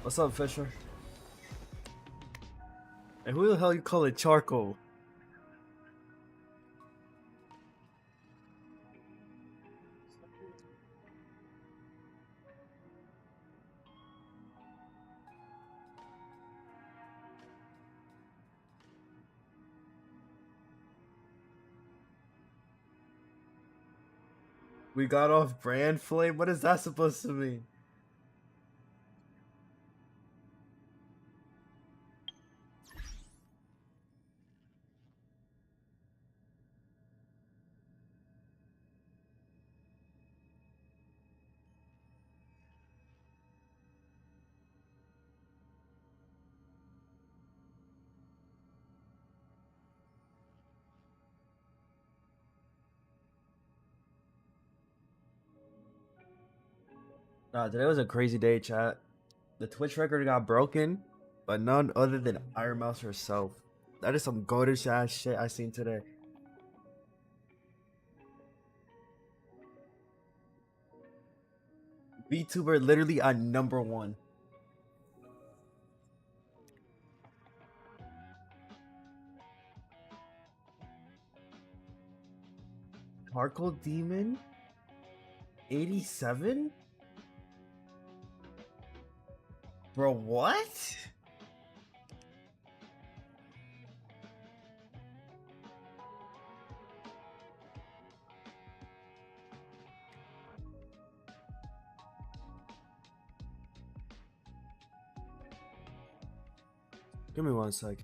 What's up, Fisher? Hey, who the hell you call it charcoal? We got off brand flame? What is that supposed to mean? Nah, today was a crazy day, chat. The Twitch record got broken, but none other than Iron Mouse herself. That is some goldish ass shit I seen today. VTuber literally on #1. Charcoal Demon? 87? Bro, what? Give me 1 sec.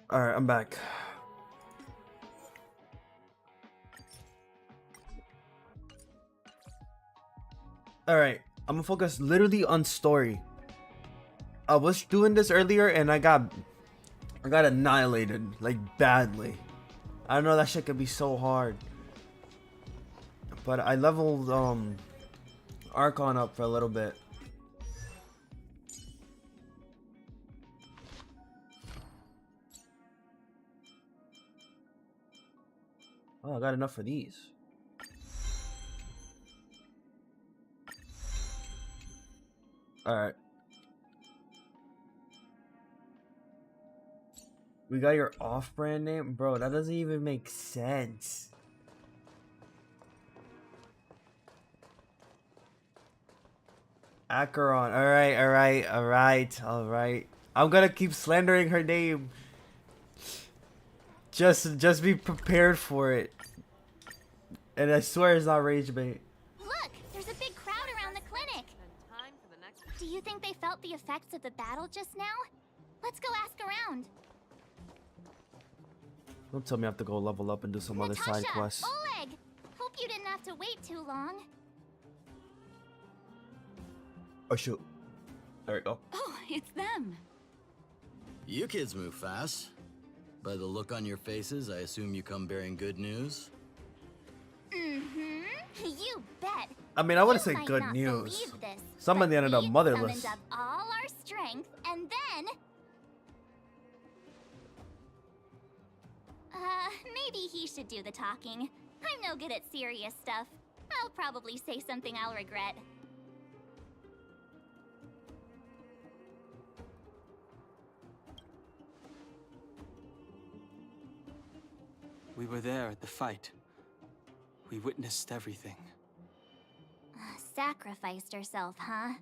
Alright, I'm back. Alright, I'm gonna focus literally on story. I was doing this earlier and I got annihilated, like badly. I know that shit could be so hard. But I leveled Archon up for a little bit. I got enough for these. Alright. We got your off-brand name? Bro, that doesn't even make sense. Acheron. Alright. I'm gonna keep slandering her name. Just be prepared for it. And I swear it's not rage bait. Look, there's a big crowd around the clinic. Do you think they felt the effects of the battle just now? Let's go ask around. Don't tell me I have to go level up and do some other side quests. Oleg! Hope you didn't have to wait too long. Oh shoot. There we go. Oh, it's them. You kids move fast. By the look on your faces, I assume you come bearing good news? Mm-hmm. You bet. I mean, I wouldn't You say might good not news. believe this, Somebody but ended up we motherless. summoned up all our strength, and then... maybe he should do the talking. I'm no good at serious stuff. I'll probably say something I'll regret. We were there at the fight. We witnessed everything. Sacrificed herself, huh?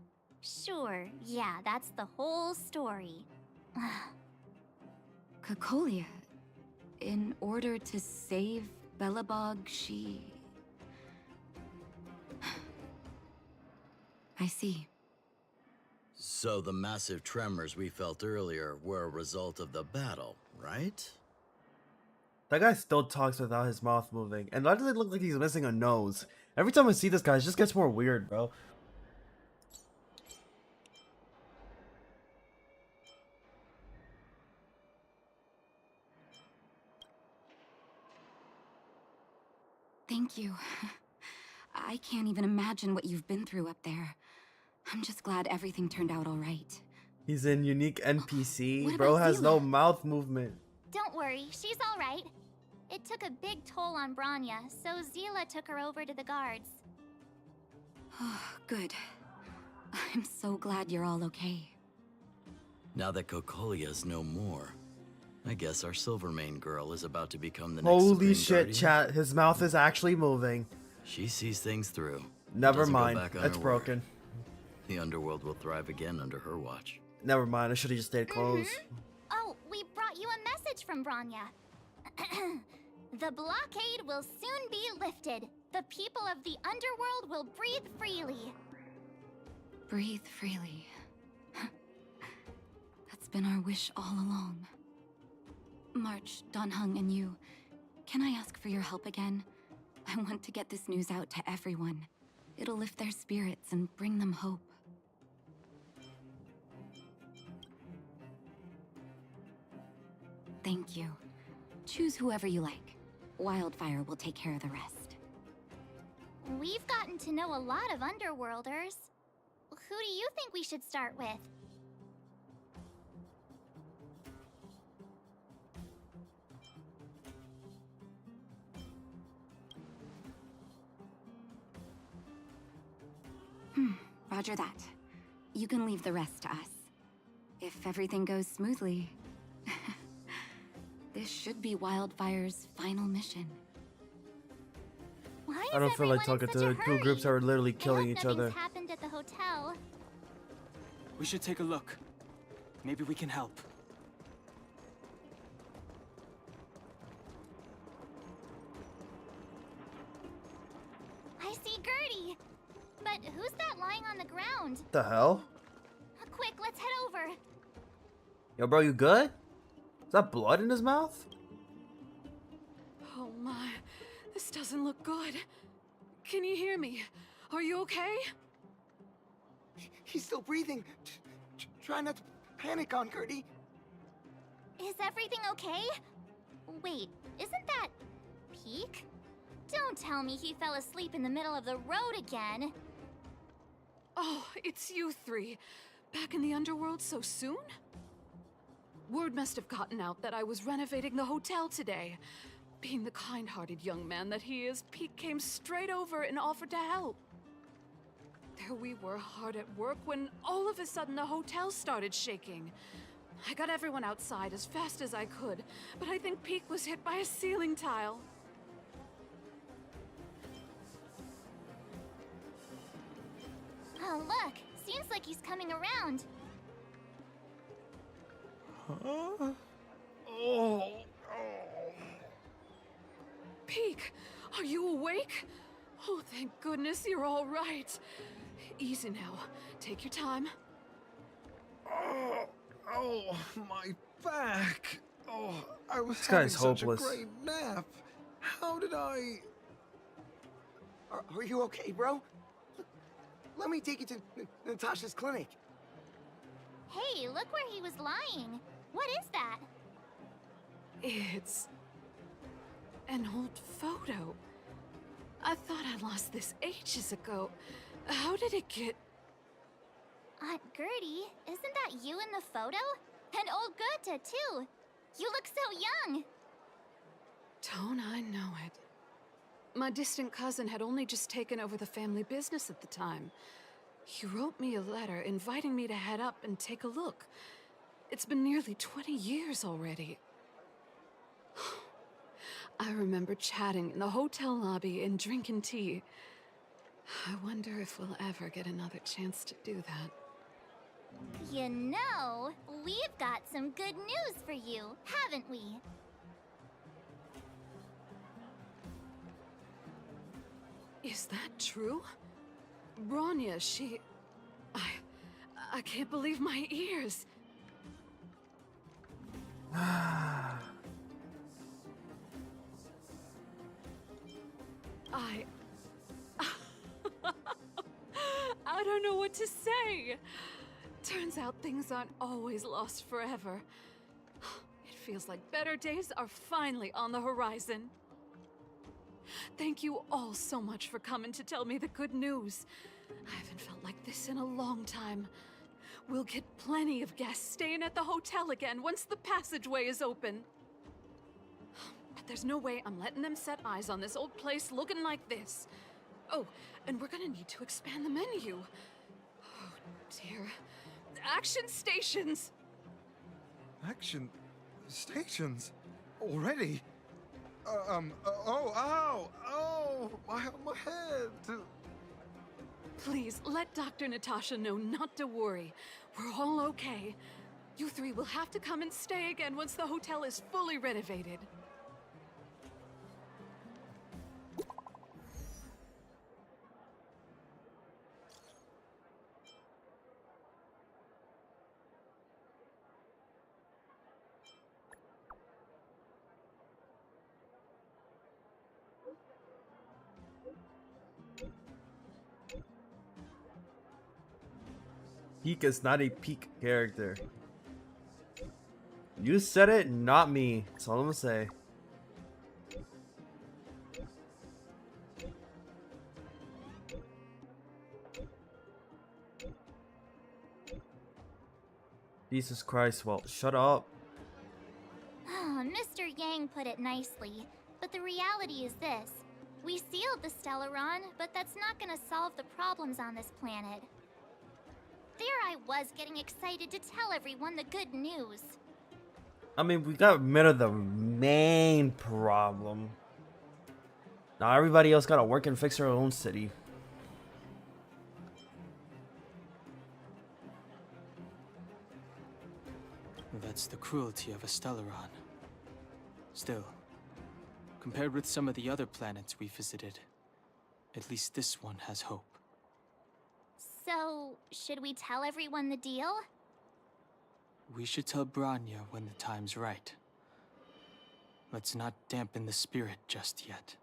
Sure, yeah, that's the whole story. Kokolia, in order to save Belobog, she... I see. So the massive tremors we felt earlier were a result of the battle, right? That guy still talks without his mouth moving. And why does it look like he's missing a nose? Every time I see this guy, it just gets more weird, bro. Thank you. I can't even imagine what you've been through up there. I'm just glad everything turned out all right. He's in unique NPC. What Bro about has no Zila? mouth movement. Don't worry, she's all right. It took a big toll on Branya, so Zila took her over to the guards. Oh, good. I'm so glad you're all okay. Now that Kokolia's no more, I guess our Silvermane girl is about to become the next Holy Supreme shit, Guardian. chat. His mouth is actually moving. She sees things through. Never Doesn't go mind. back on It's her broken. word. The underworld will thrive again under her watch. Never mind. I should have just stayed closed. Oh, we brought you a message from Branya. The blockade will soon be lifted. The people of the underworld will breathe freely. Breathe freely. That's been our wish all along. March, Donhung, and you, can I ask for your help again? I want to get this news out to everyone. It'll lift their spirits and bring them hope. Thank you. Choose whoever you like. Wildfire will take care of the rest. We've gotten to know a lot of underworlders. Who do you think we should start with? Roger that. You can leave the rest to us. If everything goes smoothly, this should be Wildfire's final mission. Why I is don't feel like everyone in talking such to a two groups that hurry? are literally I killing hope each nothing's other. happened at the hotel. We should take a look. Maybe we can help. I see Gertie. But who's that lying on the ground? What the hell? Quick, let's head over. Yo, bro, you good? Is that blood in his mouth? Oh my, this doesn't look good. Can you hear me? Are you okay? He's still breathing. Try not to panic on Gertie. Is everything okay? Wait, isn't that Peak? Don't tell me he fell asleep in the middle of the road again. Oh, it's you three. Back in the underworld so soon? Word must have gotten out that I was renovating the hotel today. Being the kind-hearted young man that he is, Pete came straight over and offered to help. There we were, hard at work, when all of a sudden the hotel started shaking. I got everyone outside as fast as I could, but I think Pete was hit by a ceiling tile. Oh, look! Seems like he's coming around. Huh? Oh. Peek, are you awake? Oh, thank goodness you're all right. Easy now. Take your time. Oh, my back. Oh, I was This having guy's such hopeless. a great nap. How did I... Are you okay, bro? Let me take you to Natasha's clinic. Hey, look where he was lying. What is that? It's an old photo. I thought I lost this ages ago. How did it get... Aunt Gertie, isn't that you in the photo? And old Goethe, too. You look so young. Don't I know it? My distant cousin had only just taken over the family business at the time. He wrote me a letter inviting me to head up and take a look. It's been nearly 20 years already. I remember chatting in the hotel lobby and drinking tea. I wonder if we'll ever get another chance to do that. You know, we've got some good news for you, haven't we? Is that true? Bronya, she... I can't believe my ears. I don't know what to say. Turns out things aren't always lost forever. It feels like better days are finally on the horizon. Thank you all so much for coming to tell me the good news. I haven't felt like this in a long time. We'll get plenty of guests staying at the hotel again once the passageway is open. But there's no way I'm letting them set eyes on this old place looking like this. Oh, and we're gonna need to expand the menu. Oh, dear. Action stations! Action stations? Already? Oh, my head. Please, let Dr. Natasha know not to worry. We're all okay. You three will have to come and stay again once the hotel is fully renovated. Peak is not a peak character. You said it, not me. That's all I'm gonna say. Jesus Christ, well, shut up. Mr. Yang put it nicely, but the reality is this. We sealed the Stellaron, but that's not gonna solve the problems on this planet. There I was getting excited to tell everyone the good news. I mean, we got rid of the main problem. Now everybody else gotta work and fix their own city. That's the cruelty of a Stellaron. Still, compared with some of the other planets we visited, at least this one has hope. So, should we tell everyone the deal? We should tell Bronya when the time's right. Let's not dampen the spirit just yet.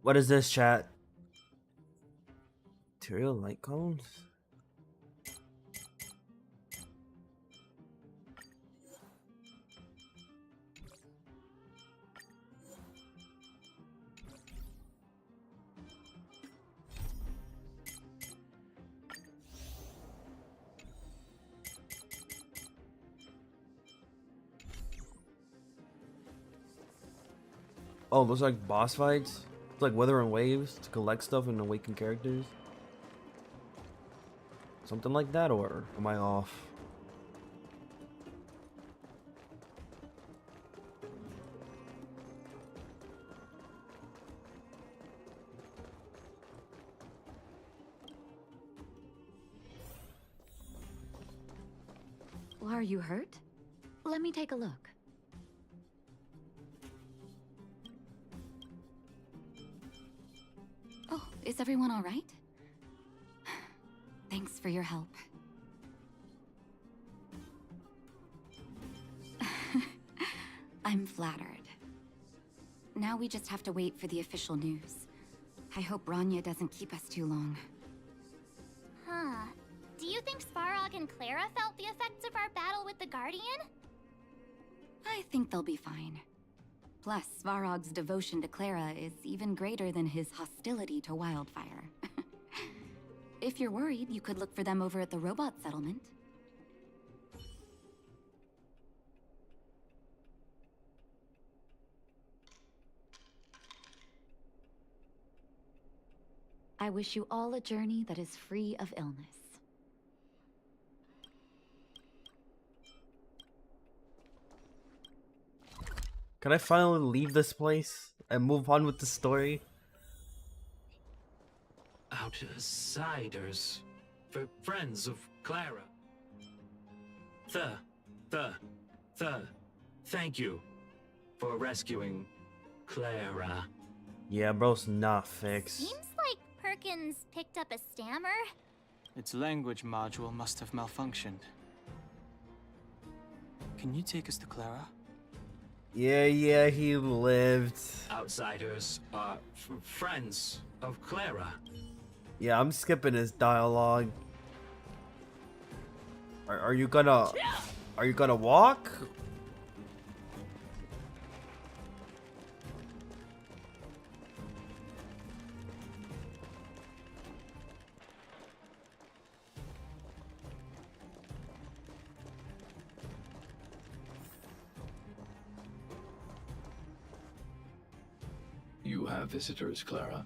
What is this, chat? Material light cones? Oh, those are like boss fights? It's like Weather and Waves to collect stuff and awaken characters? Something like that, or am I off? Are you hurt? Let me take a look. Oh, is everyone all right? Thanks for your help. I'm flattered. Now we just have to wait for the official news. I hope Rania doesn't keep us too long. Huh. Do you think Svarog and Clara felt the effects of our battle with the Guardian? I think they'll be fine. Plus, Svarog's devotion to Clara is even greater than his hostility to Wildfire. If you're worried, you could look for them over at the robot settlement. I wish you all a journey that is free of illness. Can I finally leave this place and move on with the story? Outsiders. For friends of Clara. Thank you for rescuing Clara. Yeah, bro's not fixed. Seems like Perkins picked up a stammer. Its language module must have malfunctioned. Can you take us to Clara? Yeah, he lived. Outsiders are friends of Clara. Yeah, I'm skipping his dialogue. Are you gonna walk? You have visitors, Clara.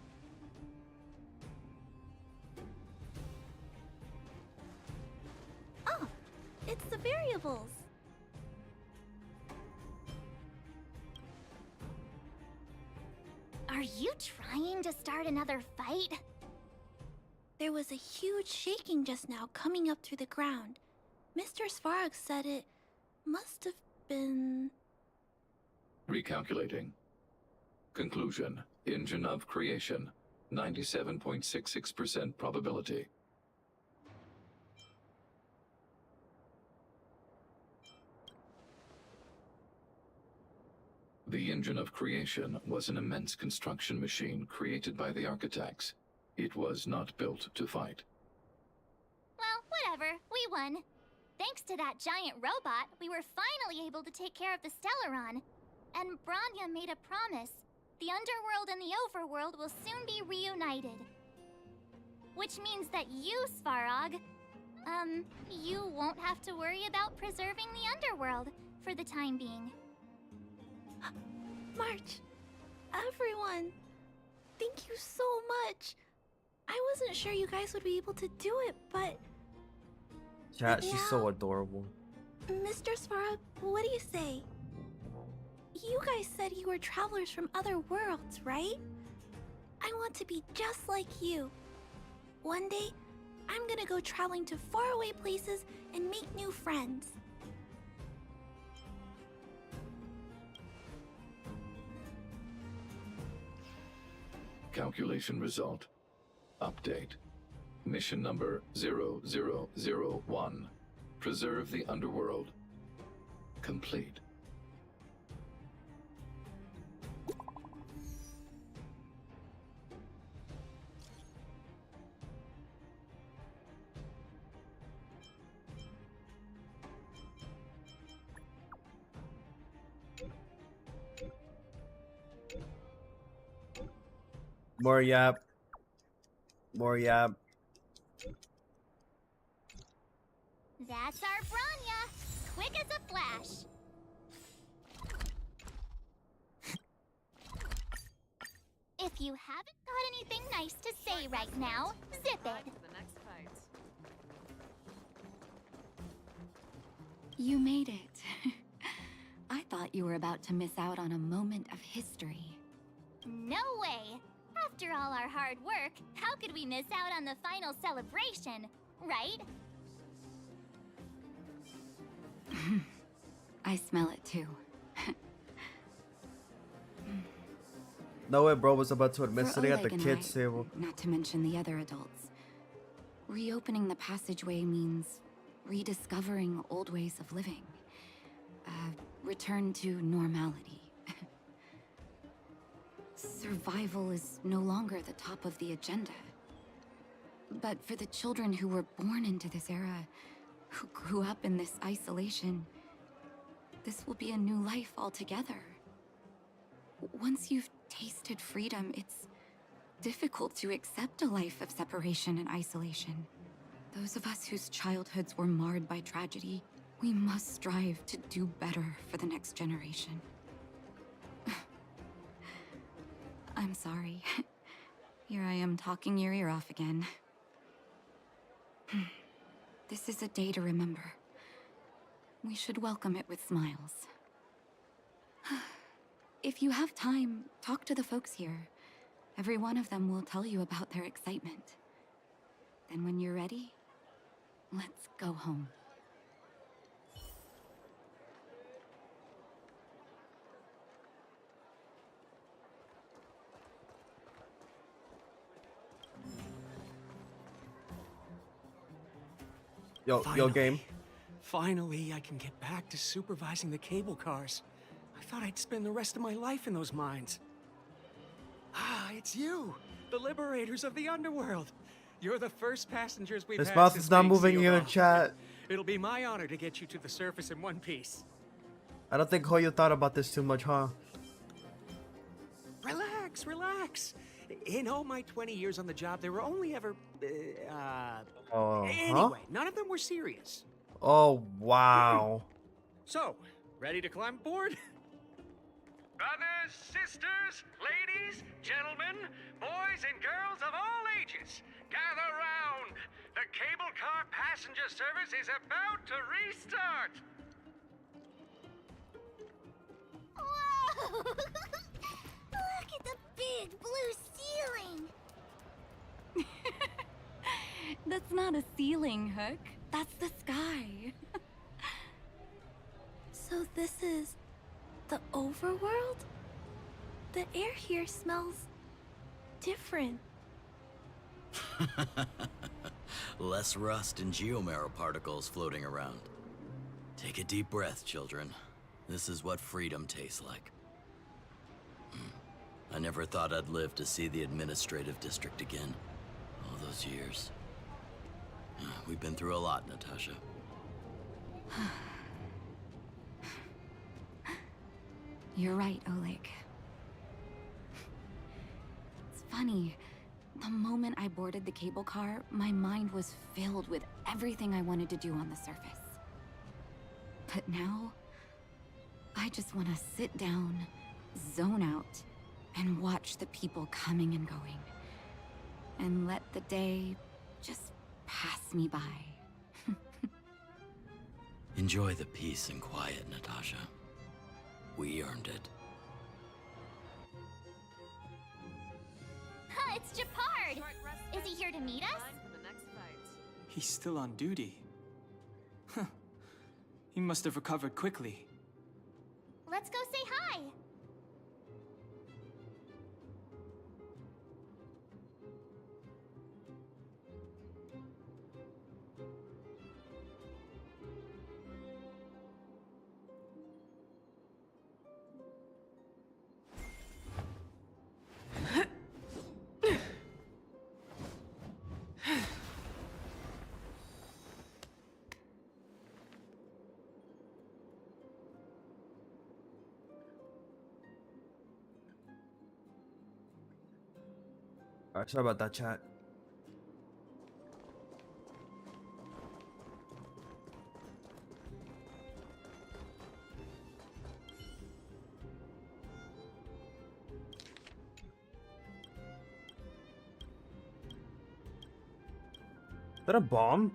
Oh, it's the variables. Are you trying to start another fight? There was a huge shaking just now coming up through the ground. Mr. Svarog said it must have been... Recalculating. Conclusion. Engine of creation. 97.66% probability. The engine of creation was an immense construction machine created by the architects. It was not built to fight. Well, whatever. We won. Thanks to that giant robot, we were finally able to take care of the Stellaron. And Branya made a promise. The underworld and the overworld will soon be reunited. Which means that you, Svarog, you won't have to worry about preserving the underworld for the time being. March, everyone, thank you so much. I wasn't sure you guys would be able to do it, but... Chat, she's so adorable. Mr. Svarog, what do you say? You guys said you were travelers from other worlds, right? I want to be just like you. One day, I'm gonna go traveling to faraway places and make new friends. Calculation result. Update. Mission number 0001. Preserve the underworld. Complete. More yap. More yap. That's our Branya, quick as a flash. If you haven't got anything nice to say right now, zip it. The next fight. You made it. I thought you were about to miss out on a moment of history. No way! After all our hard work, how could we miss out on the final celebration, right? I smell it too. No way, bro was about to admit For sitting at the Oleg and kids' I, table. not to mention the other adults. Reopening the passageway means rediscovering old ways of living. Return to normality. Survival is no longer the top of the agenda. But for the children who were born into this era, who grew up in this isolation, this will be a new life altogether. Once you've tasted freedom, it's difficult to accept a life of separation and isolation. Those of us whose childhoods were marred by tragedy, we must strive to do better for the next generation. I'm sorry. Here I am talking your ear off again. This is a day to remember. We should welcome it with smiles. If you have time, talk to the folks here. Every one of them will tell you about their excitement. Then when you're ready, let's go home. Yo, game. Finally, I can get back to supervising the cable cars. I thought I'd spend the rest of my life in those mines. Ah, it's you, the liberators of the underworld. You're the first passengers we've His had mouth since is not being moving sealed in the off. chat. It'll be my honor to get you to the surface in one piece. I don't think Hoyo thought about this too much, huh? Relax, relax. In all my 20 years on the job, there were only ever, anyway, none of them were serious. Oh, wow. So, ready to climb aboard? Brothers, sisters, ladies, gentlemen, boys and girls of all ages, gather round. The cable car passenger service is about to restart. Whoa! Look at the big blue ceiling! That's not a ceiling, Hook. That's the sky. So this is the overworld? The air here smells different. Less rust and geomarrow particles floating around. Take a deep breath, children. This is what freedom tastes like. I never thought I'd live to see the administrative district again. All those years. We've been through a lot, Natasha. You're right, Oleg. It's funny. The moment I boarded the cable car, my mind was filled with everything I wanted to do on the surface. But now, I just want to sit down, zone out, and watch the people coming and going. And let the day just pass me by. Enjoy the peace and quiet, Natasha. We earned it. Huh, it's Japard! Is he here to meet us? He's still on duty. Huh. He must have recovered quickly. Let's go say hi! Alright, sorry about that, chat. that a bomb?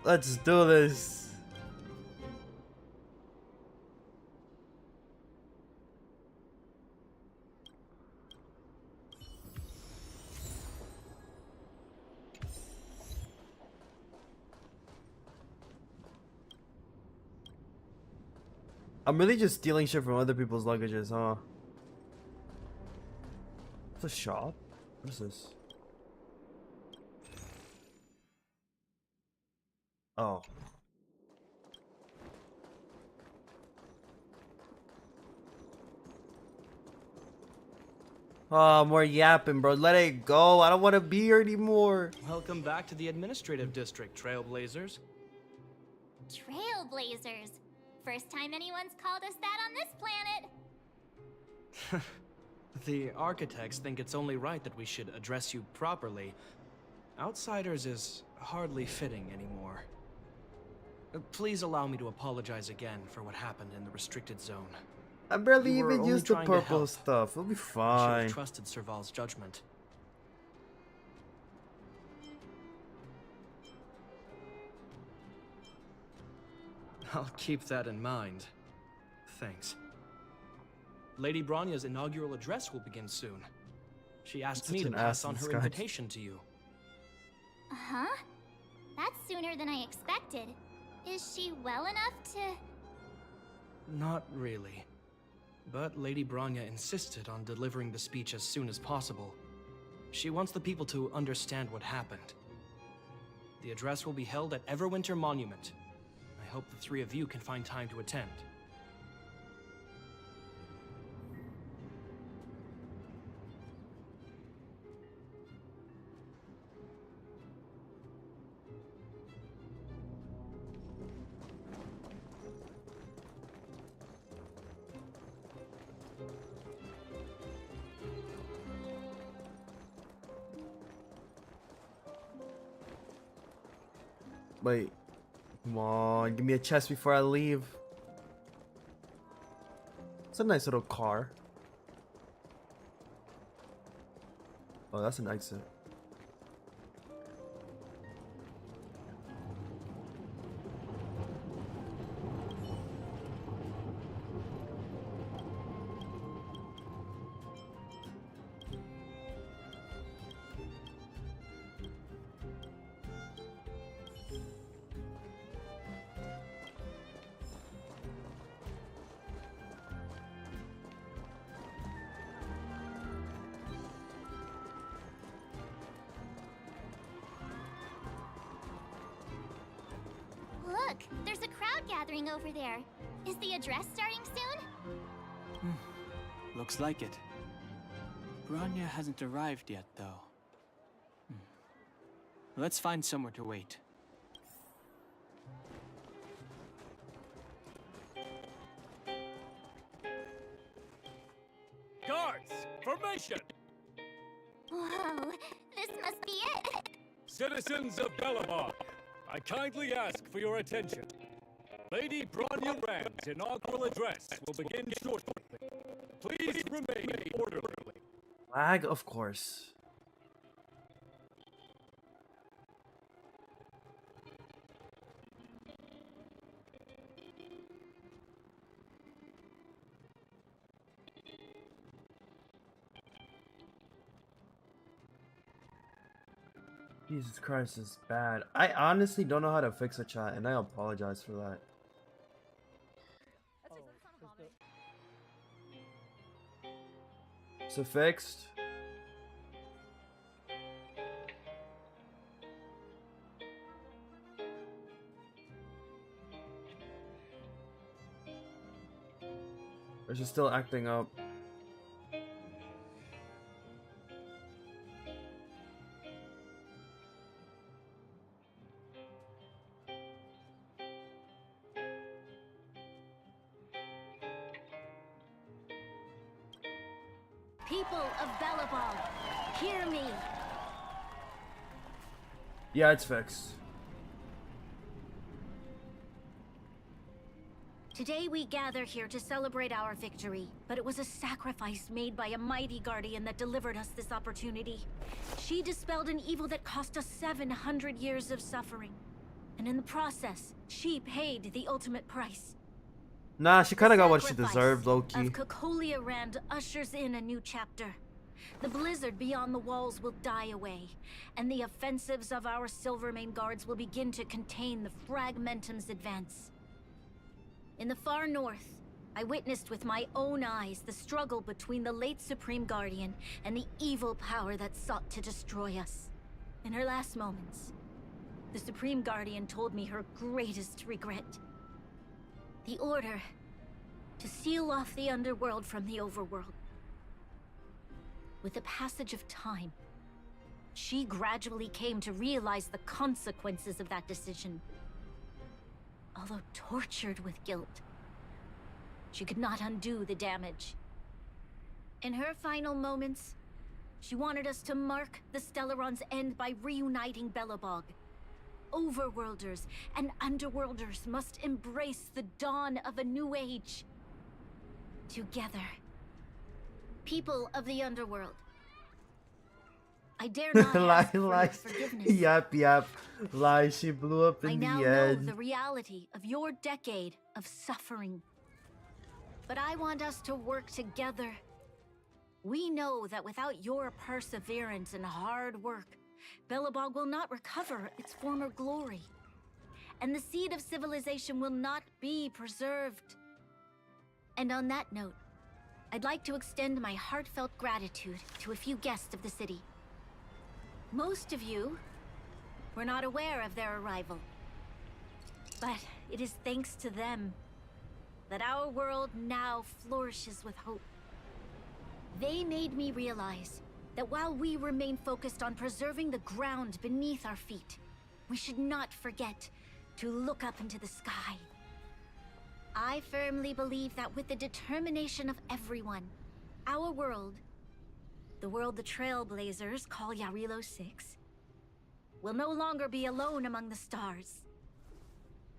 Let's do this. I'm really just stealing shit from other people's luggages, huh? It's a shop? What is this? Oh. Oh, more yapping, bro. Let it go. I don't want to be here anymore. Welcome back to the administrative district, Trailblazers. Trailblazers. First time anyone's called us that on this planet. The architects think it's only right that we should address you properly. Outsiders is hardly fitting anymore. Please allow me to apologize again for what happened in the restricted zone. I barely We were even only used the trying to purple help. stuff. It'll be I should fine. have trusted Serval's judgment. I'll keep that in mind. Thanks. Lady Bronya's inaugural address will begin soon. She asked Such me to an pass ass on in her disguise. invitation to you. Huh? That's sooner than I expected. Is she well enough to... Not really. But Lady Bronya insisted on delivering the speech as soon as possible. She wants the people to understand what happened. The address will be held at Everwinter Monument. I hope the three of you can find time to attend. Wait. Come on, give me a chest before I leave. It's a nice little car. Oh, that's an exit. Look, there's a crowd gathering over there. Is the address starting soon? Looks like it. Bronya hasn't arrived yet, though. Let's find somewhere to wait. Guards, formation! Whoa, this must be it. Citizens of Belobog, I kindly ask for your attention. Lady Bronya Rand's inaugural address will begin shortly. Please remain orderly. Lag, of course. Jesus Christ, this is bad. I honestly don't know how to fix a chat, and I apologize for that. Is it fixed? Or is it still acting up? People of Belobog, hear me. Yeah, it's fixed. Today we gather here to celebrate our victory, but it was a sacrifice made by a mighty guardian that delivered us this opportunity. She dispelled an evil that cost us 700 years of suffering. And in the process, she paid the ultimate price. Nah, she kind of The got what she sacrifice deserved, low-key. of Cocolia Rand ushers in a new chapter. The blizzard beyond the walls will die away, and the offensives of our Silvermane guards will begin to contain the Fragmentum's advance. In the far north, I witnessed with my own eyes the struggle between the late Supreme Guardian and the evil power that sought to destroy us. In her last moments, the Supreme Guardian told me her greatest regret. The order to seal off the underworld from the overworld. With the passage of time, she gradually came to realize the consequences of that decision. Although tortured with guilt, she could not undo the damage. In her final moments, she wanted us to mark the Stellaron's end by reuniting Belobog. Overworlders and Underworlders must embrace the dawn of a new age. Together. People of the Underworld. I dare not ask for your forgiveness. Yep. Lie, she blew up I in now the know end. the reality of your decade of suffering. But I want us to work together. We know that without your perseverance and hard work, Belobog will not recover its former glory. And the seed of civilization will not be preserved. And on that note, I'd like to extend my heartfelt gratitude to a few guests of the city. Most of you were not aware of their arrival. But it is thanks to them that our world now flourishes with hope. They made me realize that while we remain focused on preserving the ground beneath our feet, we should not forget to look up into the sky. I firmly believe that with the determination of everyone, our world, the world the Trailblazers call Yarilo 6, will no longer be alone among the stars.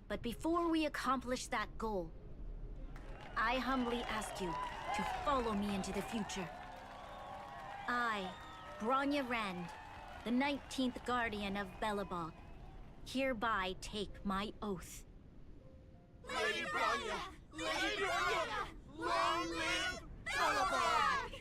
But before we accomplish that goal, I humbly ask you to follow me into the future. I, Bronya Rand, the 19th Guardian of Belobog, hereby take my oath. Lady Bronya! Lady Bronya! Long live Belobog!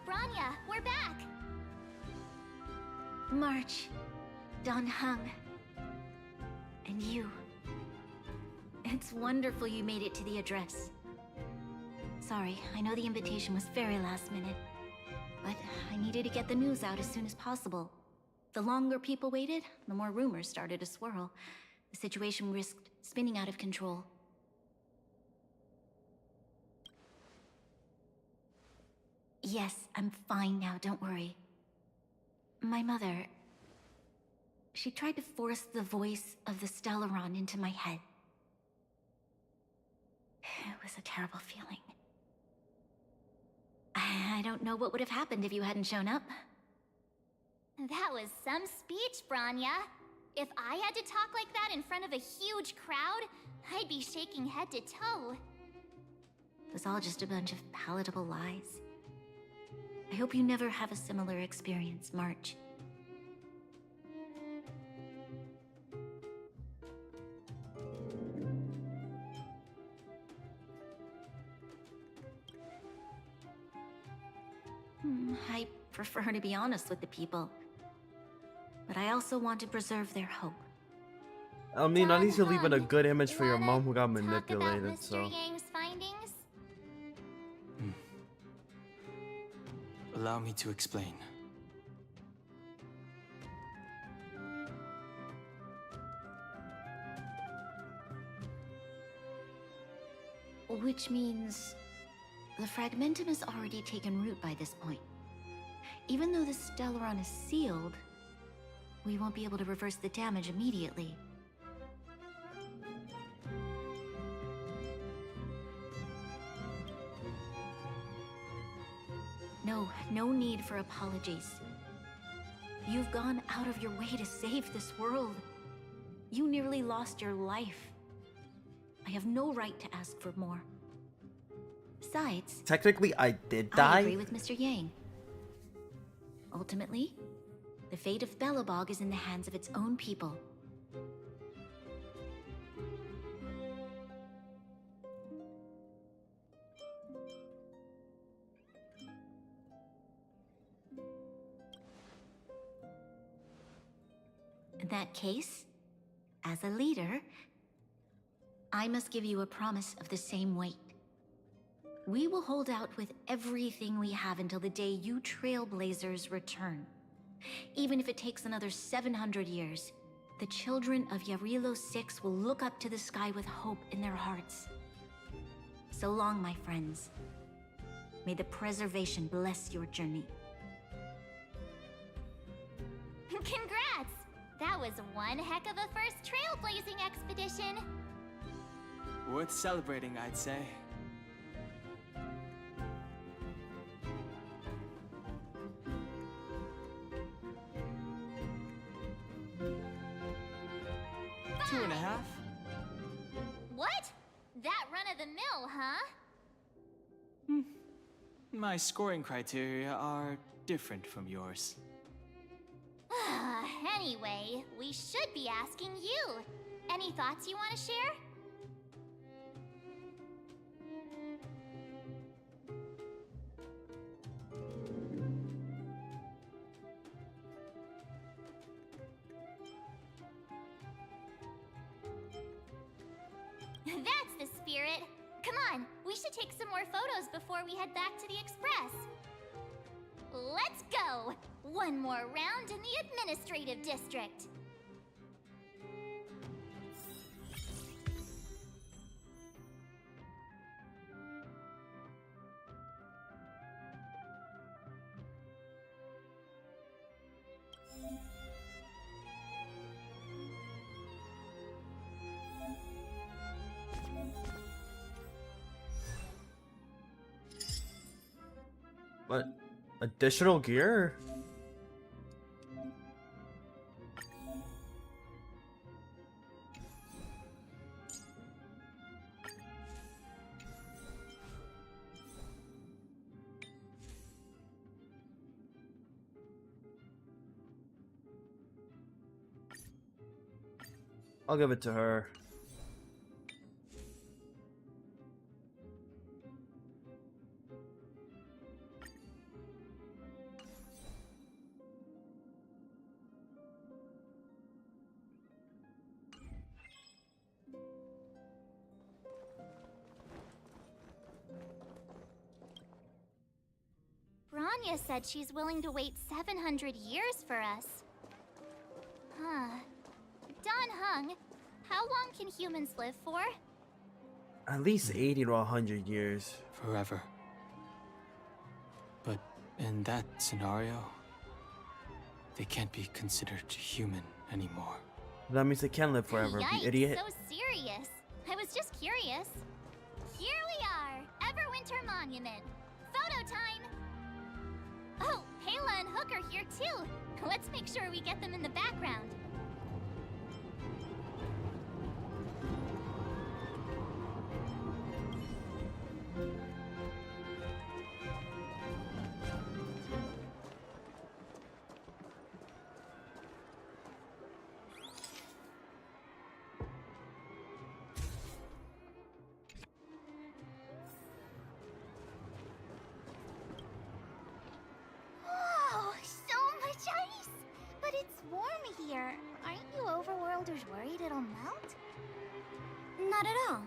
Bronya, we're back! March, Don Hung, and you. It's wonderful you made it to the address. Sorry, I know the invitation was very last minute, but I needed to get the news out as soon as possible. The longer people waited, the more rumors started to swirl. The situation risked spinning out of control. Yes, I'm fine now, don't worry. My mother... she tried to force the voice of the Stellaron into my head. It was a terrible feeling. I don't know what would have happened if you hadn't shown up. That was some speech, Bronya. If I had to talk like that in front of a huge crowd, I'd be shaking head to toe. It was all just a bunch of palatable lies. I hope you never have a similar experience, March. I prefer to be honest with the people. But I also want to preserve their hope. I mean, at least you're leaving a good image for your Wanna mom who got talk about manipulated, Mr. so. Yang's findings? Allow me to explain. Which means... The fragmentum has already taken root by this point. Even though the Stellaron is sealed, we won't be able to reverse the damage immediately. No need for apologies. You've gone out of your way to save this world. You nearly lost your life. I have no right to ask for more. Besides, Technically, I did die. I agree with Mr. Yang. Ultimately, the fate of Belobog is in the hands of its own people. In that case, as a leader, I must give you a promise of the same weight. We will hold out with everything we have until the day you Trailblazers return. Even if it takes another 700 years, the children of Yarilo 6 will look up to the sky with hope in their hearts. So long, my friends. May the preservation bless your journey. Congrats! That was one heck of a first trailblazing expedition. Worth celebrating, I'd say. Fine. 2.5? What? That run-of-the-mill, huh? My scoring criteria are different from yours. Anyway, we should be asking you. Any thoughts you want to share? That's the spirit. Come on, we should take some more photos before we head back to the Express. Let's go! One more round in the administrative district. What? Additional gear? I'll give it to her. Bronya said she's willing to wait 700 years for us. Huh. Don Hung, how long can humans live for? At least 80 to 100 years. Forever. But in that scenario, they can't be considered human anymore. That means they can live forever, Yikes, you idiot. so serious. I was just curious. Here we are, Everwinter Monument. Photo time! Oh, Payla and Hook are here too. Let's make sure we get them in the background. Whoa, so much ice! But it's warm here. Aren't you overworlders worried it'll melt? Not at all.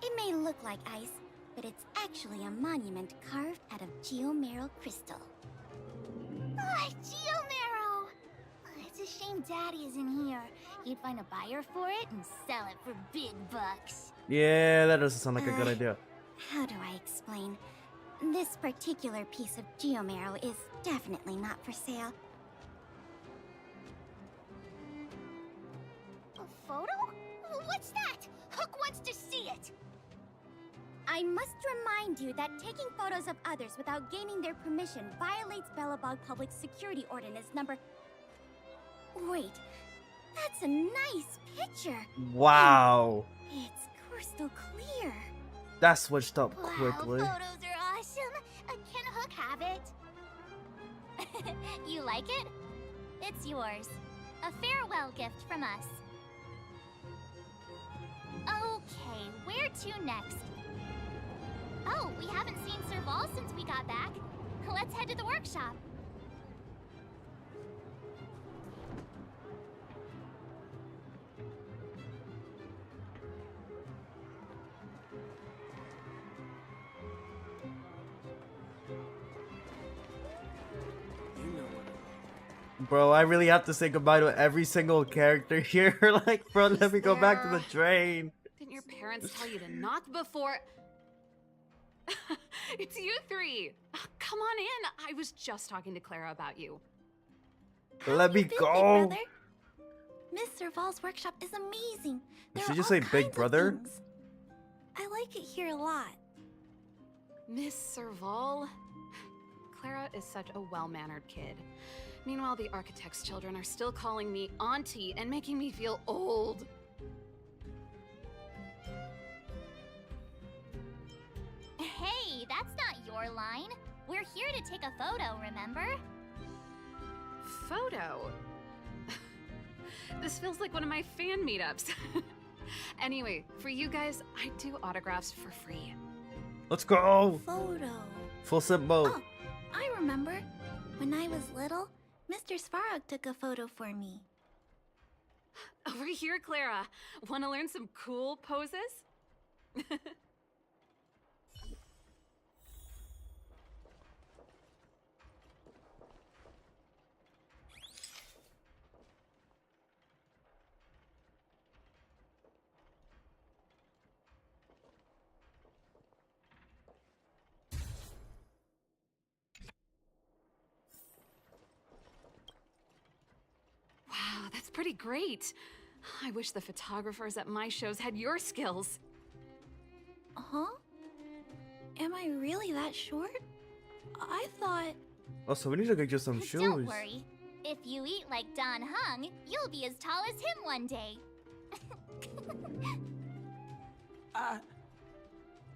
It may look like ice, but it's actually a monument carved out of geomeral crystal. Ah, geomeral! It's a shame Daddy isn't here. He'd find a buyer for it and sell it for big bucks. Yeah, that doesn't sound like a good idea. How do I explain? This particular piece of geomarrow is definitely not for sale. A photo? What's that? Hook wants to see it! I must remind you that taking photos of others without gaining their permission violates Belobog Public Security Ordinance number... Wait, that's a nice picture. Wow. It's crystal clear. That switched up Wow, quickly. photos are awesome. Can Hook have it? You like it? It's yours. A farewell gift from us. Okay, where to next? Oh, we haven't seen Serval since we got back. Let's head to the workshop. Bro, I really have to say goodbye to every single character here. Like, bro, let me go back to the train. Didn't your parents tell you to knock before... It's you three! Come on in! I was just talking to Clara about you. Let me Big go. Brother? Miss Serval's workshop is amazing. There Did she are just all say Big kinds of Brother? things. I like it here a lot. Miss Serval? Clara is such a well-mannered kid. Meanwhile, the architect's children are still calling me auntie and making me feel old. Hey, that's not your line. We're here to take a photo, remember? Photo? This feels like one of my fan meetups. Anyway, for you guys, I do autographs for free. Let's go. Photo. Full sim mode. Oh, I remember. When I was little, Mr. Svarog took a photo for me. Over here, Clara. Want to learn some cool poses? Wow, that's pretty great. I wish the photographers at my shows had your skills. Huh? Am I really that short? I thought... Oh, so we need to get you some shoes. Don't worry. If you eat like Don Hung, you'll be as tall as him one day.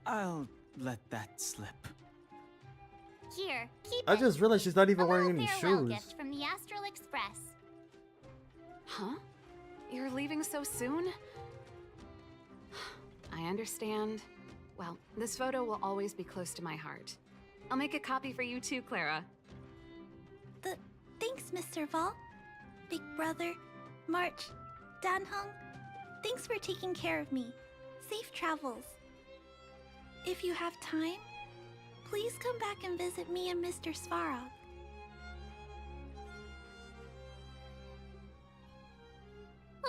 I'll let that slip. Here, keep I it. just realized she's not even A wearing little any farewell shoes. gift from the Astral Express. Huh? You're leaving so soon? I understand. Well, this photo will always be close to my heart. I'll make a copy for you too, Clara. Thanks, Mr. Val. Big Brother, March, Danhung, thanks for taking care of me. Safe travels. If you have time, please come back and visit me and Mr. Svarog.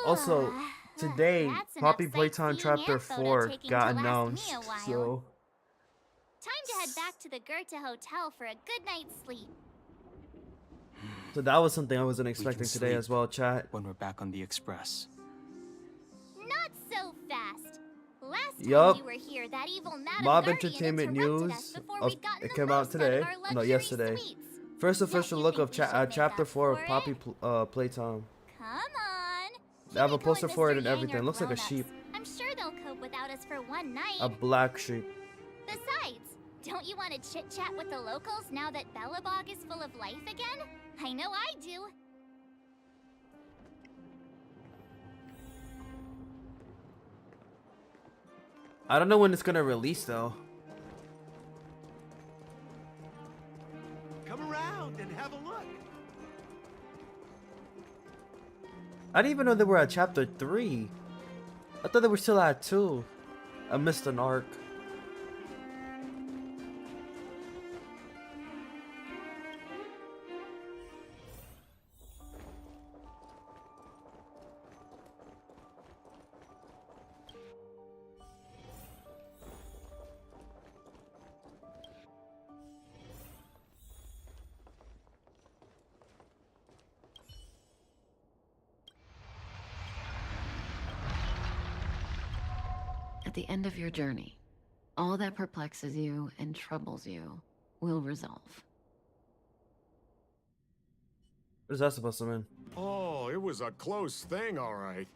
Also, today, That's enough Poppy Playtime sightseeing Chapter and photo 4 taking got to last me announced, a while. so... Time to head back to the Goethe Hotel for a good night's sleep. So that was something I wasn't We expecting can today sleep as well, chat. when we're back on the express. Not so fast. Last time Yup. you were here, that evil Madame Mob Guardian Entertainment interrupted News us before of we'd gotten it the came out most today. our No, luxury yesterday. suites. First Don't official you look think of we should make Chapter up 4 of for Poppy it? Playtime. Come on. They have a Himiko poster for it Mr. and Yang everything. are Looks like a grown-ups. sheep. I'm sure they'll cope without us for one night. A black sheep. Besides, don't you want to chit-chat with the locals now that Belobog is full of life again? I know I do. I don't know when it's gonna release though. Come around and have a look. I didn't even know they were at Chapter 3. I thought they were still at 2. I missed an arc. the end of your journey, all that perplexes you and troubles you will resolve. What is that supposed to mean? Oh, it was a close thing, all right.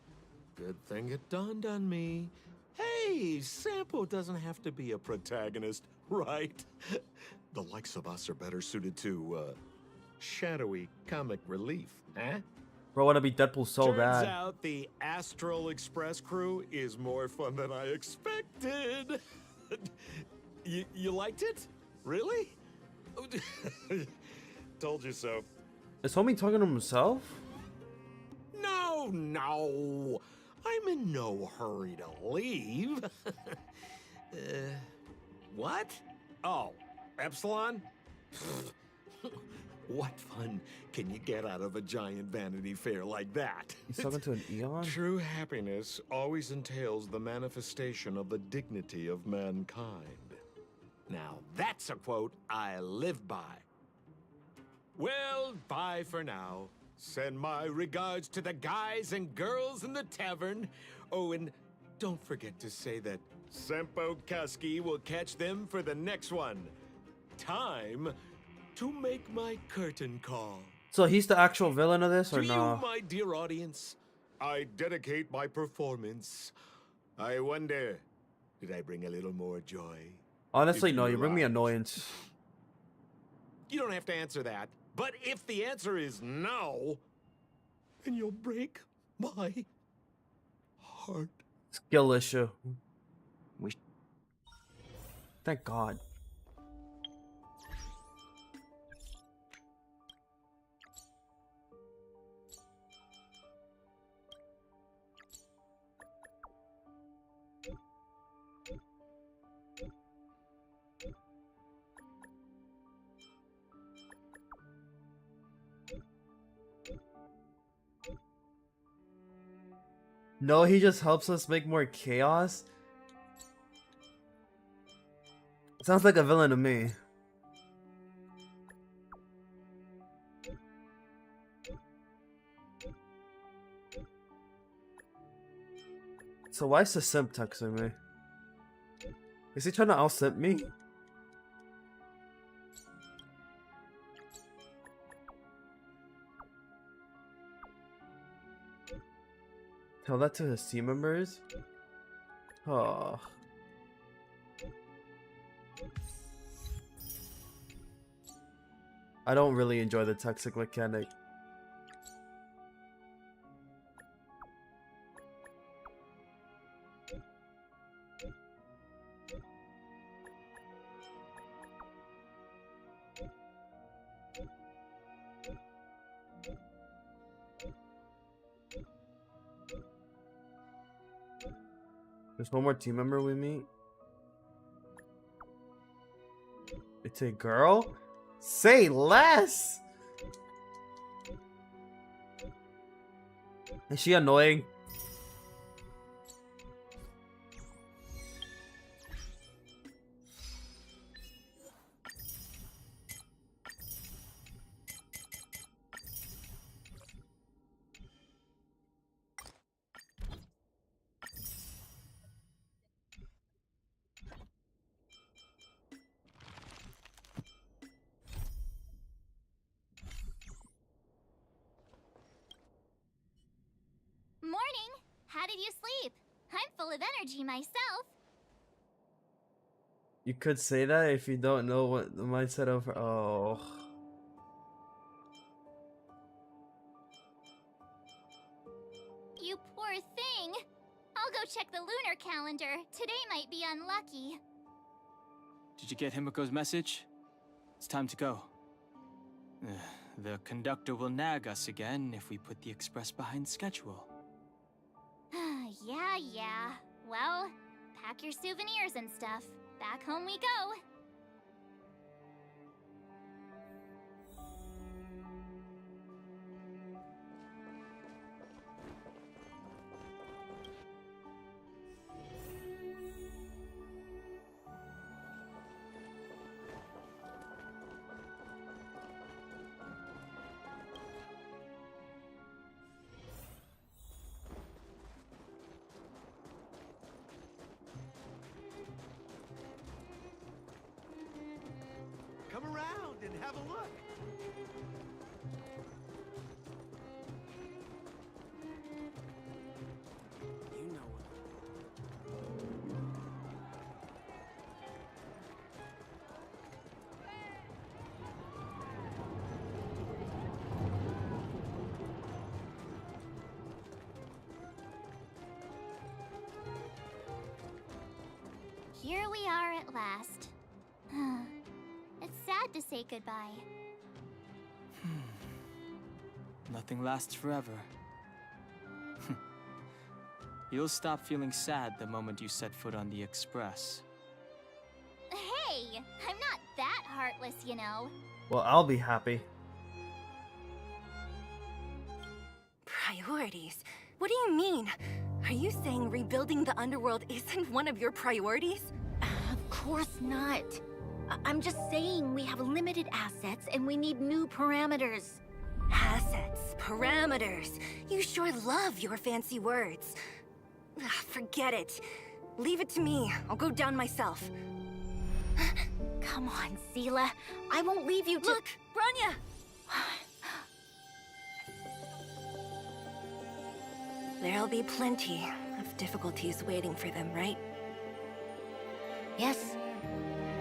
Good thing it dawned on me. Hey, Sampo doesn't have to be a protagonist, right? The likes of us are better suited to, shadowy comic relief, huh? Bro, I want to be Deadpool so Turns bad. out the Astral Express crew is more fun than I expected. You liked it? Really? Told you so. Is homie talking to himself? No. I'm in no hurry to leave. What? Oh, Epsilon? What fun can you get out of a giant Vanity Fair like that? He's talking to an Eon? True happiness always entails the manifestation of the dignity of mankind. Now, that's a quote I live by. Well, bye for now. Send my regards to the guys and girls in the tavern. Oh, and don't forget to say that Sempo Kasky will catch them for the next one. Time to make my curtain call. So he's the actual villain of this, or To no? you, my dear audience, I dedicate my performance. I wonder, did I bring a little more joy? Honestly, into no. your You bring me lives? annoyance. You don't have to answer that. But if the answer is no, then you'll break my heart. Skill issue. Thank God. No, he just helps us make more chaos. Sounds like a villain to me. So why is the simp texting me? Is he trying to out-simp me? Tell that to his team members? Oh. I don't really enjoy the toxic mechanic. There's one more team member we meet. It's a girl? Say less! Is she annoying? Morning! How did you sleep? I'm full of energy myself. You could say that if you don't know what the mindset of her. Oh. You poor thing. I'll go check the lunar calendar. Today might be unlucky. Did you get Himiko's message? It's time to go. The conductor will nag us again if we put the express behind schedule. Yeah. Well, pack your souvenirs and stuff. Back home we go. have a look. You know what? Here we are at last. It's sad to say goodbye. Nothing lasts forever. You'll stop feeling sad the moment you set foot on the Express. Hey, I'm not that heartless, you know. Well, I'll be happy. Priorities? What do you mean? Are you saying rebuilding the underworld isn't one of your priorities? Of course not. I'm just saying we have limited assets and we need new parameters. Assets, parameters. You sure love your fancy words. Forget it. Leave it to me. I'll go down myself. Come on, Seela. I won't leave you to— Look, Branya! There'll be plenty of difficulties waiting for them, right? Yes.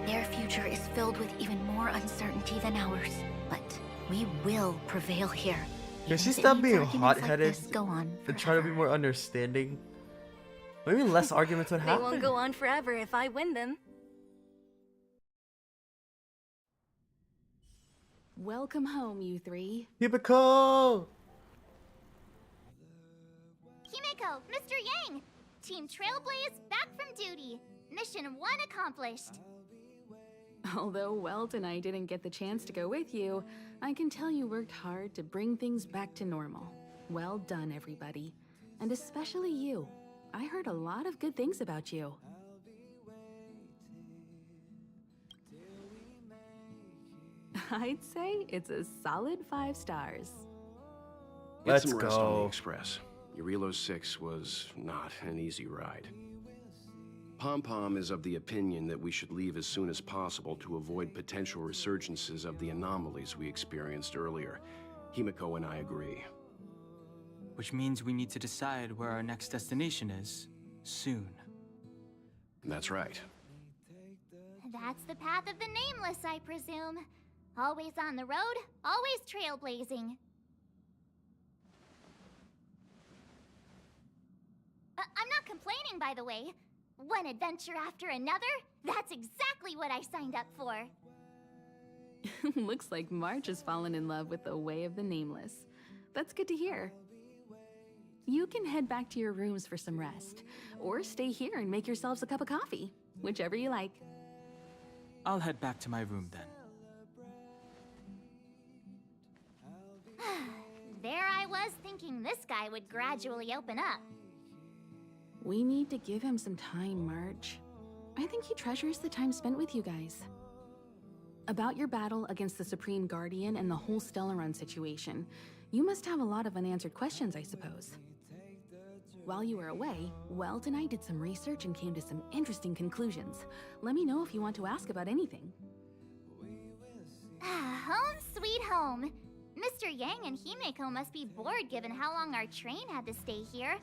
Their future is filled with even more uncertainty than ours. But we will prevail here. Can she Even if it stop means being arguments hot-headed like this go on and try to be more understanding? Maybe less arguments would They happen. won't go on forever if I win them. Welcome home, you three. Himeko! Himeko, Mr. Yang! Team Trailblaze back from duty. Mission 1 accomplished. Although Welt and I didn't get the chance to go with you, I can tell you worked hard to bring things back to normal. Well done, everybody. And especially you. I heard a lot of good things about you. I'd say it's a solid 5 stars. Get Let's some rest on the go. Express. Eurilo 6 was not an easy ride. Pom Pom is of the opinion that we should leave as soon as possible to avoid potential resurgences of the anomalies we experienced earlier. Himeko and I agree. Which means we need to decide where our next destination is, soon. That's right. That's the path of the Nameless, I presume. Always on the road, always trailblazing. I'm not complaining, by the way. One adventure after another, that's exactly what I signed up for. Looks like March has fallen in love with the way of the Nameless. That's good to hear. You can head back to your rooms for some rest, or stay here and make yourselves a cup of coffee, whichever you like. I'll head back to my room then. There I was thinking this guy would gradually open up. We need to give him some time, March. I think he treasures the time spent with you guys. About your battle against the Supreme Guardian and the whole Stellaron situation, you must have a lot of unanswered questions, I suppose. While you were away, Welt and I did some research and came to some interesting conclusions. Let me know if you want to ask about anything. Home sweet home. Mr. Yang and Himeko must be bored given how long our train had to stay here.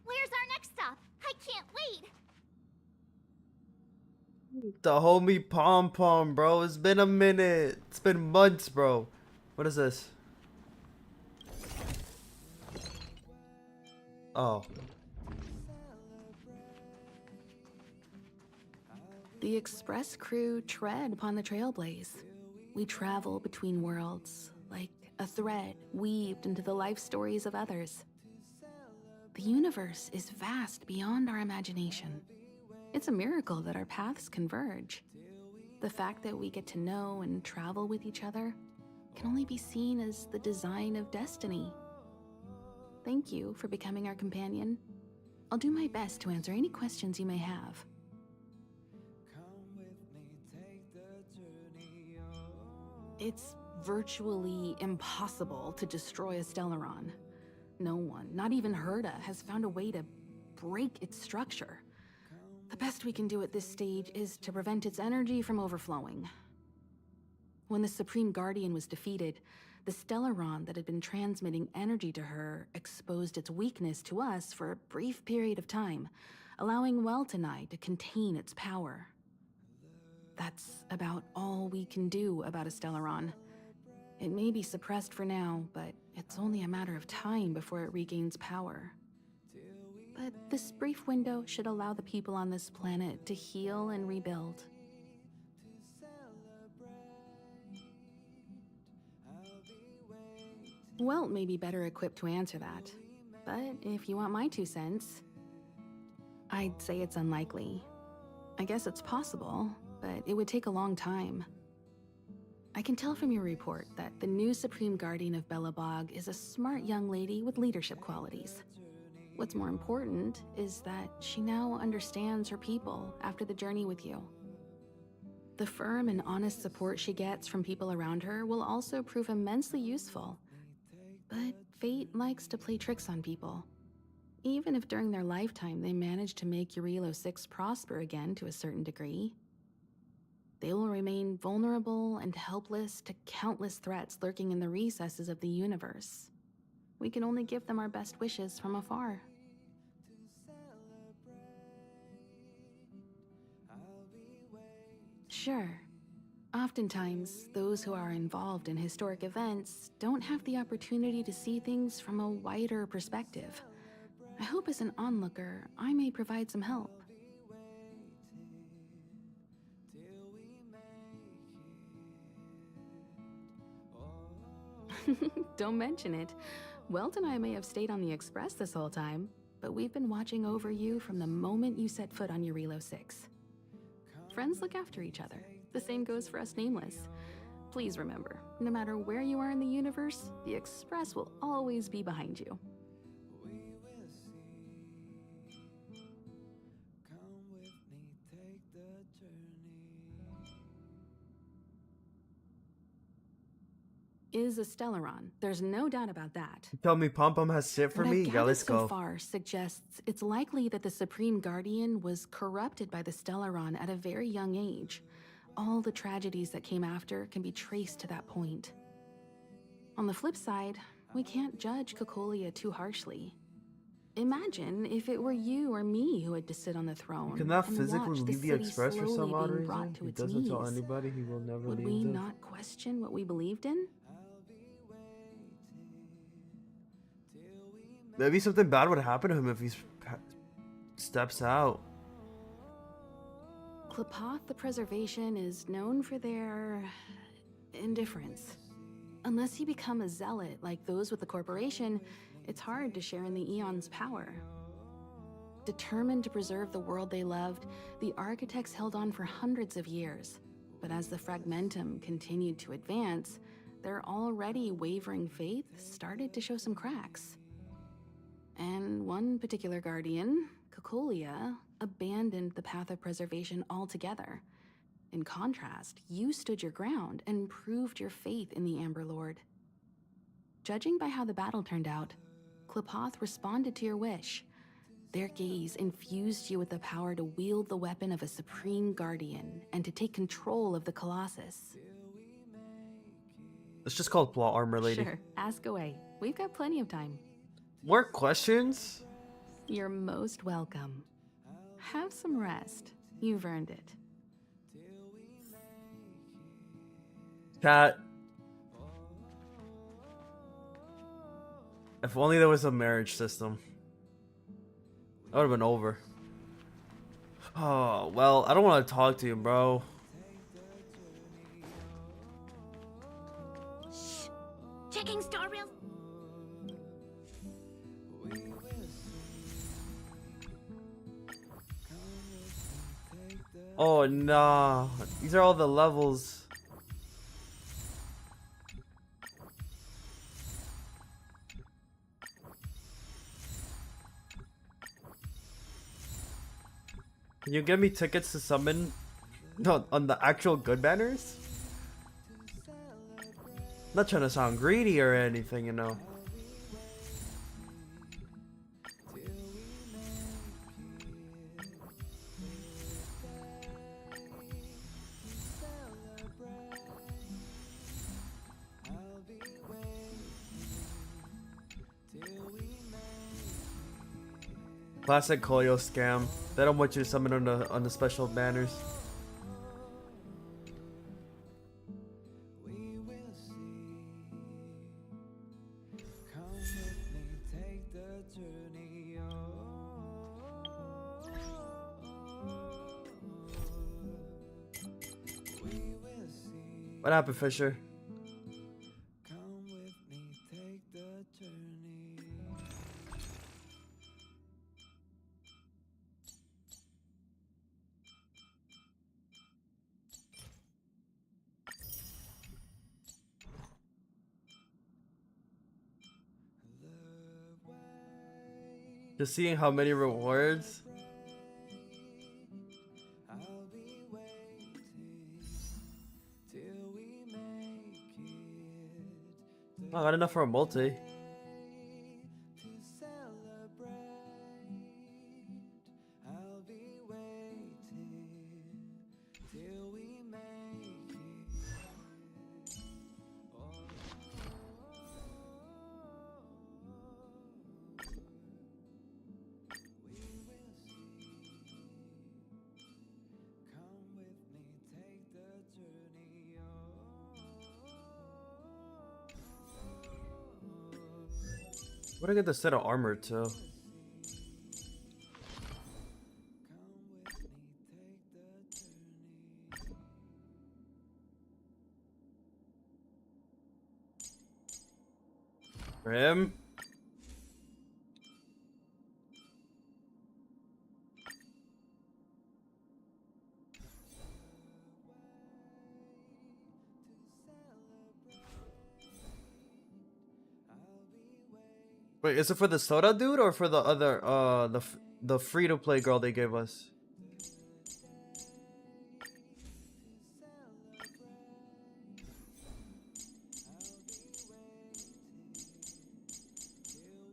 Where's our next stop? I can't wait! The homie Pom Pom, bro. It's been a minute. It's been months, bro. What is this? Oh. The Express crew tread upon the Trailblaze. We travel between worlds, like a thread weaved into the life stories of others. The universe is vast beyond our imagination. It's a miracle that our paths converge. The fact that we get to know and travel with each other can only be seen as the design of destiny. Thank you for becoming our companion. I'll do my best to answer any questions you may have. It's virtually impossible to destroy a Stellaron. No one, not even Herda, has found a way to break its structure. The best we can do at this stage is to prevent its energy from overflowing. When the Supreme Guardian was defeated, the Stellaron that had been transmitting energy to her exposed its weakness to us for a brief period of time, allowing Welt and I to contain its power. That's about all we can do about a Stellaron. It may be suppressed for now, but it's only a matter of time before it regains power. But this brief window should allow the people on this planet to heal and rebuild. Welt may be better equipped to answer that, but if you want my 2 cents, I'd say it's unlikely. I guess it's possible, but it would take a long time. I can tell from your report that the new Supreme Guardian of Belobog is a smart young lady with leadership qualities. What's more important is that she now understands her people after the journey with you. The firm and honest support she gets from people around her will also prove immensely useful. But fate likes to play tricks on people. Even if during their lifetime they manage to make Eurilo 6 prosper again to a certain degree, they will remain vulnerable and helpless to countless threats lurking in the recesses of the universe. We can only give them our best wishes from afar. Sure. Oftentimes, those who are involved in historic events don't have the opportunity to see things from a wider perspective. I hope as an onlooker, I may provide some help. Don't mention it. Welt and I may have stayed on the Express this whole time, but we've been watching over you from the moment you set foot on Eurilo 6. Friends look after each other. The same goes for us Nameless. Please remember, no matter where you are in the universe, the Express will always be behind you. Is a Stellaron. There's no doubt about that. Tell me Pom Pom has shit for What me? I've Yeah, gathered let's so go. far suggests it's likely that the Supreme Guardian was corrupted by the Stellaron at a very young age. All the tragedies that came after can be traced to that point. On the flip side, we can't judge Cocolia too harshly. Imagine if it were you or me who had to sit on the throne. You cannot and physically watch leave the city Express for some slowly odd being brought reason. to He its doesn't tell knees. anybody. He will never Would leave we them. not question what we believed in? Maybe something bad would happen to him if he steps out. Klapoth the Preservation is known for their indifference. Unless you become a zealot like those with the corporation, it's hard to share in the Eon's power. Determined to preserve the world they loved, the architects held on for hundreds of years. But as the Fragmentum continued to advance, their already wavering faith started to show some cracks. And one particular guardian, Cocolia, abandoned the path of preservation altogether. In contrast, you stood your ground and proved your faith in the Amber Lord. Judging by how the battle turned out, Klapoth responded to your wish. Their gaze infused you with the power to wield the weapon of a supreme guardian and to take control of the Colossus. Let's just call it plot armor lady. Sure, ask away. We've got plenty of time. More questions? You're most welcome. Have some rest. You've earned it. Cat. If only there was a marriage system. That would have been over. Oh, well, I don't want to talk to you, bro. Shh. Checking Star Rail. Oh, nah. These are all the levels. Can you give me tickets to summon on the actual good banners? Not trying to sound greedy or anything, you know. Classic Koyo scam. They don't want you to summon on the special banners. What happened, Fisher? Just seeing how many rewards. Oh, I got enough for a multi. Where did I get the set of armor too? For him? Wait, is it for the soda dude or for the other the free to play girl they gave us?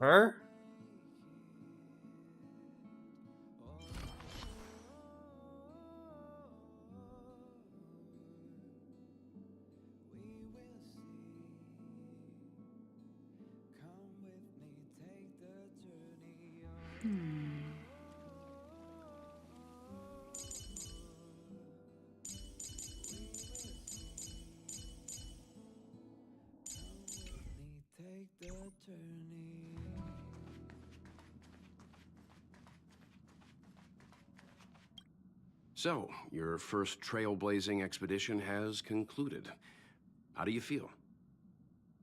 Her? So, your first trailblazing expedition has concluded. How do you feel?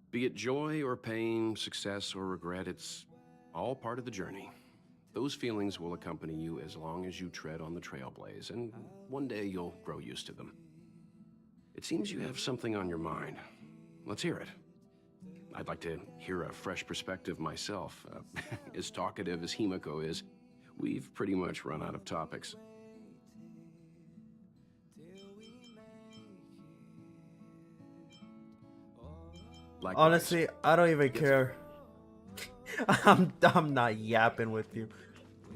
Be it joy or pain, success or regret, it's all part of the journey. Those feelings will accompany you as long as you tread on the trailblaze, and one day you'll grow used to them. It seems you have something on your mind. Let's hear it. I'd like to hear a fresh perspective myself. As talkative as Himiko is, we've pretty much run out of topics. Likewise. Honestly, I don't even care. I'm not yapping with you.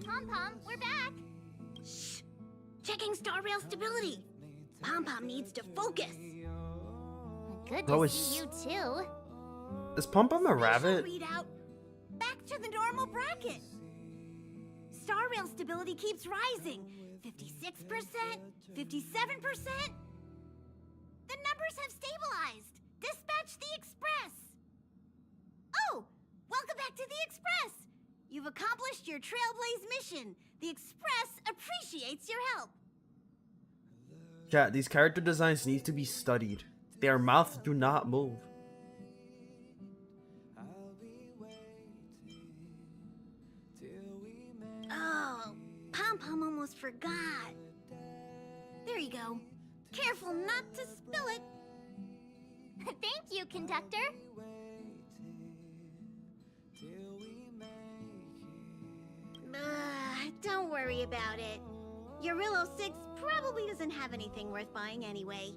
Pom-Pom, we're back! Shh! Checking Star Rail stability. Pom-Pom needs to focus. Good Oh, to is- see you too. Is Pom-Pom a rabbit? Readout back to the normal bracket. Star Rail stability keeps rising. 56%, 57%. The numbers have stabilized. Dispatch the Express. Oh, welcome back to the Express. You've accomplished your Trailblaze mission. The Express appreciates your help. Chat, these character designs need to be studied. Their mouths do not move. Oh, Pom-Pom almost forgot. There you go. Careful not to spill it. Thank you, conductor. Don't worry about it. Eurillo 6 probably doesn't have anything worth buying anyway.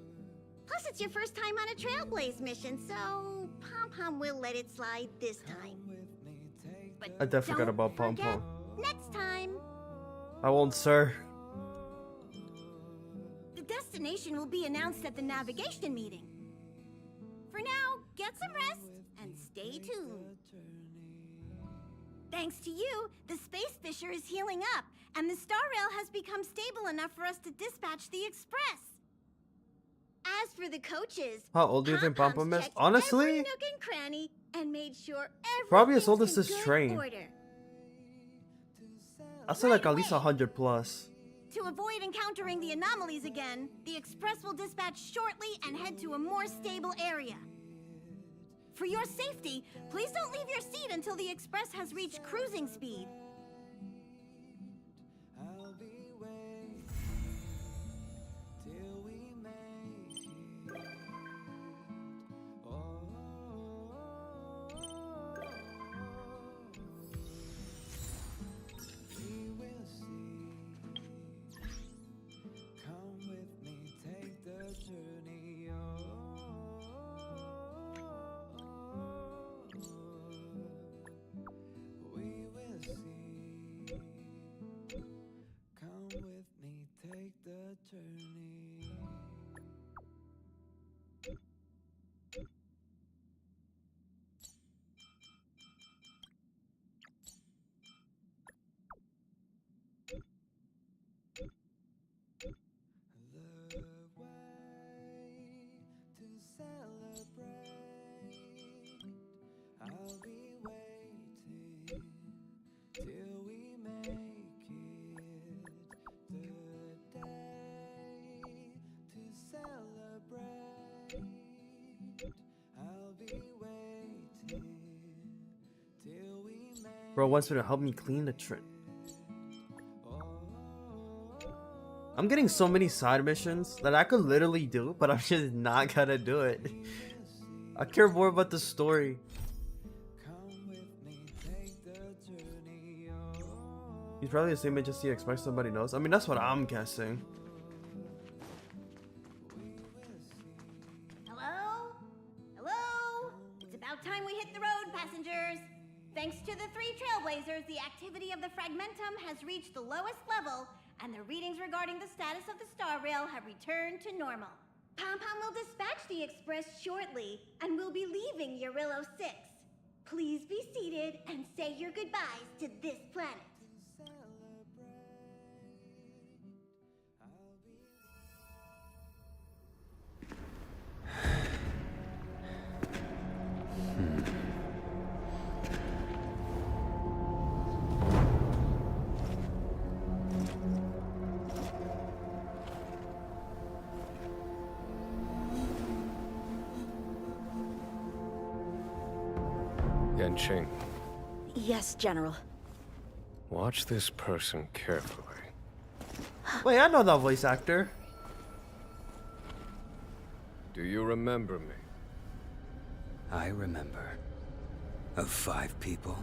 Plus, it's your first time on a Trailblaze mission, so Pom-Pom will let it slide this time. But I definitely forgot about forget Pom-Pom. next time. I won't, sir. The destination will be announced at the navigation meeting. For now, get some rest and stay tuned. Thanks to you, the space fissure is healing up, and the Star Rail has become stable enough for us to dispatch the Express. As for the coaches, How old do you think Pom-Pom is? checked Honestly, every nook and cranny and made sure probably as old everything's as in this good train. order. I say like at least 100 plus. To avoid encountering the anomalies again, the Express will dispatch shortly and head to a more stable area. For your safety, please don't leave your seat until the Express has reached cruising speed. Bro wants me to help me clean the train. I'm getting so many side missions that I could literally do, but I'm just not gonna do it. I care more about the story. He's probably the same agency Express somebody knows. I mean, that's what I'm guessing. Hello? Hello? It's about time we hit the road, passengers. Thanks to the 3 Trailblazers, the activity of the Fragmentum has reached the lowest level, and the readings regarding the status of the Star Rail have returned to normal. Pom-Pom will dispatch the Express shortly, and we'll be leaving Eurillo 6. Please be seated and say your goodbyes to this planet. Yanqing, Yes, General. watch this person carefully. Wait, I know that voice actor. Do you remember me? I remember. Of 5 people,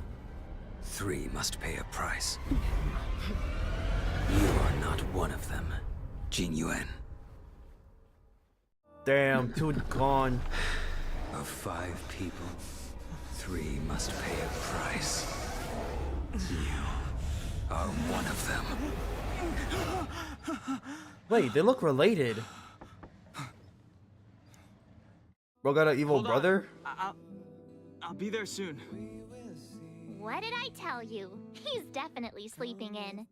3 must pay a price. You are not one of them, Jin Yuan. Damn, 2 gone. Of 5 people, 3 must pay a price. You are one of them. Wait, they look related. Bro got an evil Hold on. brother? I'll be there soon. What did I tell you? He's definitely sleeping in.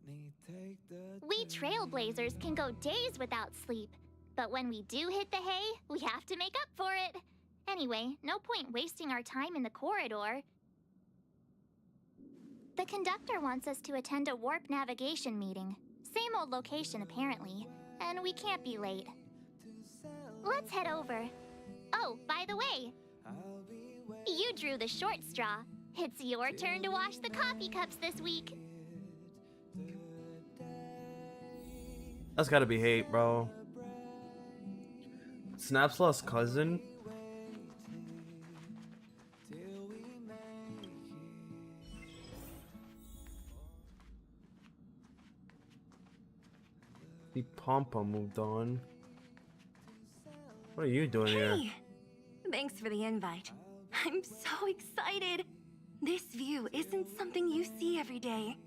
We Trailblazers can go days without sleep, but when we do hit the hay, we have to make up for it. Anyway, no point wasting our time in the corridor. The conductor wants us to attend a warp navigation meeting. Same old location, apparently, and we can't be late. Let's head over. Oh, by the way, you drew the short straw. It's your turn to wash the coffee cups this week. That's gotta be hate, bro. Snap's lost cousin? The Pom-Pom moved on. What are you doing here? Hey! Thanks for the invite. I'm so excited. This view isn't something you see every day.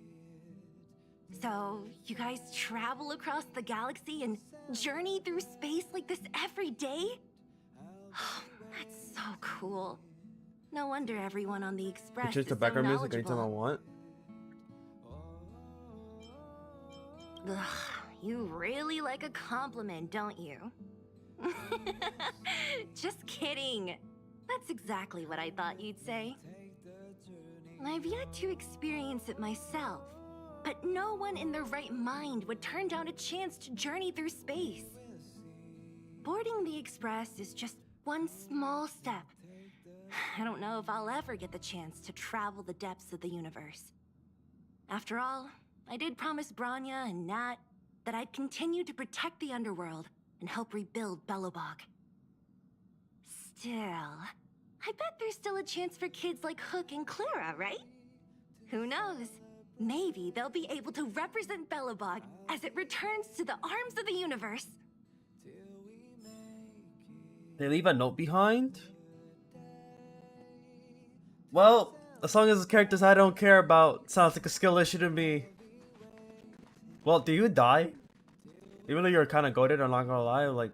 So, you guys travel across the galaxy and journey through space like this every day? Oh, that's so cool. No wonder everyone on the Express Change is the so background music anytime I knowledgeable. want. Ugh, you really like a compliment, don't you? Just kidding. That's exactly what I thought you'd say. I've yet to experience it myself, but no one in their right mind would turn down a chance to journey through space. Boarding the Express is just one small step. I don't know if I'll ever get the chance to travel the depths of the universe. After all, I did promise Bronya and Nat that I'd continue to protect the underworld and help rebuild Belobog. Still, I bet there's still a chance for kids like Hook and Clara, right? Who knows? Maybe they'll be able to represent Belobog as it returns to the arms of the universe. They leave a note behind? Well, as long as the characters I don't care about, sounds like a skill issue to me. Well, do you die? Even though you're kind of goated, I'm not gonna lie, like,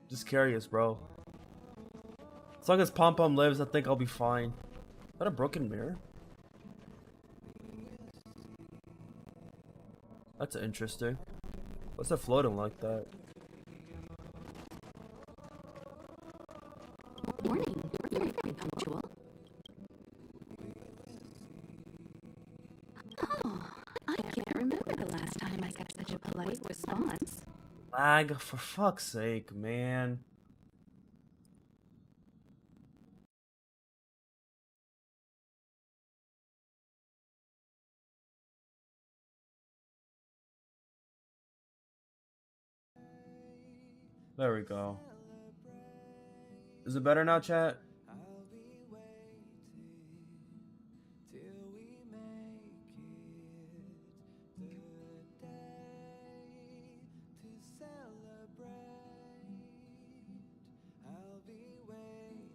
just curious, bro. As long as Pom Pom lives, I think I'll be fine. Is that a broken mirror? That's interesting. What's it floating like that? Morning. You're very punctual. Oh, I can't remember the last time I got such a polite response. Lag, for fuck's sake, man. There we go. Is it better now, chat?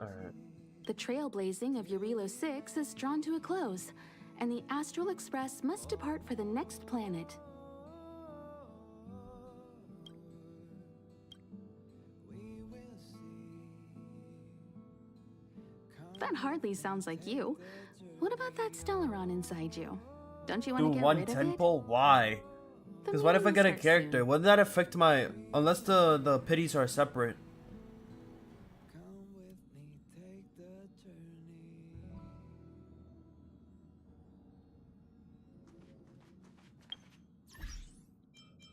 Alright. The trailblazing of Eurilo 6 is drawn to a close, and the Astral Express must depart for the next planet. That hardly sounds like you. What about that Stellaron inside you? Don't you want Do to get one rid of it? temple? Why? The Because what if I meeting get a starts character? soon. Wouldn't that affect my... Unless the pities are separate.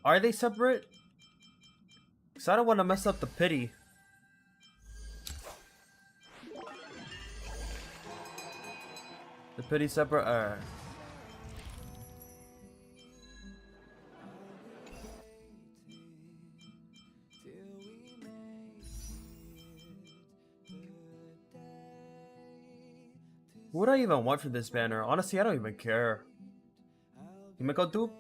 Are they separate? Because I don't want to mess up the pity. The pity separate? Alright. What do I even want for this banner? Honestly, I don't even care. Himeko dupe?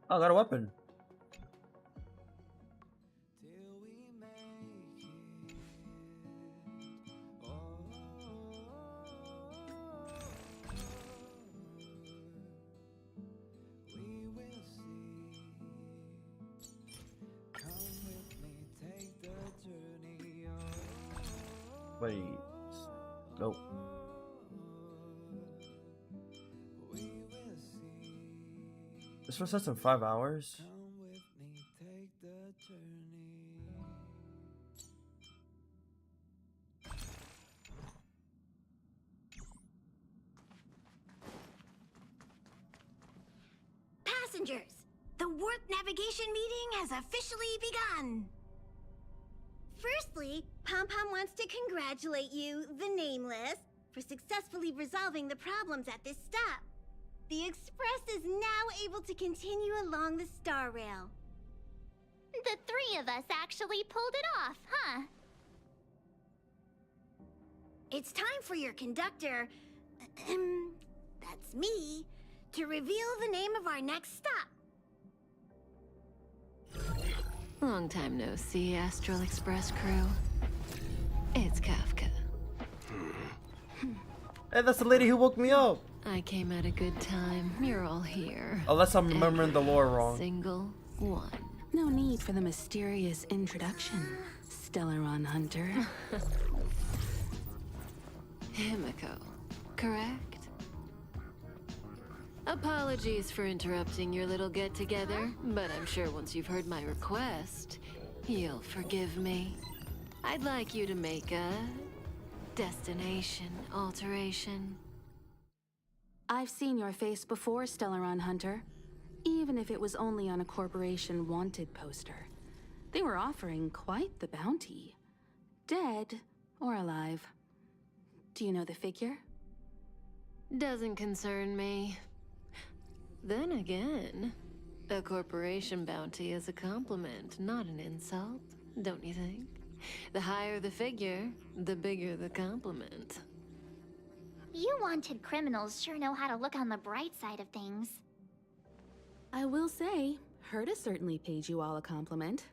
Oh, I got a weapon. Wait. Nope. This was set in 5 hours. Passengers, the warp navigation meeting has officially begun. Firstly, Pom Pom wants to congratulate you, the Nameless, for successfully resolving the problems at this stop. The Express is now able to continue along the Star Rail. The three of us actually pulled it off, huh? It's time for your conductor, that's me, to reveal the name of our next stop. Long time no see, Astral Express crew. It's Kafka. Hey, that's the lady who woke me up. I came at a good time. You're all here. Unless I'm remembering the lore wrong. Single one. No need for the mysterious introduction, Stellaron Hunter. Himiko, correct? Apologies for interrupting your little get-together, but I'm sure once you've heard my request, you'll forgive me. I'd like you to make a destination alteration. I've seen your face before, Stellaron Hunter. Even if it was only on a corporation wanted poster. They were offering quite the bounty. Dead or alive. Do you know the figure? Doesn't concern me. Then again, a corporation bounty is a compliment, not an insult, don't you think? The higher the figure, the bigger the compliment. You wanted criminals sure know how to look on the bright side of things. I will say, Herta certainly paid you all a compliment.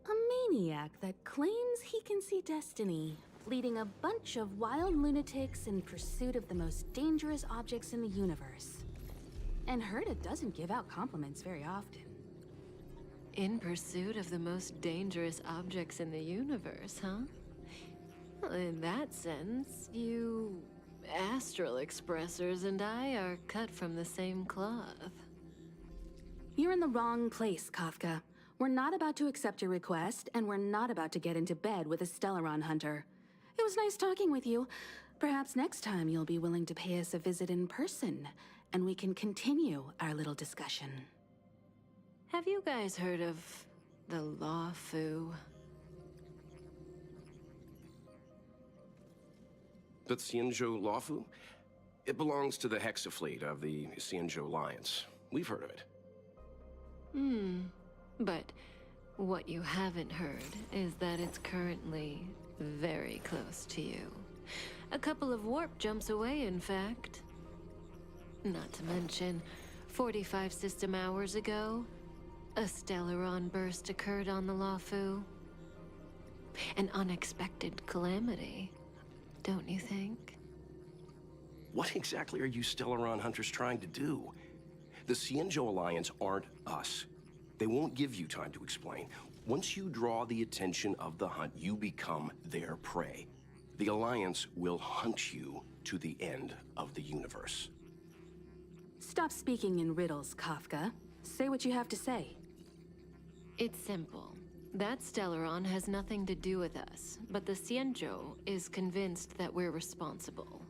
A maniac that claims he can see destiny, leading a bunch of wild lunatics in pursuit of the most dangerous objects in the universe. And Herta doesn't give out compliments very often. In pursuit of the most dangerous objects in the universe, huh? Well, in that sense, you astral expressors and I are cut from the same cloth. You're in the wrong place, Kafka. We're not about to accept your request, and we're not about to get into bed with a Stellaron Hunter. It was nice talking with you. Perhaps next time you'll be willing to pay us a visit in person, and we can continue our little discussion. Have you guys heard of the Law Fu? The Xianzhou Lawfu? It belongs to the Hexafleet of the Xianzhou Alliance. We've heard of it. But what you haven't heard is that it's currently very close to you. A couple of warp jumps away, in fact. Not to mention, 45 system hours ago, a Stellaron burst occurred on the Lawfu. An unexpected calamity, don't you think? What exactly are you Stellaron Hunters trying to do? The Xianzhou Alliance aren't us. They won't give you time to explain. Once you draw the attention of the hunt, you become their prey. The Alliance will hunt you to the end of the universe. Stop speaking in riddles, Kafka. Say what you have to say. It's simple. That Stellaron has nothing to do with us, but the Xianzhou is convinced that we're responsible.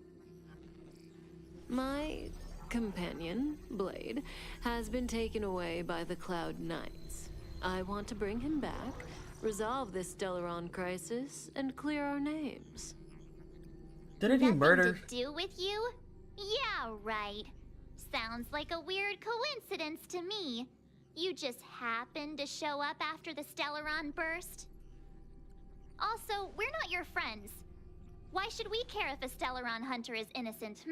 My companion, Blade, has been taken away by the Cloud Knights. I want to bring him back, resolve this Stellaron crisis, and clear our names. Didn't he murder? To do with you? Yeah, right. Sounds like a weird coincidence to me. You just happened to show up after the Stellaron burst? Also, we're not your friends. Why should we care if a Stellaron hunter is innocent,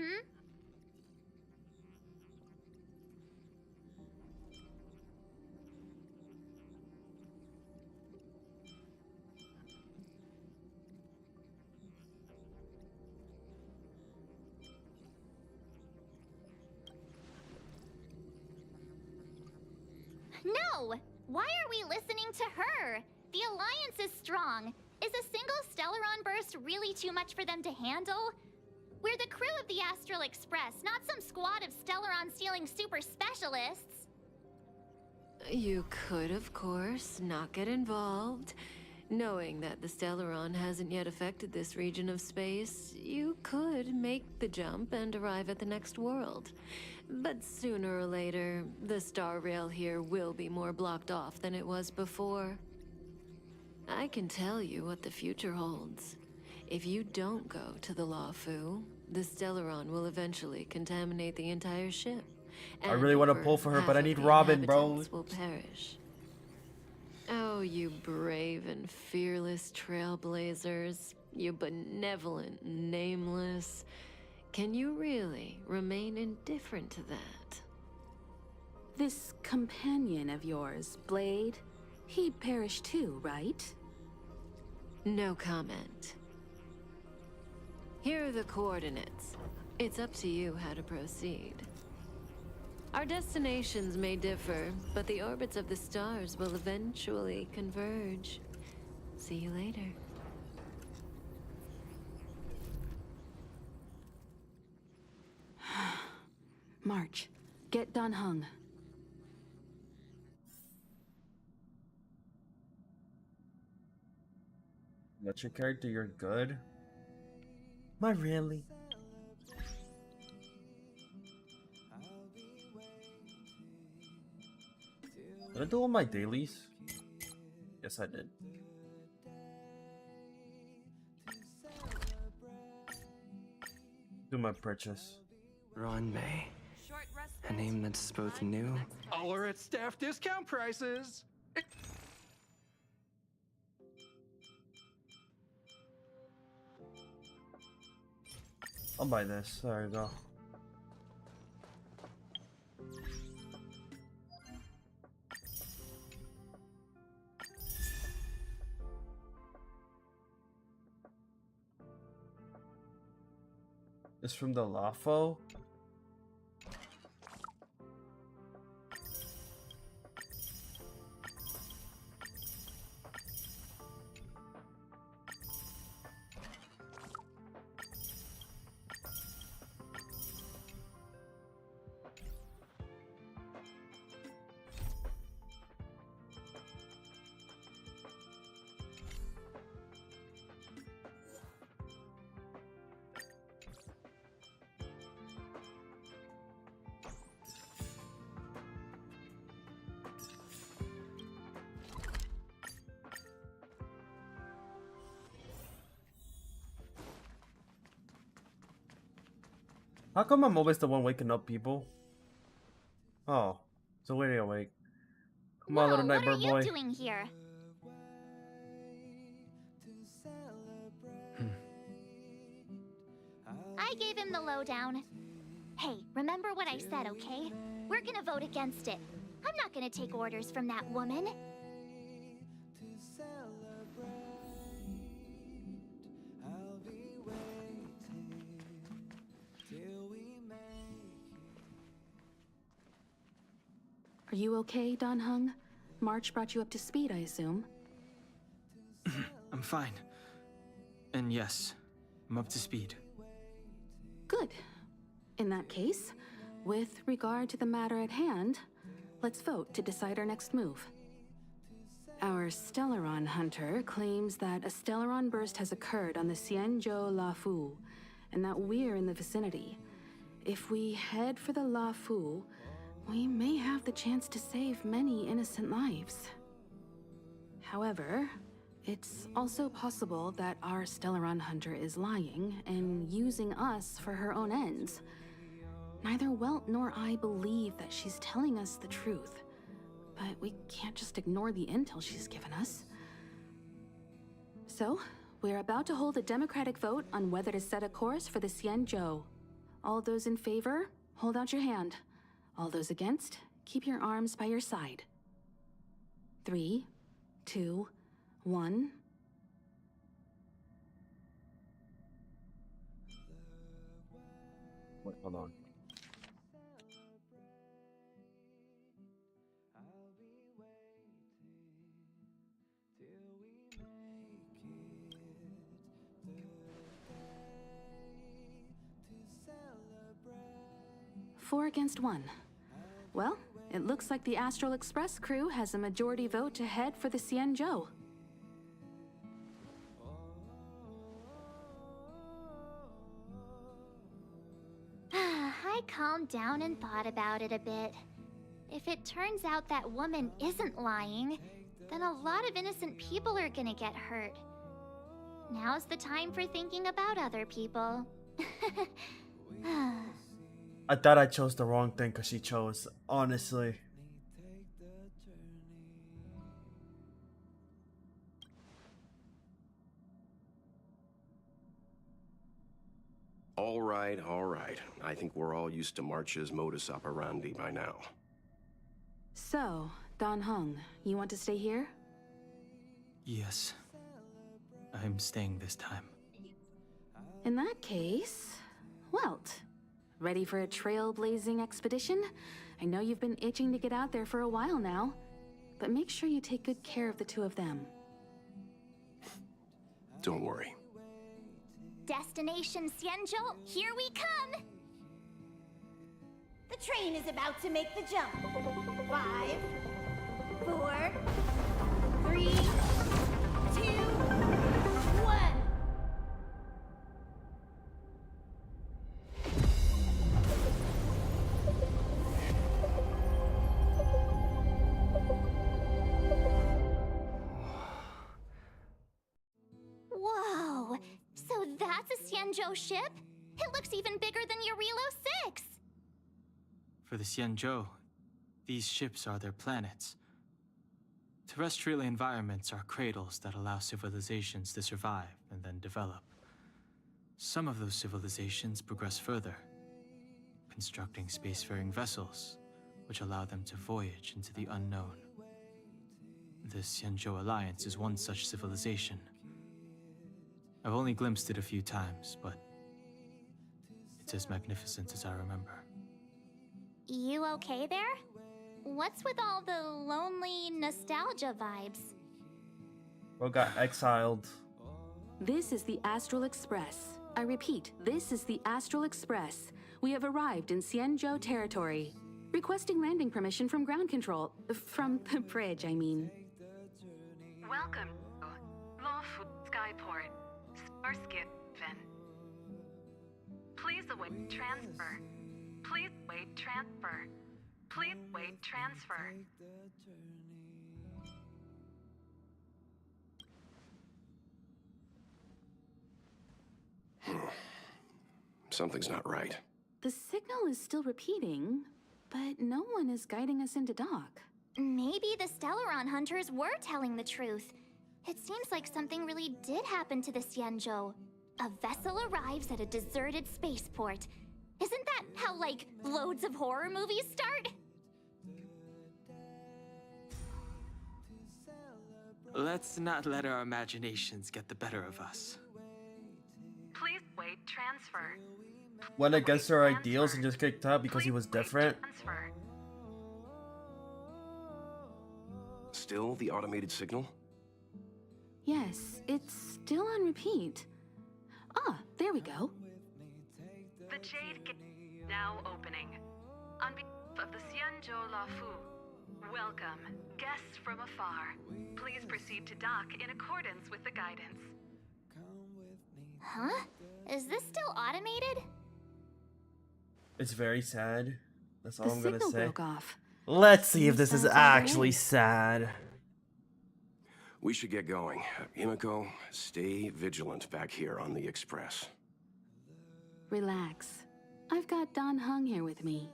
No! Why are we listening to her? The Alliance is strong. Is a single Stellaron burst really too much for them to handle? We're the crew of the Astral Express, not some squad of Stellaron-stealing super specialists. You could, of course, not get involved. Knowing that the Stellaron hasn't yet affected this region of space, you could make the jump and arrive at the next world. But sooner or later, the Star Rail here will be more blocked off than it was before. I can tell you what the future holds. If you don't go to the Lawfu, the Stellaron will eventually contaminate the entire ship. I really want to pull for her, but I need Robin, bro. Will perish. Oh, you brave and fearless trailblazers. You benevolent nameless. Can you really remain indifferent to that? This companion of yours, Blade, he perished too, right? No comment. Here are the coordinates. It's up to you how to proceed. Our destinations may differ, but the orbits of the stars will eventually converge. See you later. March, get Dan Heng. What's your character? You're good? Am I really? Did I do all my dailies? Yes, I did. Do my purchase. Ron May. A name that's both new. All are at staff discount prices. I'll buy this. There you go. It's from the LAFO. How come I'm always the one waking up people? Oh, so wait, awake. Come on, little night bird boy. What are you doing here? I gave him the lowdown. Hey, remember what I said, okay? We're gonna vote against it. I'm not gonna take orders from that woman. Are you okay, Dan Heng? March brought you up to speed, I assume. I'm fine. And yes, I'm up to speed. Good. In that case, with regard to the matter at hand, let's vote to decide our next move. Our Stellaron hunter claims that a Stellaron burst has occurred on the Xianzhou Lafu, and that we're in the vicinity. If we head for the Lafu, we may have the chance to save many innocent lives. However, it's also possible that our Stellaron hunter is lying and using us for her own ends. Neither Welt nor I believe that she's telling us the truth, but we can't just ignore the intel she's given us. So, we're about to hold a democratic vote on whether to set a course for the Xianzhou. All those in favor, hold out your hand. All those against, keep your arms by your side. 3, 2, 1. Wait, hold on. Four against one. Well, it looks like the Astral Express crew has a majority vote to head for the Xianzhou. I calmed down and thought about it a bit. If it turns out that woman isn't lying, then a lot of innocent people are gonna get hurt. Now's the time for thinking about other people. I thought I chose the wrong thing because she chose, honestly. All right, all right. I think we're all used to March's modus operandi by now. So, Dan Heng, you want to stay here? Yes. I'm staying this time. In that case, Welt, Ready for a trailblazing expedition? I know you've been itching to get out there for a while now. But make sure you take good care of the two of them. Don't worry. Destination Xianzhou, here we come! The train is about to make the jump. 5, 4, 3, 2, 1. Whoa! So that's a Xianzhou ship? It looks even bigger than Eurilo 6! For the Xianzhou, these ships are their planets. Terrestrial environments are cradles that allow civilizations to survive and then develop. Some of those civilizations progress further, constructing spacefaring vessels, which allow them to voyage into the unknown. The Xianzhou Alliance is one such civilization. I've only glimpsed it a few times, but it's as magnificent as I remember. You okay there? What's with all the lonely nostalgia vibes? Bro got exiled. This is the Astral Express. I repeat, this is the Astral Express. We have arrived in Xianzhou territory. Requesting landing permission from ground control. From the bridge, I mean. Welcome to Lawfu Skyport, Starskin. Please await transfer. Please wait transfer. Please wait transfer. Something's not right. The signal is still repeating, but no one is guiding us into dock. Maybe the Stellaron hunters were telling the truth. It seems like something really did happen to the Xianzhou. A vessel arrives at a deserted spaceport. Isn't that how, like, loads of horror movies start? Let's not let our imaginations get the better of us. Please wait transfer. Went against our ideals and just kicked out because he was different. Transfer. Still the automated signal? Yes, it's still on repeat. Ah, there we go. The Jade Gate now opening. On behalf of the Xianzhou Lafu, welcome, guests from afar. Please proceed to dock in accordance with the guidance. Huh? Is this still automated? It's very sad. That's all The I'm gonna signal say. broke off. Let's see if Seems this is that's all there actually is. sad. We should get going. Himiko, stay vigilant back here on the Express. Relax. I've got Don Hung here with me.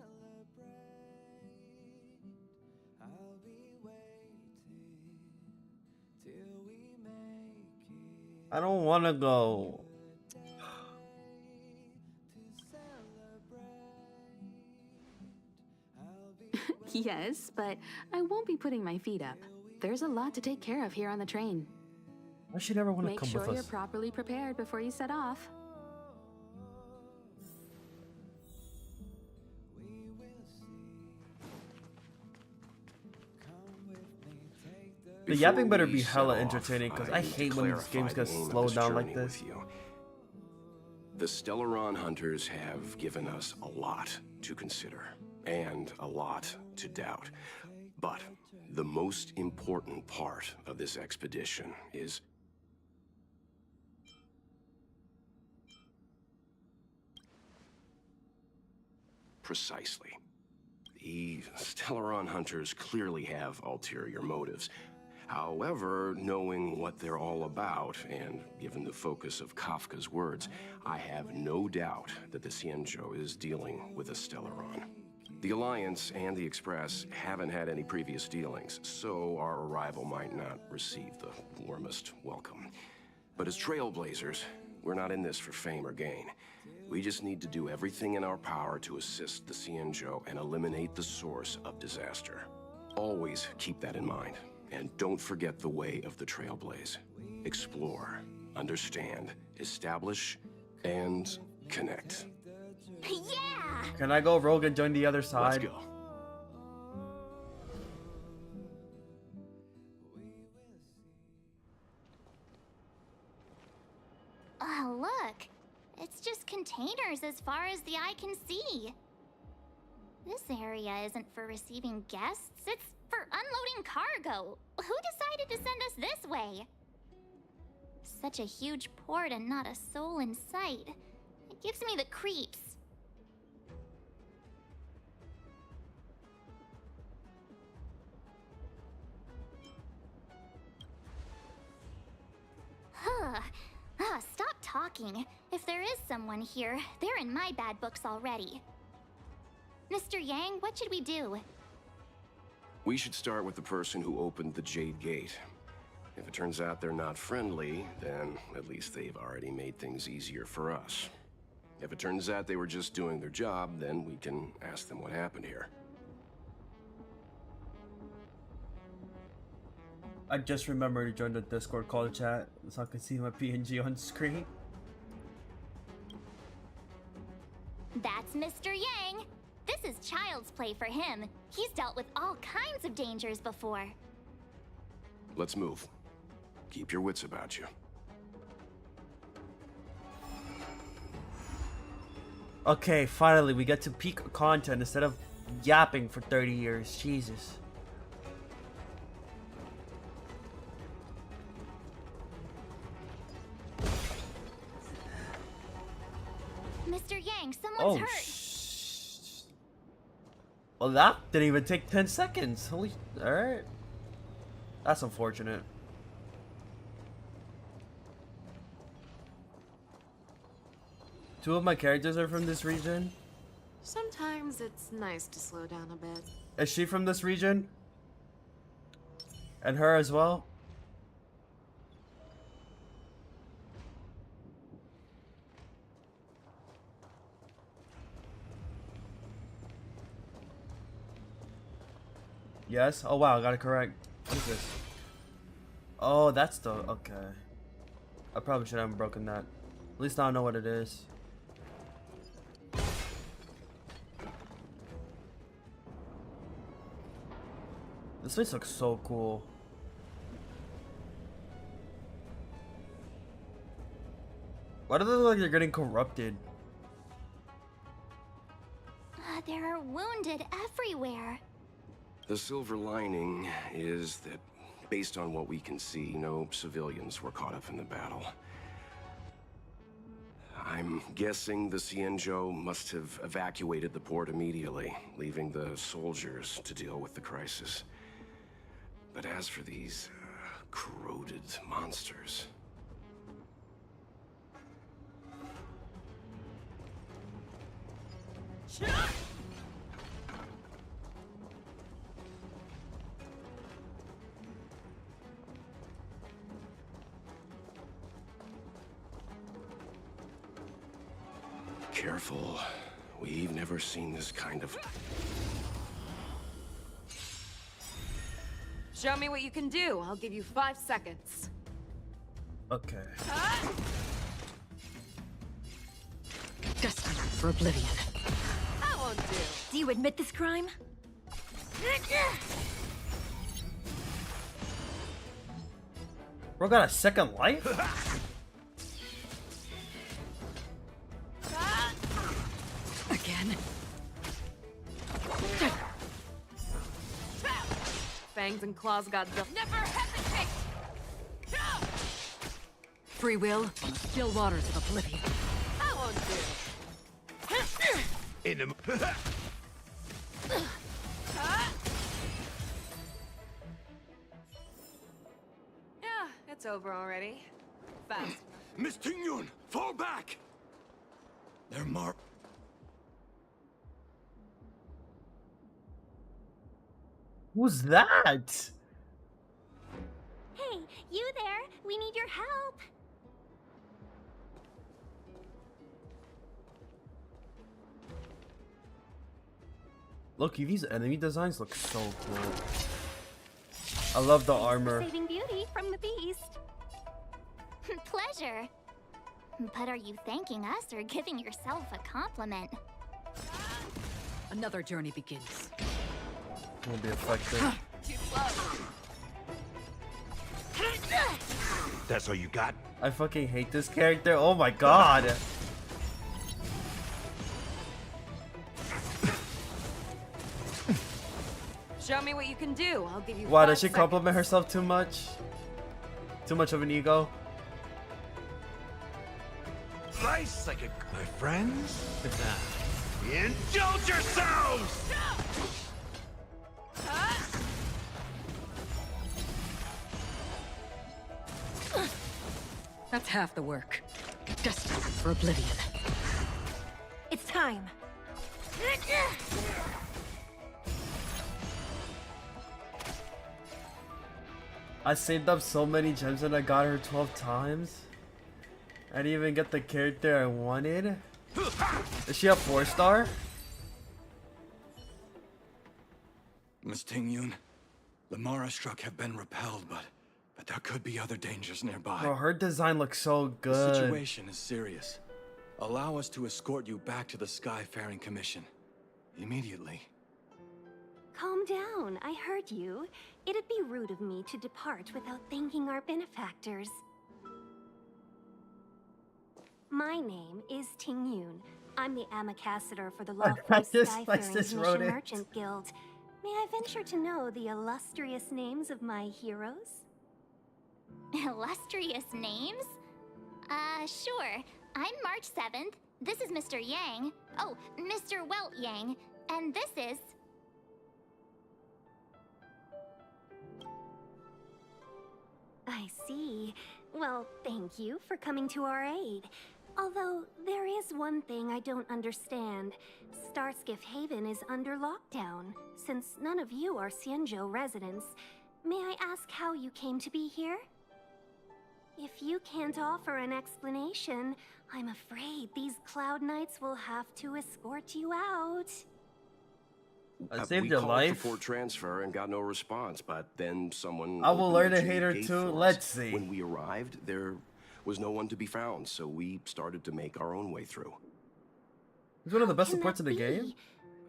I don't wanna go. Yes, but I won't be putting my feet up. There's a lot to take care of here on the train. Why should ever want to Make come sure with you're us? properly prepared before you set off. The yapping better Before be we hella set off, entertaining because I need to hate when these games clarify get the aim of slowed this down like journey this. with you. The Stellaron hunters have given us a lot to consider and a lot to doubt. But the most important part of this expedition is precisely. The Stellaron hunters clearly have ulterior motives. However, knowing what they're all about, and given the focus of Kafka's words, I have no doubt that the Xianzhou is dealing with a Stellaron. The Alliance and the Express haven't had any previous dealings, so our arrival might not receive the warmest welcome. But as trailblazers, we're not in this for fame or gain. We just need to do everything in our power to assist the Xianzhou and eliminate the source of disaster. Always keep that in mind. And don't forget the way of the Trailblaze. Explore, understand, establish, and connect. Yeah! Can I go rogue and join the other side? Let's go. Oh, look. It's just containers as far as the eye can see. This area isn't for receiving guests, it's for unloading cargo. Who decided to send us this way? Such a huge port and not a soul in sight. It gives me the creeps. Huh. Stop talking. If there is someone here, they're in my bad books already. Mr. Yang, what should we do? We should start with the person who opened the Jade Gate. If it turns out they're not friendly, then at least they've already made things easier for us. If it turns out they were just doing their job, then we can ask them what happened here. I just remembered to join the Discord call chat so I can see my PNG on screen. That's Mr. Yang. This is child's play for him. He's dealt with all kinds of dangers before. Let's move. Keep your wits about you. Okay, finally we get to peak content instead of yapping for 30 years. Jesus. Mr. Yang, someone's hurt. Well, that didn't even take 10 seconds. Holy, alright. That's unfortunate. Two of my characters are from this region. Sometimes it's nice to slow down a bit. Is she from this region? And her as well? Yes? Oh wow, I got it correct. What is this? Oh, that's the... okay. I probably should have broken that. At least now I know what it is. This place looks so cool. Why do they look like they're getting corrupted? There are wounded everywhere. The silver lining is that, based on what we can see, no civilians were caught up in the battle. I'm guessing the Xianzhou must have evacuated the port immediately, leaving the soldiers to deal with the crisis. But as for these corroded monsters... Careful. We've never seen this kind of... Show me what you can do. I'll give you 5 seconds. Okay. Destined for oblivion. That won't do. Do you admit this crime? Bro got a second life? Again? Fangs and claws got the... Never hesitate! Free will on the still waters of oblivion. That won't do. In the... Yeah, it's over already. Fast. Miss Tingyun, fall back! They're marked. Who's that? Hey, you there? We need your help. Look, these enemy designs look so cool. I love the armor. Saving beauty from the beast. Pleasure. But are you thanking us or giving yourself a compliment? Another journey begins. Won't be effective. That's all you got? I fucking hate this character. Oh my god. Show me what you can do. I'll give you. Why 5 does she seconds. compliment herself too much? Too much of an ego? Nice, like my friends. Indulge yourselves! That's half the work. Destined for oblivion. It's time. I saved up so many gems and I got her 12 times. I didn't even get the character I wanted. Is she a 4-star? Miss Ting-Yun, the Mara struck have been repelled, but there could be other dangers nearby. Bro, her design looks so The good. situation is serious. Allow us to escort you back to the Skyfaring Commission. Immediately. Calm down, I heard you. It'd be rude of me to depart without thanking our benefactors. My name is Ting-Yun. I'm the ambassador for the lawful Skyfaring Commission Merchant Guild. May I venture to know the illustrious names of my heroes? Illustrious names? Sure. I'm March 7th. This is Mr. Yang. Oh, Mr. Welt Yang. And this is... I see. Well, thank you for coming to our aid. Although, there is one thing I don't understand. Starskiff Haven is under lockdown. Since none of you are Xianzhou residents, may I ask how you came to be here? If you can't offer an explanation, I'm afraid these Cloud Knights will have to escort you out. I saved we your called life. for port transfer and got no response, but then someone. I will opened learn the to hate her gate too. for us. Let's see. When we arrived, there was no one to be found, so we started to make our own way through. It's one of the best Can supports in that the game.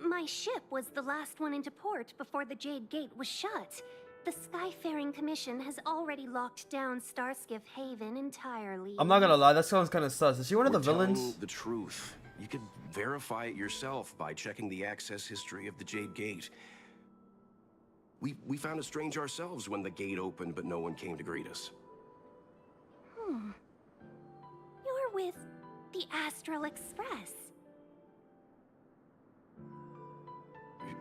be? My ship was the last one into port before the Jade Gate was shut. The Skyfaring Commission has already locked down Starskiff Haven entirely. I'm not gonna lie, that sounds kind of sus. Is she one of the We're telling villains? the truth. You could verify it yourself by checking the access history of the Jade Gate. We found it strange ourselves when the gate opened, but no one came to greet us. You're with the Astral Express.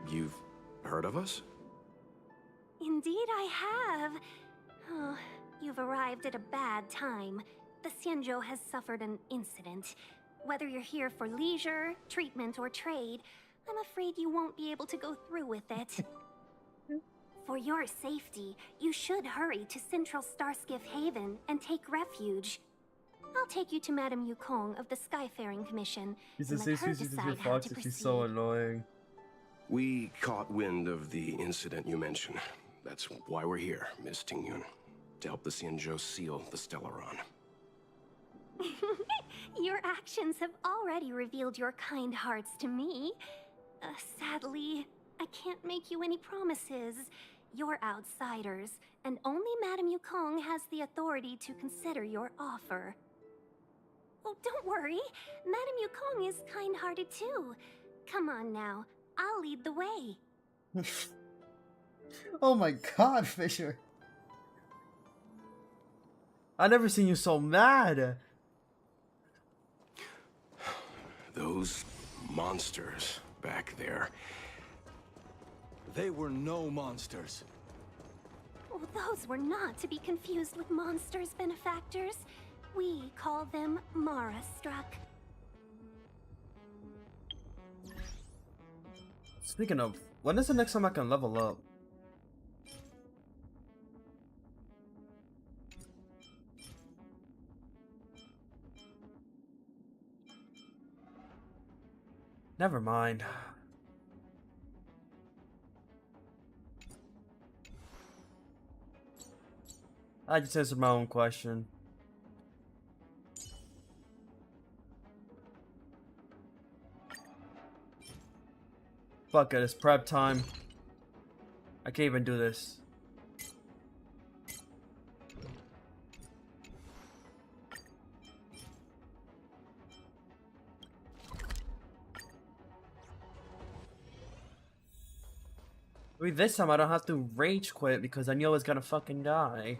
You've heard of us? Indeed I have. Oh, you've arrived at a bad time. The Xianzhou has suffered an incident. Whether you're here for leisure, treatment, or trade, I'm afraid you won't be able to go through with it. For your safety, you should hurry to Central Starskiff Haven and take refuge. I'll take you to Madame Yukong of the Skyfaring Commission She's and the let same her species as decide your how fox, to and proceed. she's so annoying. We caught wind of the incident you mentioned. That's why we're here, Miss Ting-Yun. To help the Xianzhou seal the Stellaron. Your actions have already revealed your kind hearts to me. Sadly, I can't make you any promises. You're outsiders, and only Madame Yukong has the authority to consider your offer. Oh, don't worry. Madame Yukong is kind-hearted too. Come on now, I'll lead the way. Oh my god, Fisher. I never seen you so mad. Those monsters back there. They were no monsters. Oh, those were not to be confused with monsters, benefactors. We call them Mara Struck. Speaking of, when is the next time I can level up? Never mind. I just answered my own question. Fuck it, it's prep time. I can't even do this. Wait, this time I don't have to rage quit because I knew I was gonna fucking die.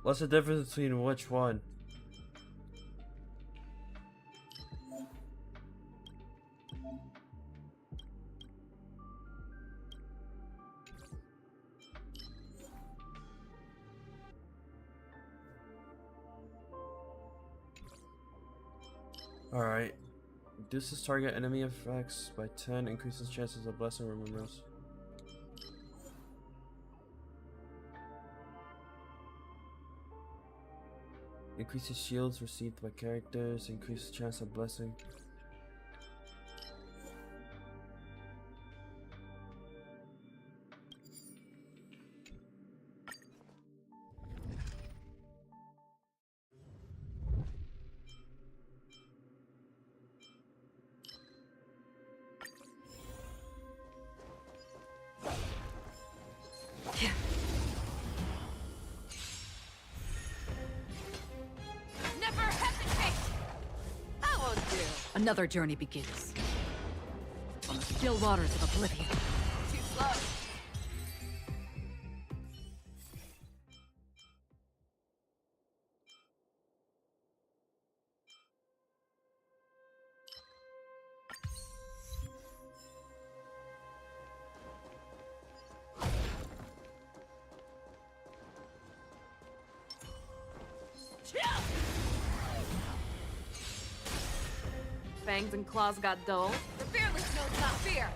What's the difference between which one? Alright. Reduces target enemy effects by 10, increases chances of blessing remembers. Increases shields received by characters, increases chance of blessing. Never hesitate! I won't do. Another journey begins. On the still waters of oblivion. Too slow. Fangs and claws got dull. The fearless knows not fear.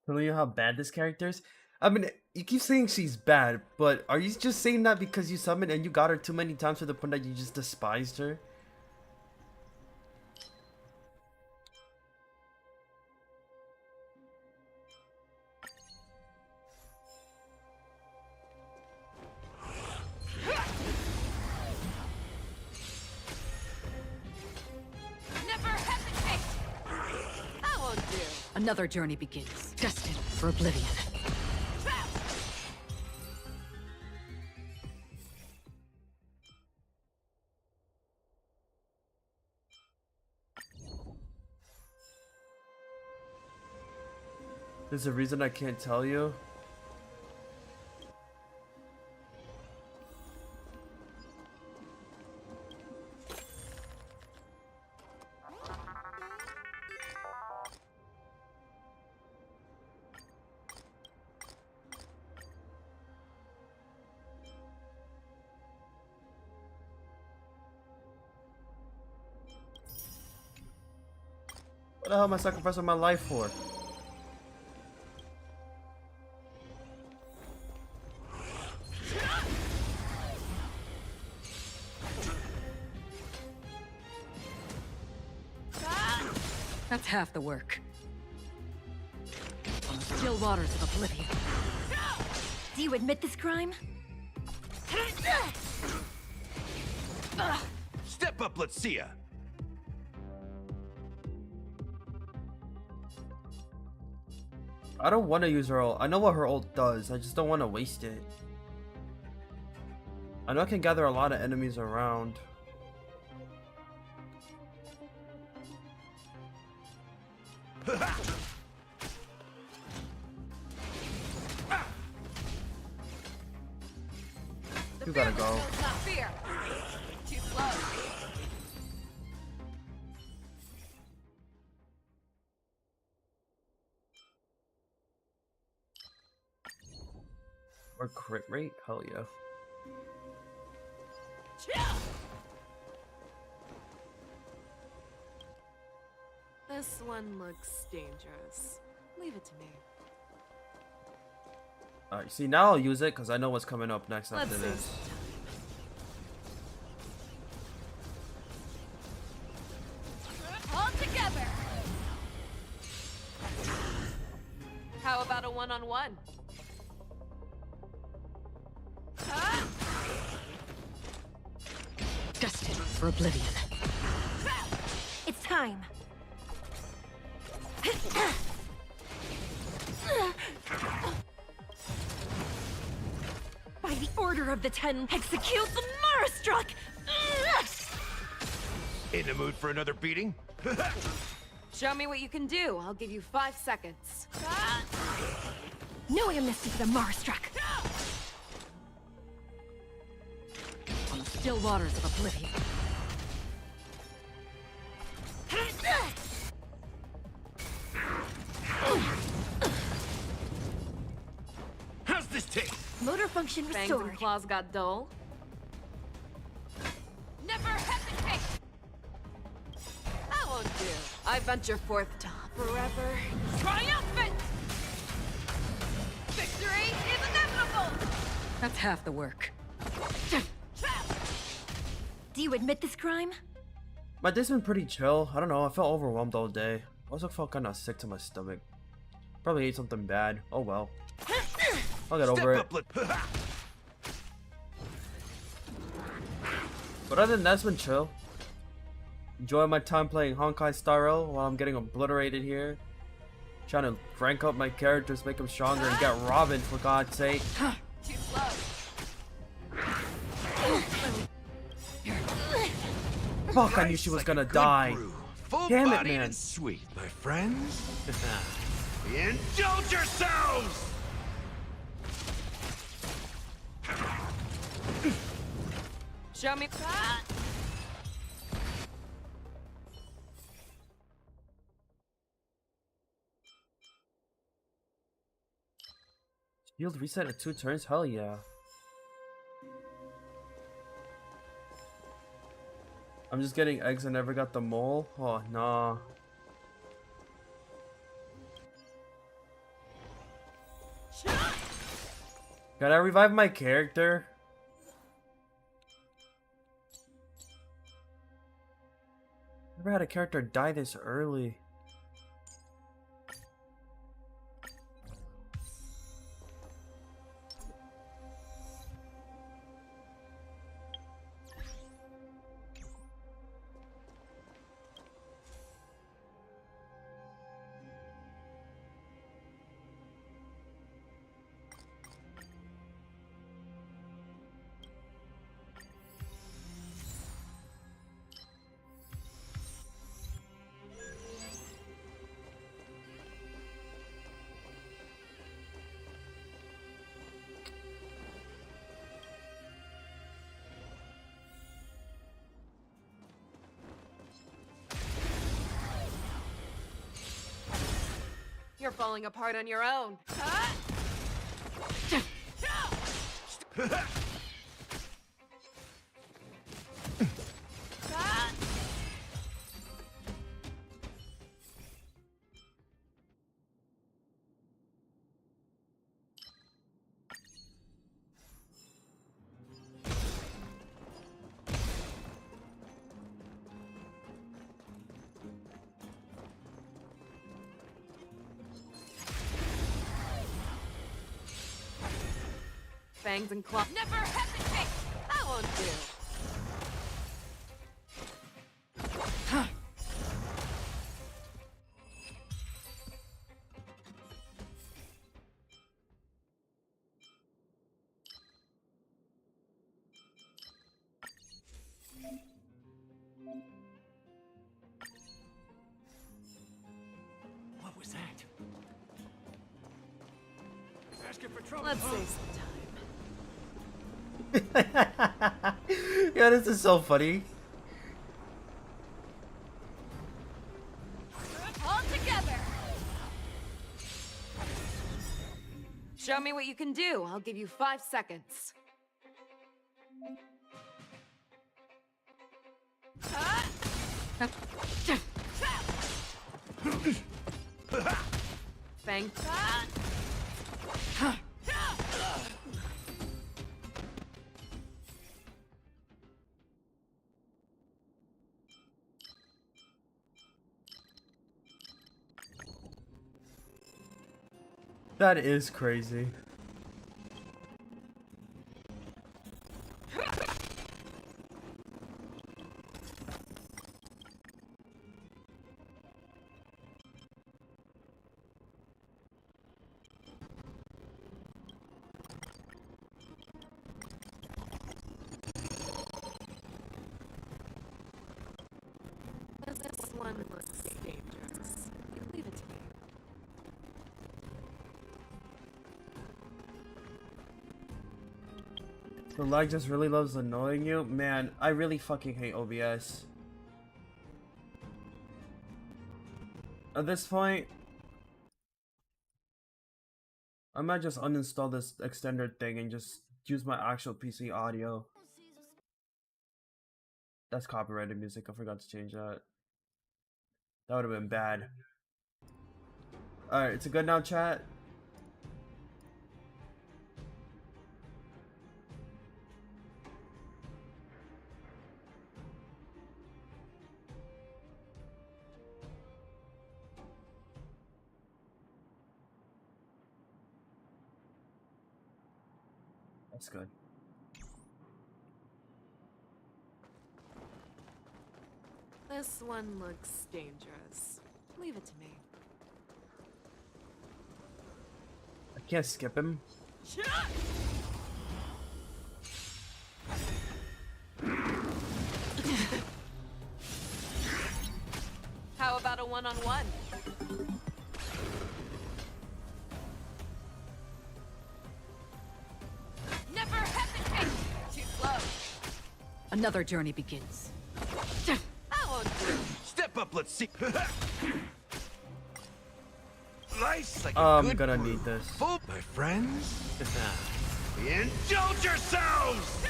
Telling you how bad this character is? I mean, you keep saying she's bad, but are you just saying that because you summoned and you got her too many times to the point that you just despised her? Never hesitate! I won't do. Another journey begins. Destined for oblivion. There's a reason I can't tell you. What the hell am I sacrificing my life for? That's half the work. On the still waters of oblivion. Do you admit this crime? Step up, let's see ya. I don't want to use her ult. I know what her ult does. I just don't want to waste it. I know I can gather a lot of enemies around. You gotta go. Not fear. Too slow. Or crit rate? Hell yeah. This one looks dangerous. Leave it to me. Alright, see, now I'll use it because I know what's coming up next after Let's this. see. All together! How about a one-on-one? Destined for oblivion. It's time. By the order of the Ten, execute the Marastruck! In the mood for another beating? Show me what you can do. I'll give you 5 seconds. No amnesty for the Marastruck! On the still waters of oblivion. How's this taste? Motor function Fangs restored. and claws got dull. Never hesitate! That won't do. I venture forth to forever triumphant! Victory is inevitable! That's half the work. Do you admit this crime? My day's been pretty chill. I don't know, I felt overwhelmed all day. I also felt kind of sick to my stomach. Probably ate something bad. Oh well. I'll get over it. But other than that, it's been chill. Enjoying my time playing Honkai Star Rail while I'm getting obliterated here. Trying to rank up my characters, make them stronger, and get Robin for God's sake. Too slow. Fuck, I knew she was gonna die. Damn it, man. And sweet, my friends. Indulge yourselves! Show me that! Shield reset at 2 turns? Hell yeah. I'm just getting eggs and never got the mole? Oh, nah. Can I revive my character? Never had a character die this early. You're falling apart on your own. Fangs and claws. Never hesitate! That won't do. What was that? Asking for trouble. Let's save some time. Yeah, this is so funny. All together! Show me what you can do. I'll give you 5 seconds. thing. That is crazy. This one looks dangerous. Leave it to me. The lag just really loves annoying you? Man, I really fucking hate OBS. At this point, I might just uninstall this extender thing and just use my actual PC audio. That's copyrighted music, I forgot to change that. That would have been bad. Alright, it's a good now, chat? That's good. This one looks dangerous. Leave it to me. I can't skip him. How about a one-on-one? Never hesitate! Too slow. Another journey begins. I won't do. Step up, let's see. Nice, like I'm good gonna brew. need this. Full, my friends. Indulge yourselves.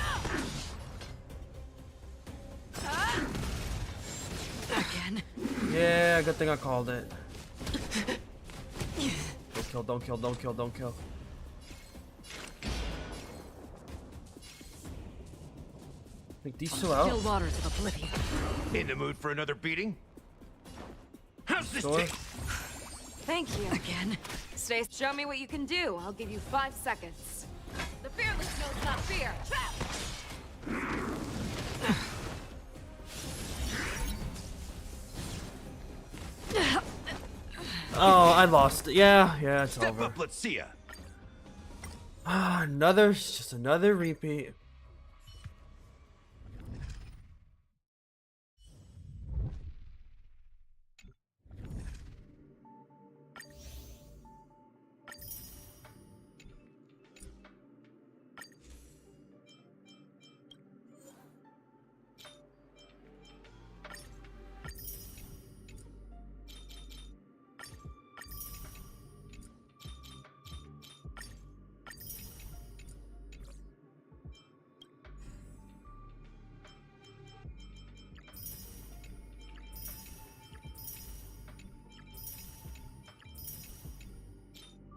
Again. Yeah, good thing I called it. Don't kill, don't kill, don't kill, don't kill. Take these two out. Still waters of oblivion. In the mood for another beating? How's this Sure. taste? Thank you. Again. Stay. Show me what you can do. I'll give you 5 seconds. The fearless knows not fear. Trap! Oh, I lost. Yeah, it's Step over. up, let's see ya. Ah, just another repeat.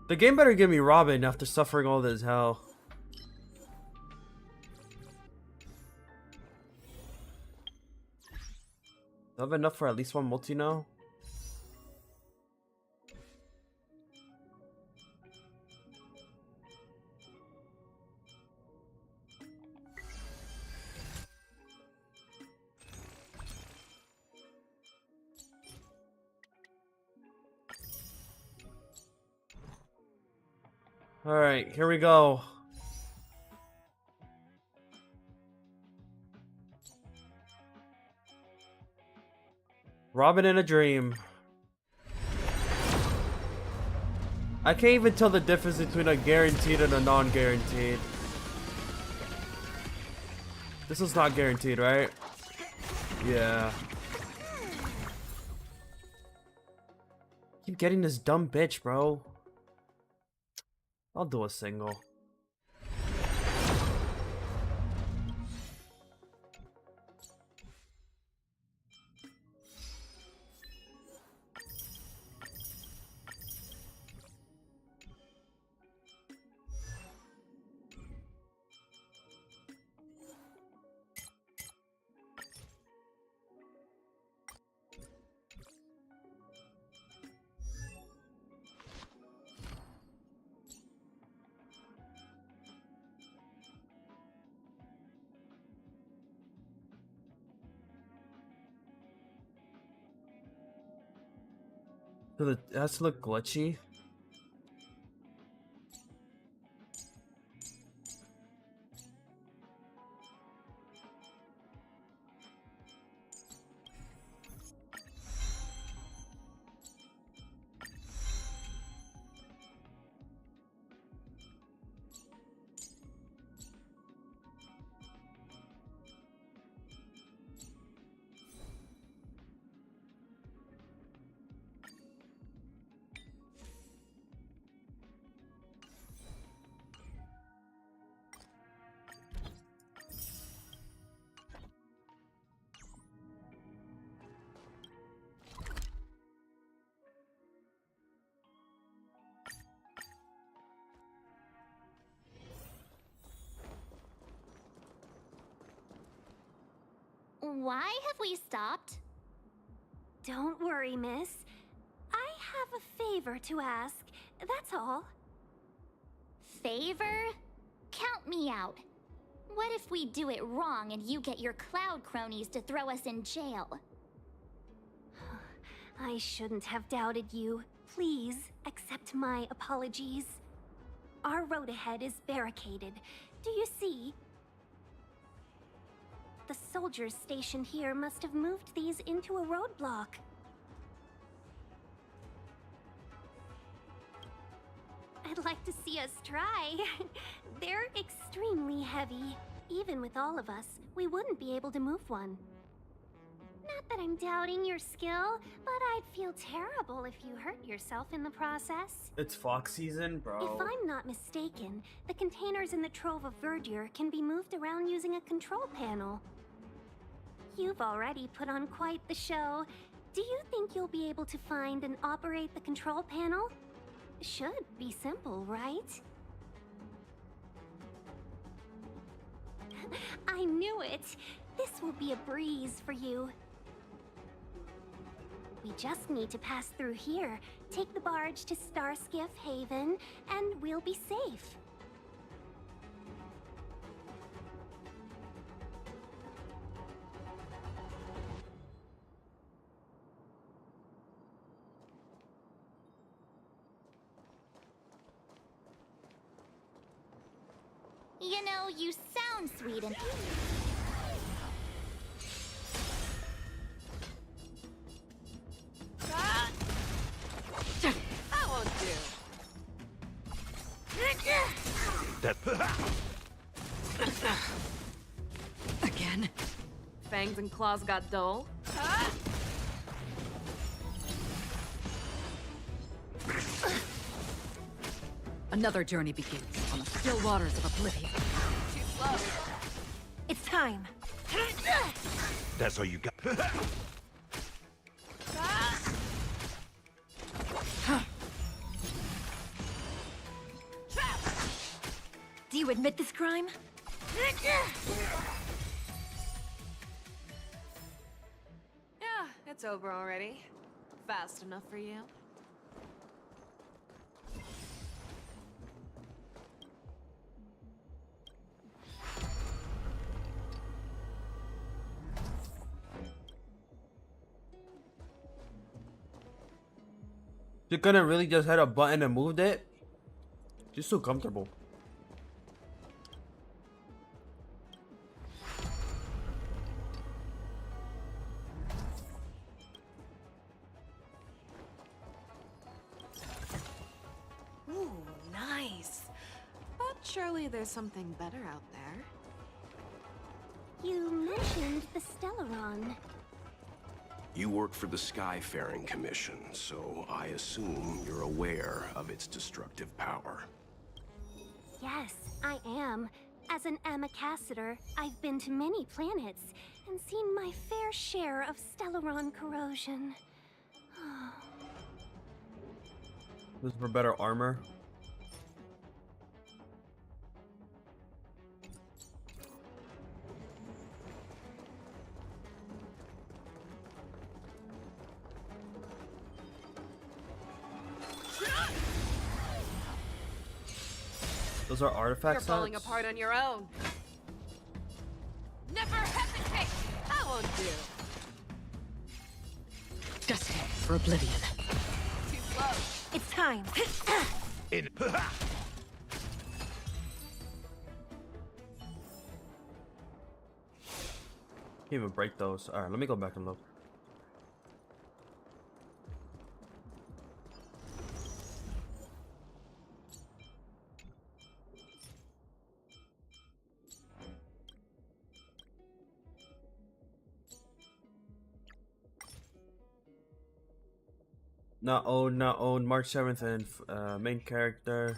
The game better give me Robin after suffering all this hell. Do I have enough for at least one multi now? Alright, here we go. Robin in a dream. I can't even tell the difference between a guaranteed and a non-guaranteed. This is not guaranteed, right? Yeah. Keep getting this dumb bitch, bro. I'll do a single. It has to look glitchy. Why have we stopped? Don't worry, miss. I have a favor to ask, that's all. Favor? Count me out. What if we do it wrong and you get your cloud cronies to throw us in jail? I shouldn't have doubted you. Please, accept my apologies. Our road ahead is barricaded. Do you see? The soldiers stationed here must have moved these into a roadblock. I'd like to see us try. They're extremely heavy. Even with all of us, we wouldn't be able to move one. Not that I'm doubting your skill, but I'd feel terrible if you hurt yourself in the process. It's Fox season, bro. If I'm not mistaken, the containers in the Trove of Verdure can be moved around using a control panel. You've already put on quite the show. Do you think you'll be able to find and operate the control panel? Should be simple, right? I knew it! This will be a breeze for you. We just need to pass through here, take the barge to Starskiff Haven, and we'll be safe. You know, you sound sweet and... That won't do. Again? Fangs and claws got dull? Another journey begins on the still waters of oblivion. Too slow. It's time. That's all you got. Do you admit this crime? Yeah, it's over already. Fast enough for you? You couldn't really just hit a button and moved it? Just so comfortable. Ooh, nice. But surely there's something better out there. You mentioned the Stellaron. You work for the Skyfaring Commission, so I assume you're aware of its destructive power. Yes, I am. As an Amicassator, I've been to many planets and seen my fair share of Stellaron corrosion. This is for better armor. Those are artifact You're falling sets? apart on your own. Never hesitate! That won't do. Destined for oblivion. Too It's time. In. Can't even break those. Alright, let me go back and look. Not owned, not owned. March 7th and main character.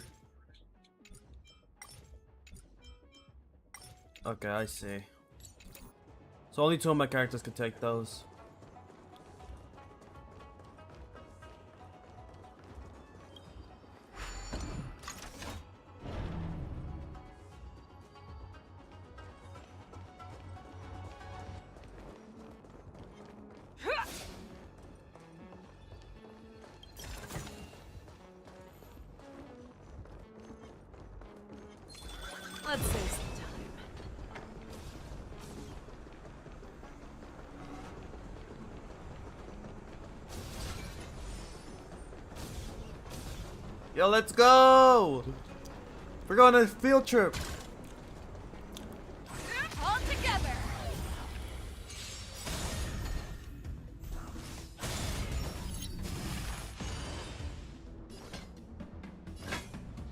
Okay, I see. So only 2 of my characters can take those. Let's save some time. Yo, let's go! We're going on a field trip. All together.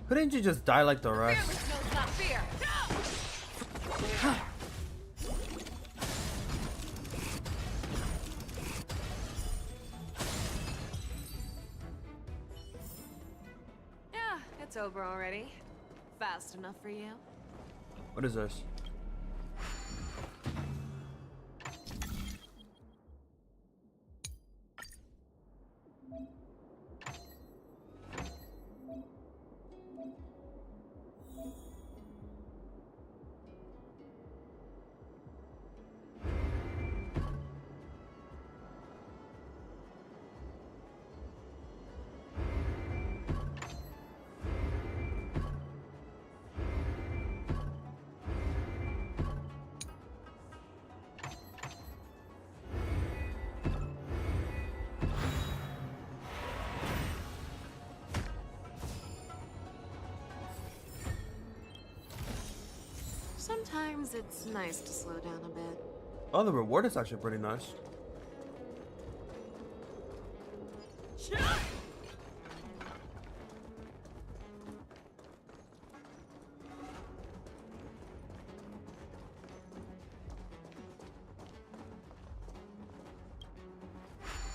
Couldn't you just die like the rest? Fearless knows not fear. Yeah, it's over already. Fast enough for you? What is this? Sometimes it's nice to slow down a bit. Oh, the reward is actually pretty nice.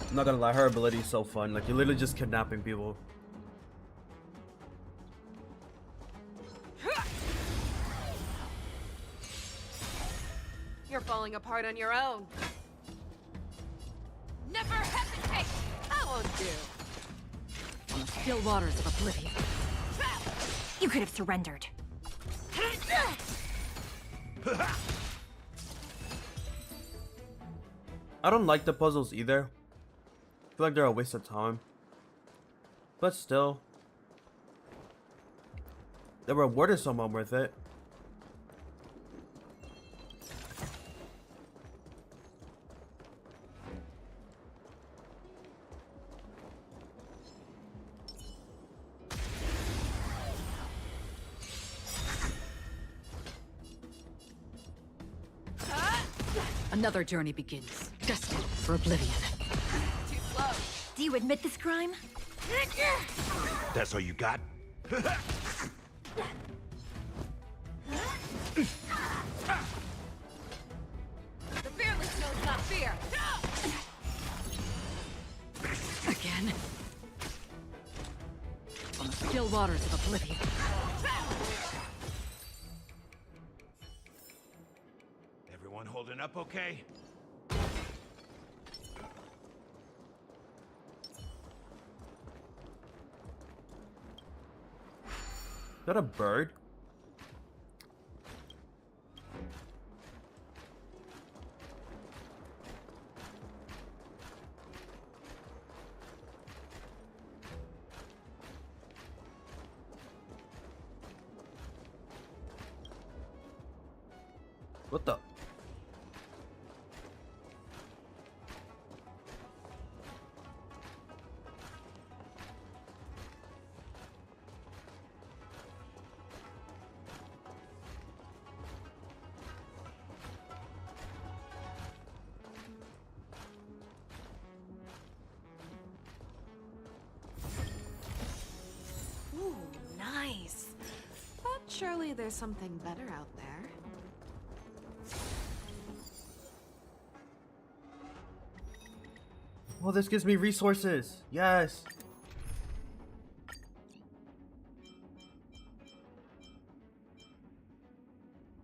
I'm not gonna lie, her ability is so fun. Like, you're literally just kidnapping people. You're falling apart on your own. Never hesitate! I won't do. On the still waters of oblivion. You could have surrendered. I don't like the puzzles either. I feel like they're a waste of time. But still, the reward is somewhat worth it. Another journey begins, destined for oblivion. Too slow. Do you admit this crime? That's all you got? The fearless knows not fear. Again. On the still waters of oblivion. Everyone holding up okay? Is that a bird? What the? surely there's something better out there. Oh, this gives me resources. Yes.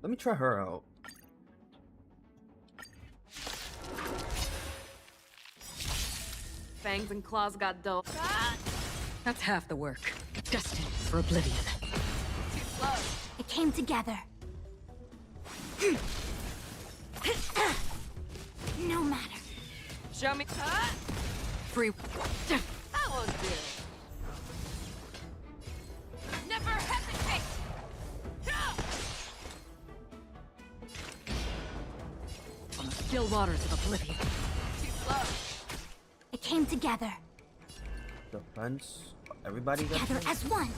Let me try her out. Fangs and claws got dull. That's half the work. Destined for oblivion. Too slow. It came together. No matter. Show me. Free. That won't do. Never hesitate. On the still waters of oblivion. Too slow. It came together. Defense. Everybody got Together as one.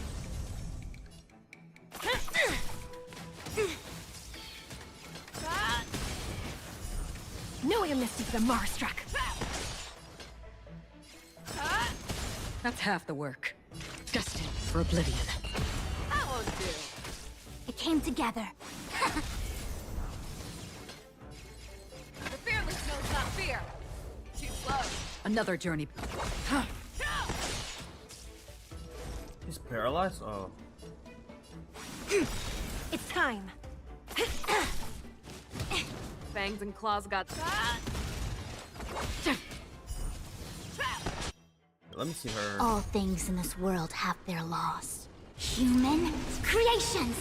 No amnesty for the Marstruck. That's half the work. Destined for oblivion. That won't do. It came together. The fearless knows not fear. Too slow. Another journey. He's paralyzed? Oh. It's time. Fangs and claws got. Let me see her. All things in this world have their laws. Human creations.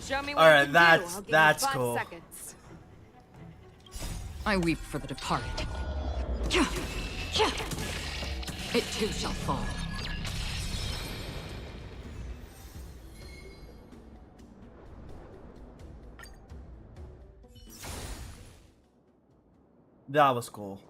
Show me what All you right, can that's- do. I'll give that's you 5 cool. seconds. I weep for the departed. It too shall fall. That was cool.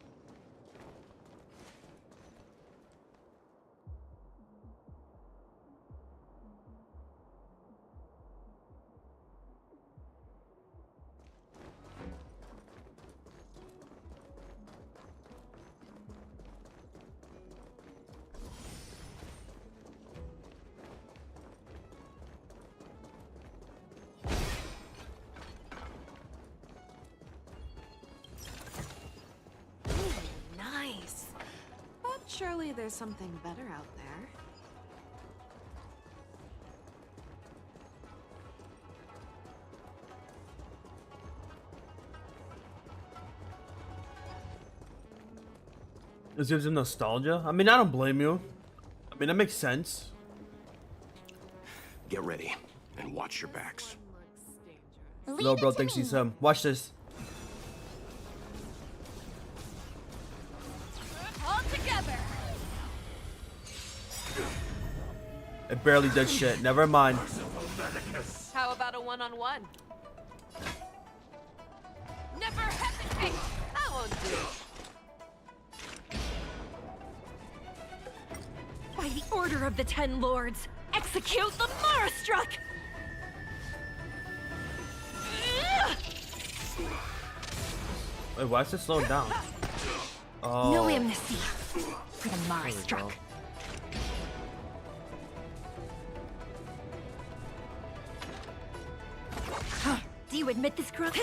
Nice. But surely there's something better out there. This gives him nostalgia. I mean, I don't blame you. I mean, that makes sense. Get ready and watch your backs. Little bro thinks he's him. Watch this. All together. It barely did shit. Never mind. How about a one-on-one? Never hesitate. That won't do. By the order of the 10 lords, execute the Marstruck! Wait, why is it slowing down? Oh. No amnesty for the Marstruck. Do you admit this, Crook?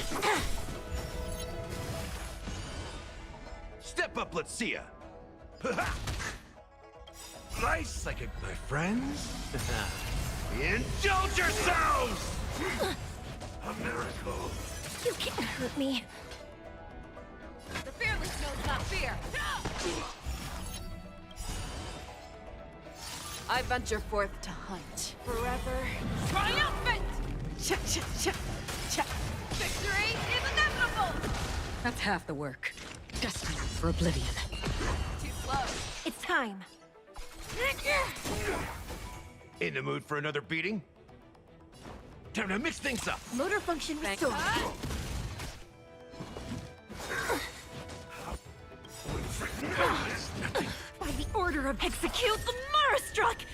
Step up, let's see ya. Nice, like my friends. Indulge yourselves! A miracle. You can't hurt me. The fearless knows not fear. I venture forth to hunt. Forever triumphant! Victory is inevitable! That's half the work. Destined for oblivion. Too slow. It's time. In the mood for another beating? Time to mix things up. Motor function restored. By the order of execute the Marstruck!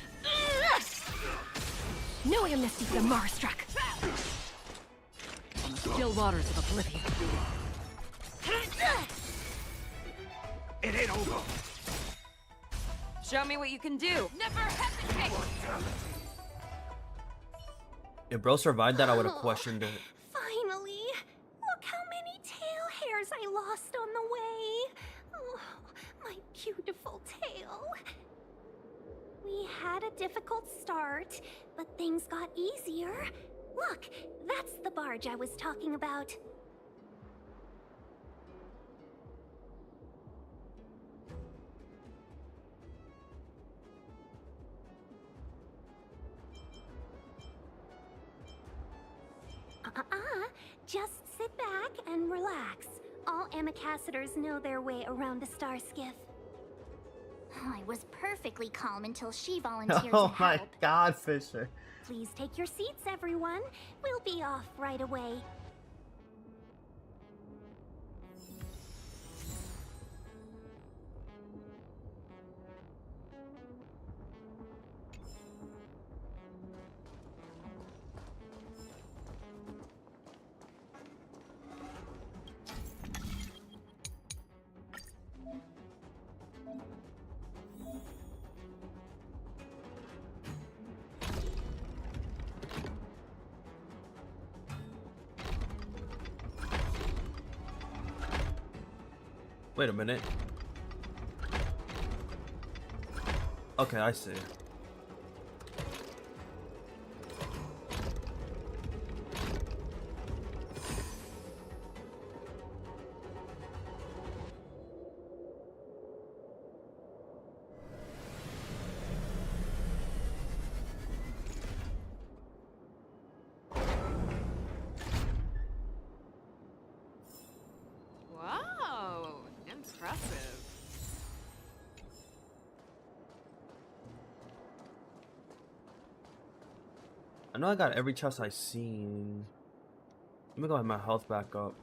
No amnesty for the Marstruck. On the still waters of oblivion. It ain't over. Show me what you can do. Never hesitate. If bro survived that, I would have questioned it. Finally! Look how many tail hairs I lost on the way! Oh, my beautiful tail. We had a difficult start, but things got easier. Look, that's the barge I was talking about. Just sit back and relax. All Amicassadors know their way around a star skiff. I was perfectly calm until she volunteered to Oh help. my god, Fisher. Please take your seats, everyone. We'll be off right away. Wait a minute. Okay, I see. Wow, impressive. I know I got every chest I seen. Let me go have my health back up.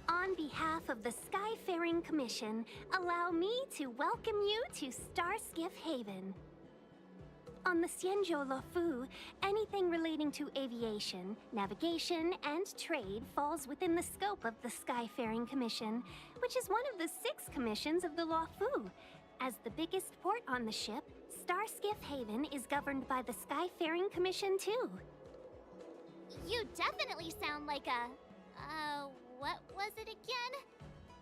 On behalf of the Skyfaring Commission, allow me to welcome you to Starskiff Haven. On the Xianzhou Luofu, anything relating to aviation, navigation, and trade falls within the scope of the Skyfaring Commission, which is one of the 6 commissions of the Luofu. As the biggest port on the ship, Starskiff Haven is governed by the Skyfaring Commission too. You definitely sound like a... what was it again?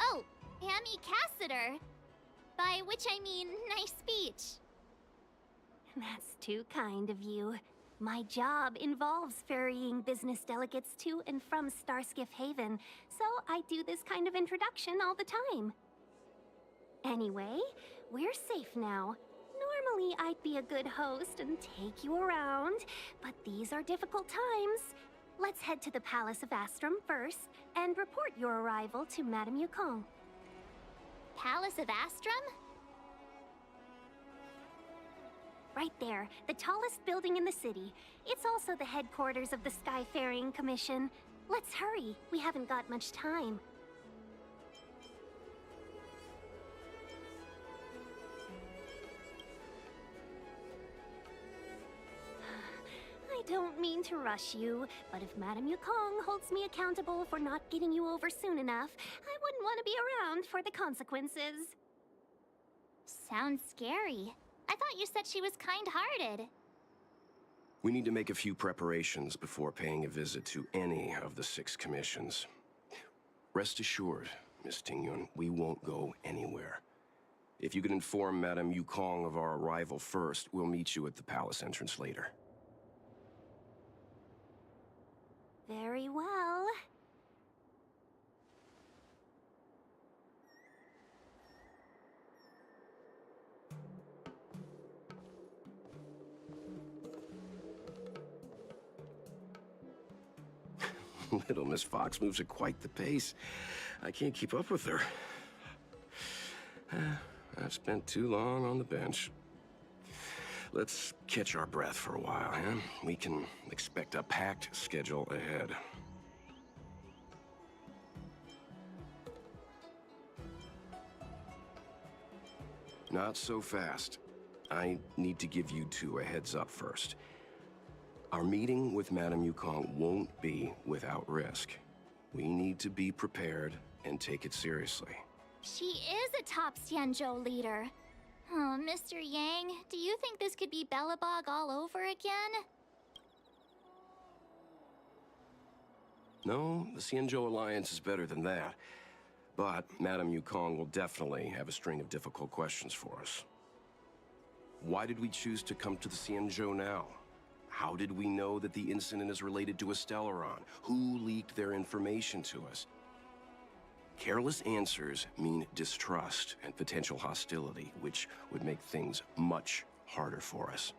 Oh, Amicassador. By which I mean, nice speech. That's too kind of you. My job involves ferrying business delegates to and from Starskiff Haven, so I do this kind of introduction all the time. Anyway, we're safe now. Normally, I'd be a good host and take you around, but these are difficult times. Let's head to the Palace of Astrum first and report your arrival to Madame Yukong. Palace of Astrum? Right there, the tallest building in the city. It's also the headquarters of the Skyfaring Commission. Let's hurry, we haven't got much time. I don't mean to rush you, but if Madame Yukong holds me accountable for not getting you over soon enough, I wouldn't want to be around for the consequences. Sounds scary. I thought you said she was kind-hearted. We need to make a few preparations before paying a visit to any of the 6 commissions. Rest assured, Miss Tingyun, we won't go anywhere. If you could inform Madame Yukong of our arrival first, we'll meet you at the palace entrance later. Very well. Little Miss Fox moves at quite the pace. I can't keep up with her. I've spent too long on the bench. let's catch our breath for a while, huh? We can expect a packed schedule ahead. Not so fast. I need to give you two a heads up first. Our meeting with Madame Yukong won't be without risk. We need to be prepared and take it seriously. She is a top Xianzhou leader. Oh, Mr. Yang, do you think this could be Belobog all over again? No, the Xianzhou Alliance is better than that. But Madame Yukong will definitely have a string of difficult questions for us. Why did we choose to come to the Xianzhou now? How did we know that the incident is related to a Stellaron? Who leaked their information to us? Careless answers mean distrust and potential hostility, which would make things much harder for us.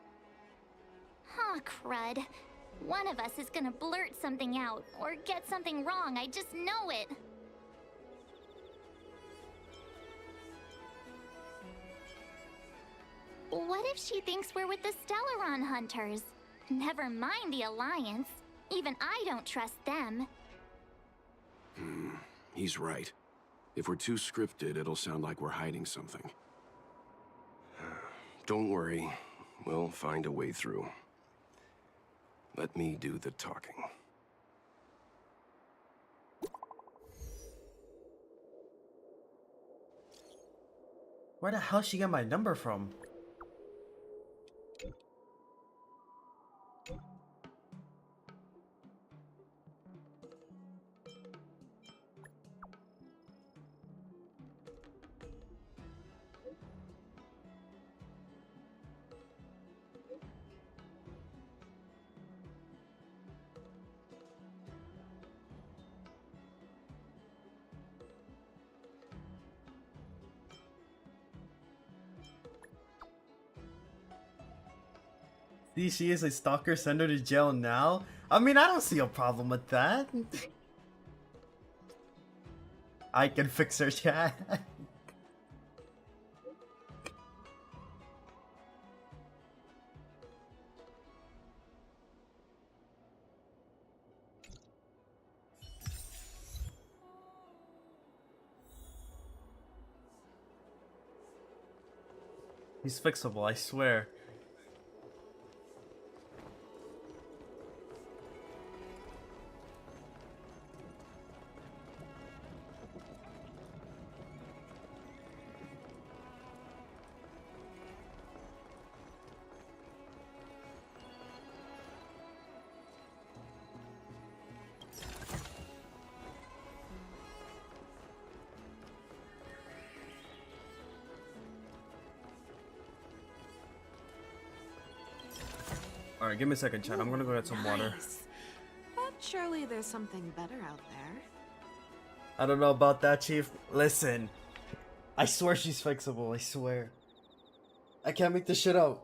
Huh, crud. One of us is gonna blurt something out, or get something wrong, I just know it. What if she thinks we're with the Stellaron Hunters? Never mind the Alliance. Even I don't trust them. He's right. If we're too scripted, it'll sound like we're hiding something. Don't worry. We'll find a way through. Let me do the talking. Where the hell she get my number from? See, she is a stalker, send her to jail now? I mean, I don't see a problem with that. I can fix her chat. He's fixable, I swear. Alright, give me a second, chat. I'm gonna go get some water. Nice. But surely there's something better out there. I don't know about that, Chief. Listen. I swear she's fixable, I swear. I can't make this shit out.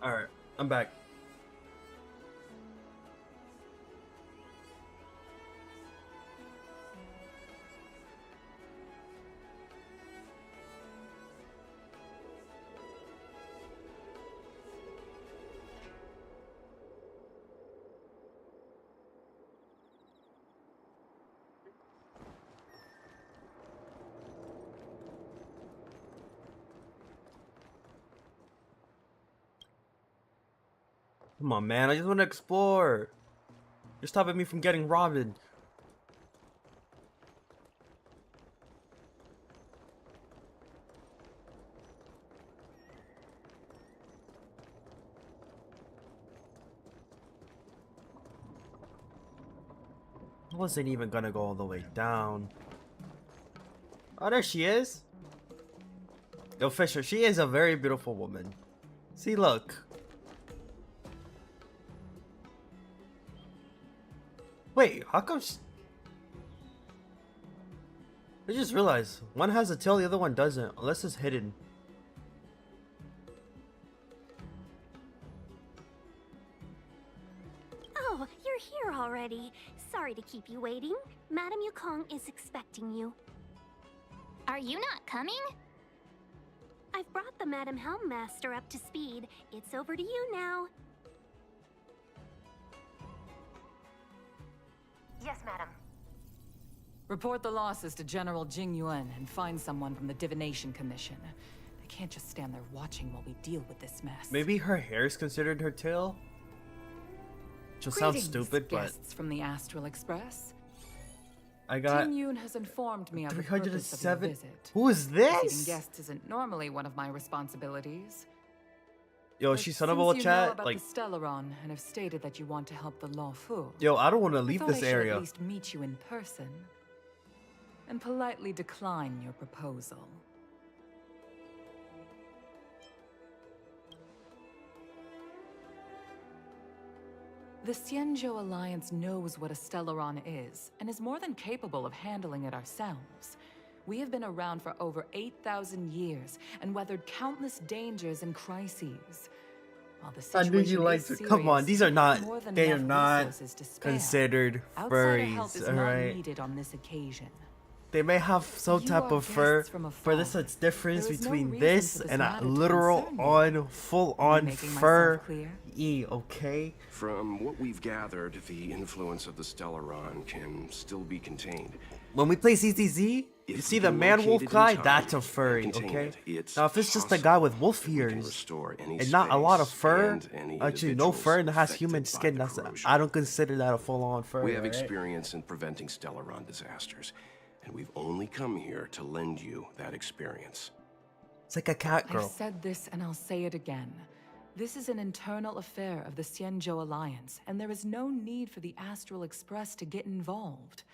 Alright, I'm back. Come on, man. I just want to explore. You're stopping me from getting robbed. I wasn't even gonna go all the way down. Oh, there she is. Yo, Fisher, she is a very beautiful woman. See, look. Wait, how come I just realized one has a tail, the other one doesn't, unless it's hidden. Oh, you're here already. Sorry to keep you waiting. Madame Yukong is expecting you. Are you not coming? I've brought the Madame Helmmaster up to speed. It's over to you now. Yes, madam. Report the losses to General Jing Yuan and find someone from the Divination Commission. They can't just stand there watching while we deal with this mess. Maybe her hair is considered her tail? Which sounds stupid, but guests from the Astral Express. I got Jing Yuan has informed me of the purpose of your 307. visit. Who is Receiving this? guests isn't normally one of my responsibilities. Yo, But she's son of since a you know chat. about Like, the Stellaron and have stated that you want to help the Law Fu. yo, I don't want to I leave thought this I should area. at least meet you in person and politely decline your proposal. The Xianzhou Alliance knows what a Stellaron is and is more than capable of handling it ourselves. We have been around for over 8,000 years and weathered countless dangers and crises. While the I knew you situation liked is it. Come on, serious, these are not. more than They are enough not resources to spare. considered Outsider help furries. is All not right. needed on this occasion. They may have some You type are of fur, guests from but afar. there's a difference There is no between reason this for this and a matter to literal concern you. on, full on making myself fur. clear? Okay. From what we've gathered, the influence of the Stellaron can still be contained. When we play CCZ, you If see we the can man locate wolf it in guy, time that's a and furry, contain okay? it, it's Now if it's just a guy with wolf we can ears restore any and not a lot of space fur, and any actually no fur and it has individuals human affected by skin, the that's corrosion. I don't consider that a full-on fur. We have alright? experience in preventing Stellaron disasters, and we've only come here to lend you that experience. It's like a cat I've girl. said this and I'll say it again. This is an internal affair of the Xianzhou Alliance, and there is no need for the Astral Express to get involved.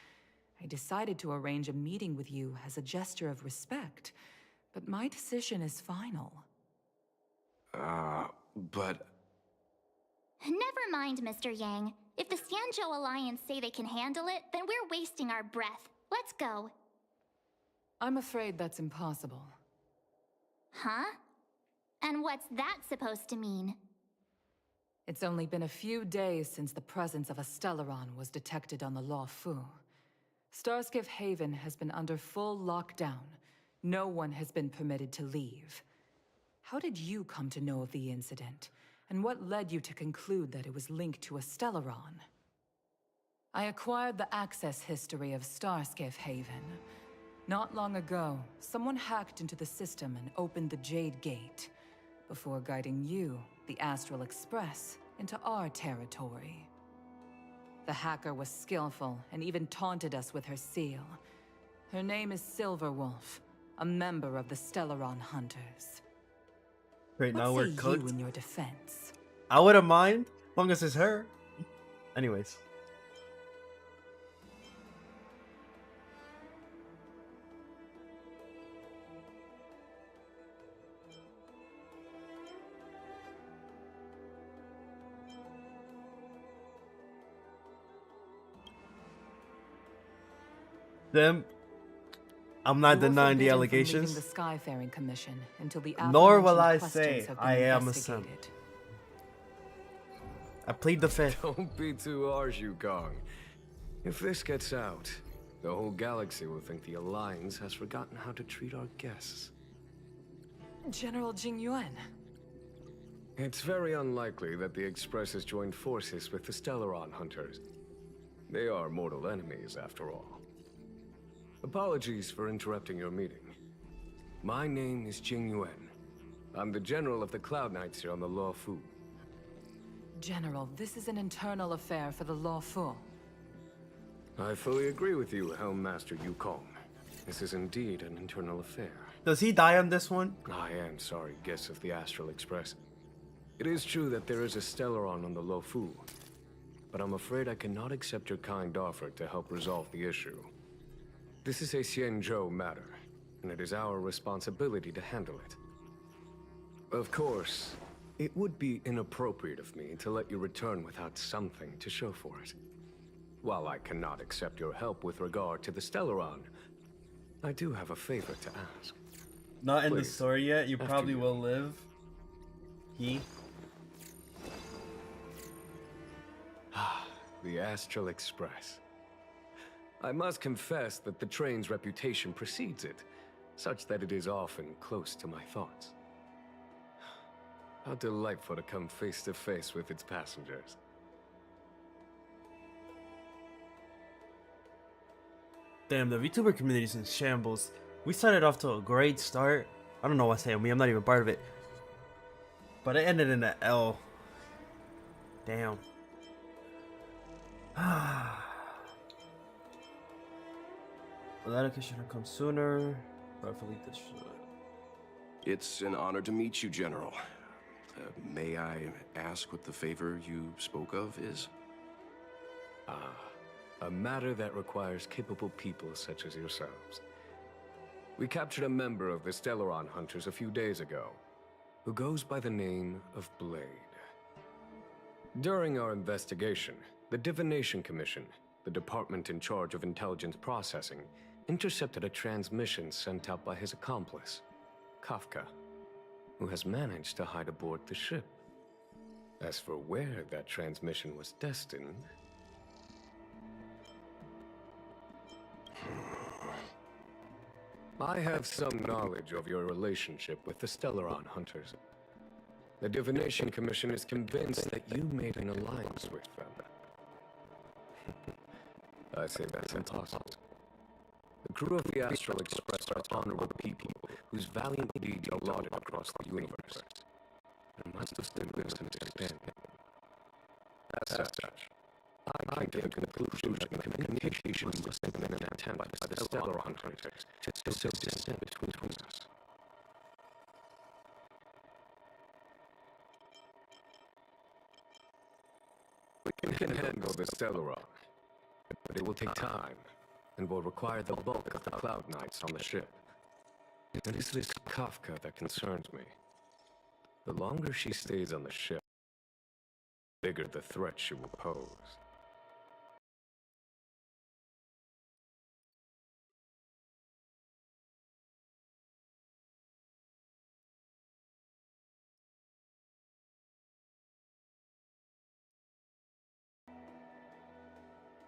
I decided to arrange a meeting with you as a gesture of respect, but my decision is final. But Never mind, Mr. Yang. If the Xianzhou Alliance say they can handle it, then we're wasting our breath. Let's go. I'm afraid that's impossible. Huh? And what's that supposed to mean? It's only been a few days since the presence of a Stellaron was detected on the Law Fu. Starskiff Haven has been under full lockdown. No one has been permitted to leave. How did you come to know of the incident? And what led you to conclude that it was linked to a Stellaron? I acquired the access history of Starskiff Haven. Not long ago, someone hacked into the system and opened the Jade Gate, before guiding you, the Astral Express, into our territory. The hacker was skillful and even taunted us with her seal. Her name is Silverwolf, a member of the Stellaron Hunters. Right now What we're say cooked. you in your defense? I wouldn't mind, as long as it's her. Anyways. Them. I'm not You were denying the forbidden from allegations. leaving the Skyfaring Commission until the Nor aforementioned will I questions say have been I am a simp. investigated. I plead the fifth. Don't be too harsh, Yukong. If this gets out, the whole galaxy will think the Alliance has forgotten how to treat our guests. General Jingyuan. It's very unlikely that the Express has joined forces with the Stellaron Hunters. They are mortal enemies, after all. Apologies for interrupting your meeting. My name is Jingyuan. I'm the General of the Cloud Knights here on the Law Fu. General, this is an internal affair for the Law Fu. I fully agree with you, Helm Master Yukong. This is indeed an internal affair. Does he die on this one? I am sorry, guests of the Astral Express. It is true that there is a Stellaron on the Lo Fu, but I'm afraid I cannot accept your kind offer to help resolve the issue. This is a Xianzhou matter, and it is our responsibility to handle it. Of course, it would be inappropriate of me to let you return without something to show for it. While I cannot accept your help with regard to the Stellaron, I do have a favor to ask. Not in the Please, story yet. You after probably you. will live. The Astral Express. I must confess that the train's reputation precedes it, such that it is often close to my thoughts. How delightful to come face to face with its passengers. Damn, the VTuber community is in shambles. We started off to a great start. I don't know what's saying me. I'm not even part of it. But it ended in an L. Damn. Atlantica should have come sooner. But Felita should. It's an honor to meet you, General. May I ask what the favor you spoke of is? A matter that requires capable people such as yourselves. We captured a member of the Stellaron Hunters a few days ago, who goes by the name of Blade. During our investigation, the Divination Commission, the department in charge of intelligence processing, intercepted a transmission sent out by his accomplice, Kafka, who has managed to hide aboard the ship. As for where that transmission was destined... I have some knowledge of your relationship with the Stellaron Hunters. The Divination Commission is convinced that you made an alliance with them. I say that's impossible. The crew of the Astral Express are honorable people whose valiant deeds are lauded across the universe. There must have been misunderstanding. As such, I came to the conclusion that communication must have been an attempt by the Stellaron Hunters to sow dissent between us. We can handle the Stellaron, but it will take time, and will require the bulk of the Cloud Knights on the ship. And it is Kafka that concerns me. The longer she stays on the ship, the bigger the threat she will pose.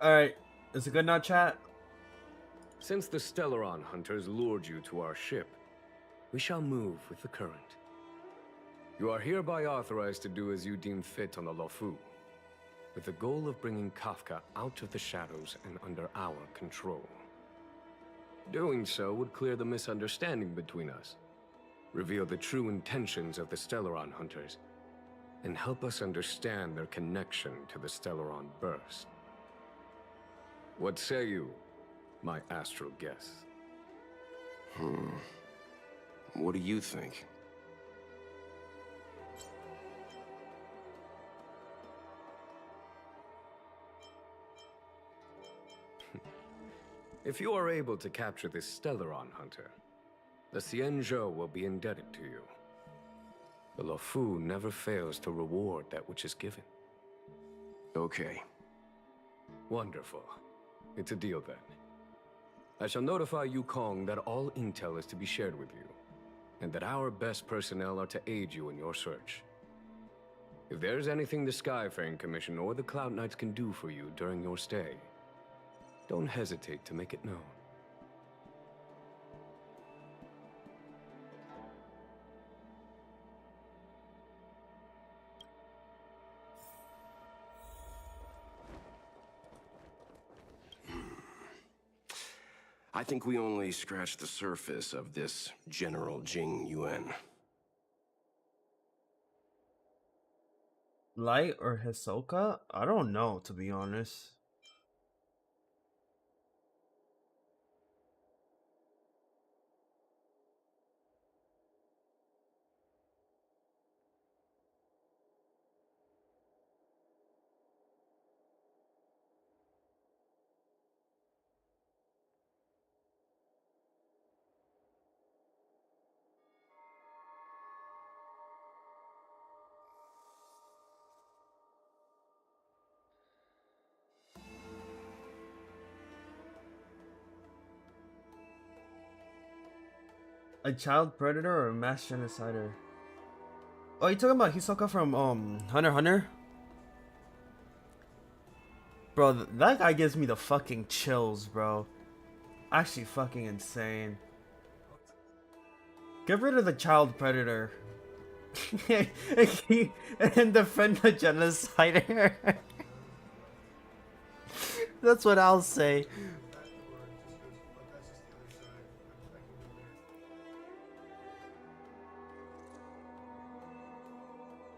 Alright, is it good now, chat? Since the Stellaron Hunters lured you to our ship, we shall move with the current. You are hereby authorized to do as you deem fit on the Lo Fu, with the goal of bringing Kafka out of the shadows and under our control. Doing so would clear the misunderstanding between us, reveal the true intentions of the Stellaron Hunters, and help us understand their connection to the Stellaron Burst. What say you, my astral guests? What do you think? If you are able to capture this Stellaron Hunter, the Xianzhou will be indebted to you. The Lo Fu never fails to reward that which is given. Okay. Wonderful. It's a deal then. I shall notify Yukong that all intel is to be shared with you, and that our best personnel are to aid you in your search. If there's anything the Skyfaring Commission or the Cloud Knights can do for you during your stay, don't hesitate to make it known. I think we only scratched the surface of this General Jing Yuan. Light or Hisoka? I don't know, to be honest. A child predator or a mass genocider? Oh, you talking about Hisoka from Hunter x Hunter? Bro, that guy gives me the fucking chills, bro. Actually fucking insane. Get rid of the child predator. And defend the genocider. That's what I'll say.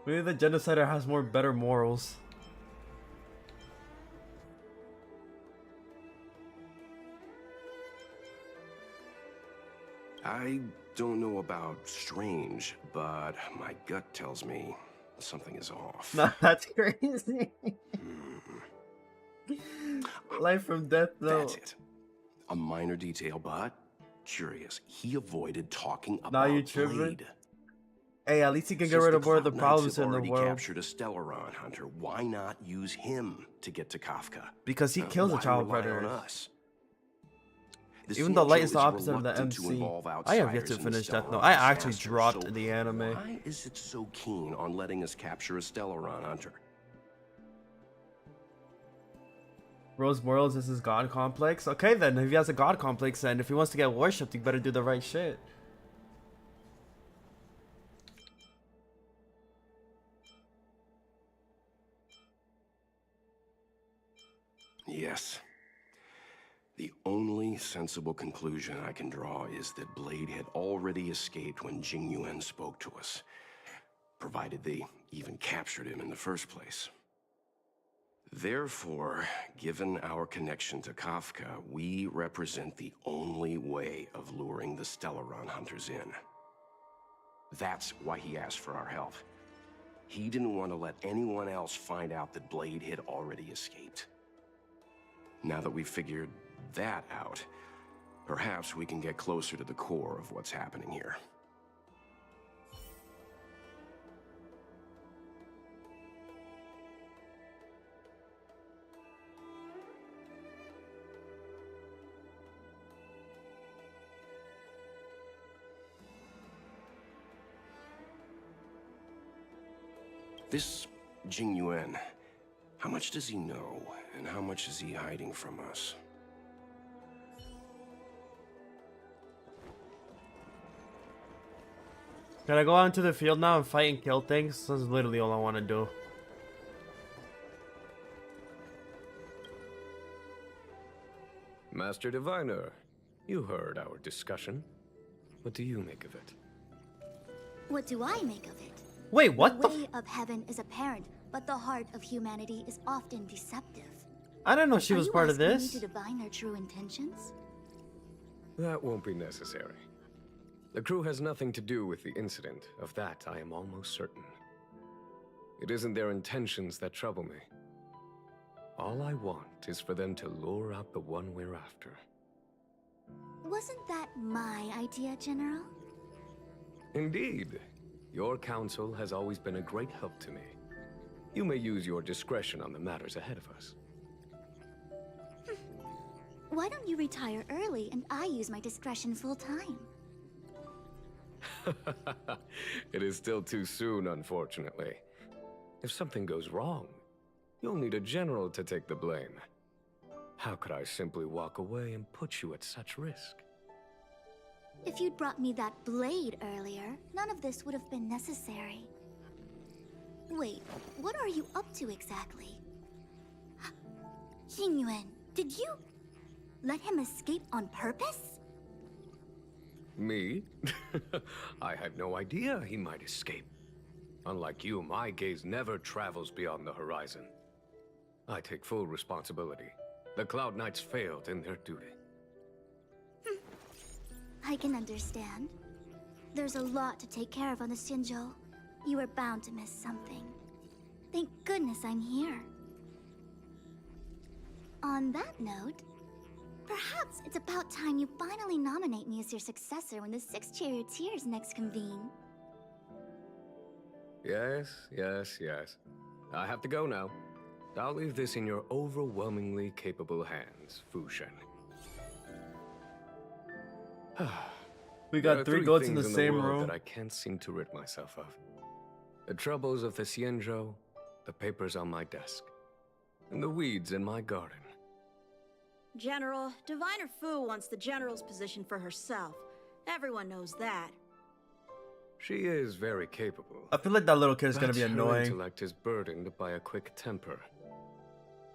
Maybe the genocider has better morals. I don't know about strange, but my gut tells me something is off. Nah, that's crazy. Life from death, though. That's it. A minor detail, but curious. He avoided talking about Nah, you tripping? Blade. Hey, at least he can get Since rid of more of the Cloud problems Knights have in the already world. captured a Stellaron hunter. Why not use him to get to Kafka? Because he kills the Why child rely on predators. us? Even though Light is the Xianzhou opposite of the reluctant to MC. involve I have yet outsiders to in the finish Death Note. Stellaron I actually disaster, dropped so the anime. Why is it so keen on letting us capture a Stellaron hunter? Rose Morals is his god complex? Okay then, if he has a god complex, then if he wants to get worshipped, he better do the right shit. Yes. The only sensible conclusion I can draw is that Blade had already escaped when Jing Yuan spoke to us, provided they even captured him in the first place. Therefore, given our connection to Kafka, we represent the only way of luring the Stellaron hunters in. That's why he asked for our help. He didn't want to let anyone else find out that Blade had already escaped. Now that we've figured that out, perhaps we can get closer to the core of what's happening here. This Jing Yuan, how much does he know, and how much is he hiding from us? Can I go out into the field now and fight and kill things? That's literally all I want to do. Master Diviner, you heard our discussion. What do you make of it? What do I make of it? Wait, what the way of heaven is apparent, but the heart of humanity is often deceptive. I didn't know she was part of Are you this. asking me to divine their true intentions? That won't be necessary. The crew has nothing to do with the incident. Of that, I am almost certain. It isn't their intentions that trouble me. All I want is for them to lure out the one we're after. Wasn't that my idea, General? Indeed. Your counsel has always been a great help to me. You may use your discretion on the matters ahead of us. Why don't you retire early and I use my discretion full time? It is still too soon, unfortunately. If something goes wrong, you'll need a general to take the blame. How could I simply walk away and put you at such risk? If you'd brought me that blade earlier, none of this would have been necessary. Wait, what are you up to exactly? Xingyuan, did you let him escape on purpose? Me? I had no idea he might escape. Unlike you, my gaze never travels beyond the horizon. I take full responsibility. The Cloud Knights failed in their duty. I can understand. There's a lot to take care of on the Xinzhou. You were bound to miss something. Thank goodness I'm here. On that note, perhaps it's about time you finally nominate me as your successor when the 6 charioteers next convene. Yes. I have to go now. I'll leave this in your overwhelmingly capable hands, Fu Shen. We got There are 3 goats in the things same world room. that I can't seem to rid myself of. The troubles of the Xianzhou, the papers on my desk, and the weeds in my garden. General, Diviner Fu wants the General's position for herself. Everyone knows that. She is very capable. I feel like that little kid is gonna be But her annoying. intellect is burdened by a quick temper.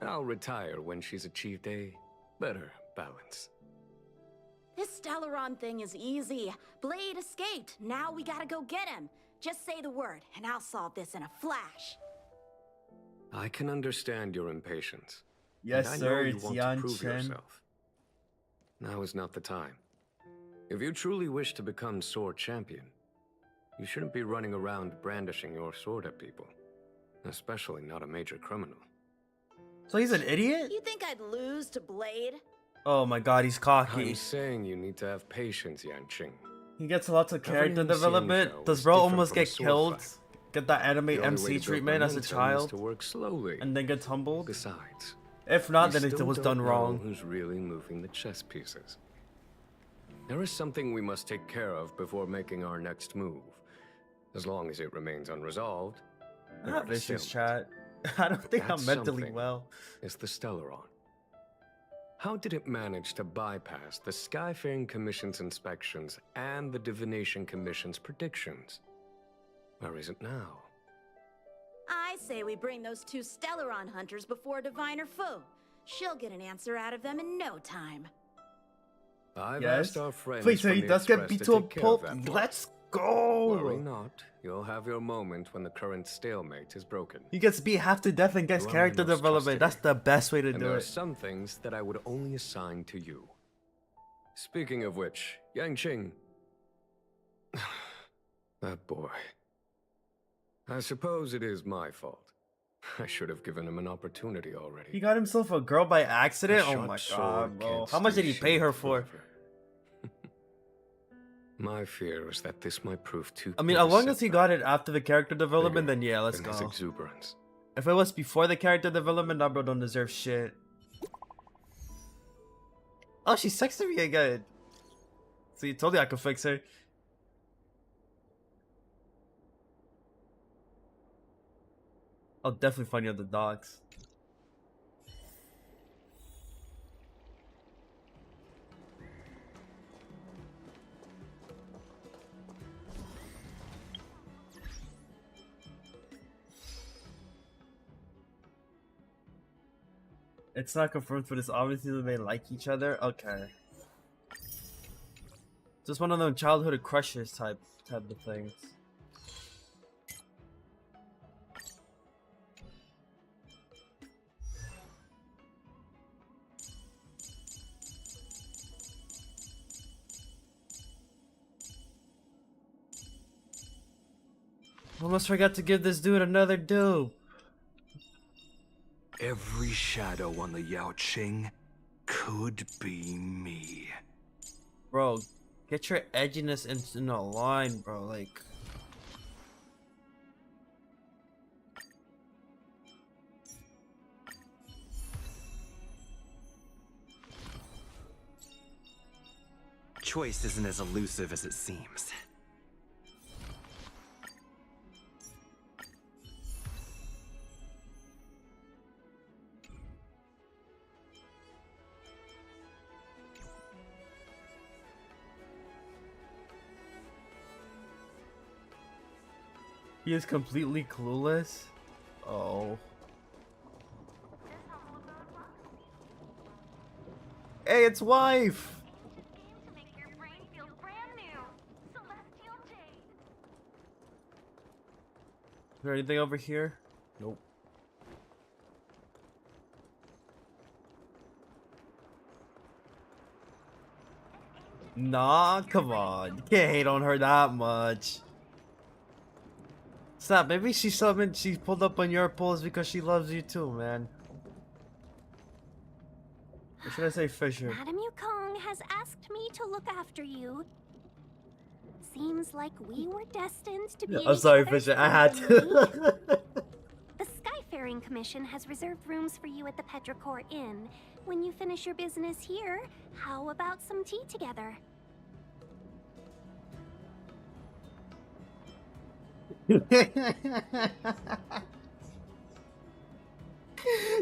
I'll retire when she's achieved a better balance. This Stellaron thing is easy. Blade escaped. Now we gotta go get him. Just say the word, and I'll solve this in a flash. I can understand your impatience. Yes, and I sir, know you it's want Yan to prove Chen. yourself. Now is not the time. If you truly wish to become sword champion, you shouldn't be running around brandishing your sword at people. Especially not a major criminal. So he's an idiot? You think I'd lose to Blade? Oh my god, he's cocky. I'm saying you need to have patience, Yanqing. He gets lots of character Every development. Xianzhou Does is bro different almost from a get sword killed? fight. Get that anime The only way MC to build treatment as a momentum is child? to work slowly. And then gets humbled? Besides, If not, we then it still was don't done know wrong. Who's really moving the chess pieces? There is something we must take care of before making our next move. As long as it remains unresolved. I have we're issues, still- chat. I don't think That I'm mentally something well. is the Stellaron. How did it manage to bypass the Skyfaring Commission's inspections and the Divination Commission's predictions? Where is it now? I say we bring those 2 Stellaron hunters before Diviner Fu. She'll get an answer out of them in no time. I've Yes. asked our friends Wait, so from he the does get Express beat to to a take care pulp? of that Let's part. go! Worry not. You'll have your moment when the current stalemate is broken. He gets beat half to death and gets You are my character most development. trusted That's the best way to And do there are it. some things that I would only assign to you. Speaking of which, Yanqing. That boy. I suppose it is my fault. I should have given him an opportunity already. He got himself a girl by accident? A Oh my short god, sword bro. can't How much stay did he pay her sheathed for? forever. My fear is that this might prove too. I mean, big a as long as he setback. got it after the character development, Bigger then yeah, let's than go. his exuberance. If it was before the character development, that bro don't deserve shit. Oh, she's texting me again. So you told me I could fix her. I'll definitely find you on the docks. It's not confirmed, but it's obviously they like each other. Okay. Just one of them childhood crushes type of things. Almost forgot to give this dude another dupe. Every shadow on the Yao Qing could be me. Bro, get your edginess in a line, bro. Like, Choice isn't as elusive as it seems. He is completely clueless. Oh. Hey, it's wife. Is there anything over here? Nope. Nah, come on. You can't hate on her that much. Stop, maybe she pulled up on your polls because she loves you too, man. Or should I say Fisher? Madame Yukong has asked me to look after you. Seems like we were destined to be I'm sorry, Fisher. I had to. The Skyfaring Commission has reserved rooms for you at the Petrichor Inn. When you finish your business here, how about some tea together?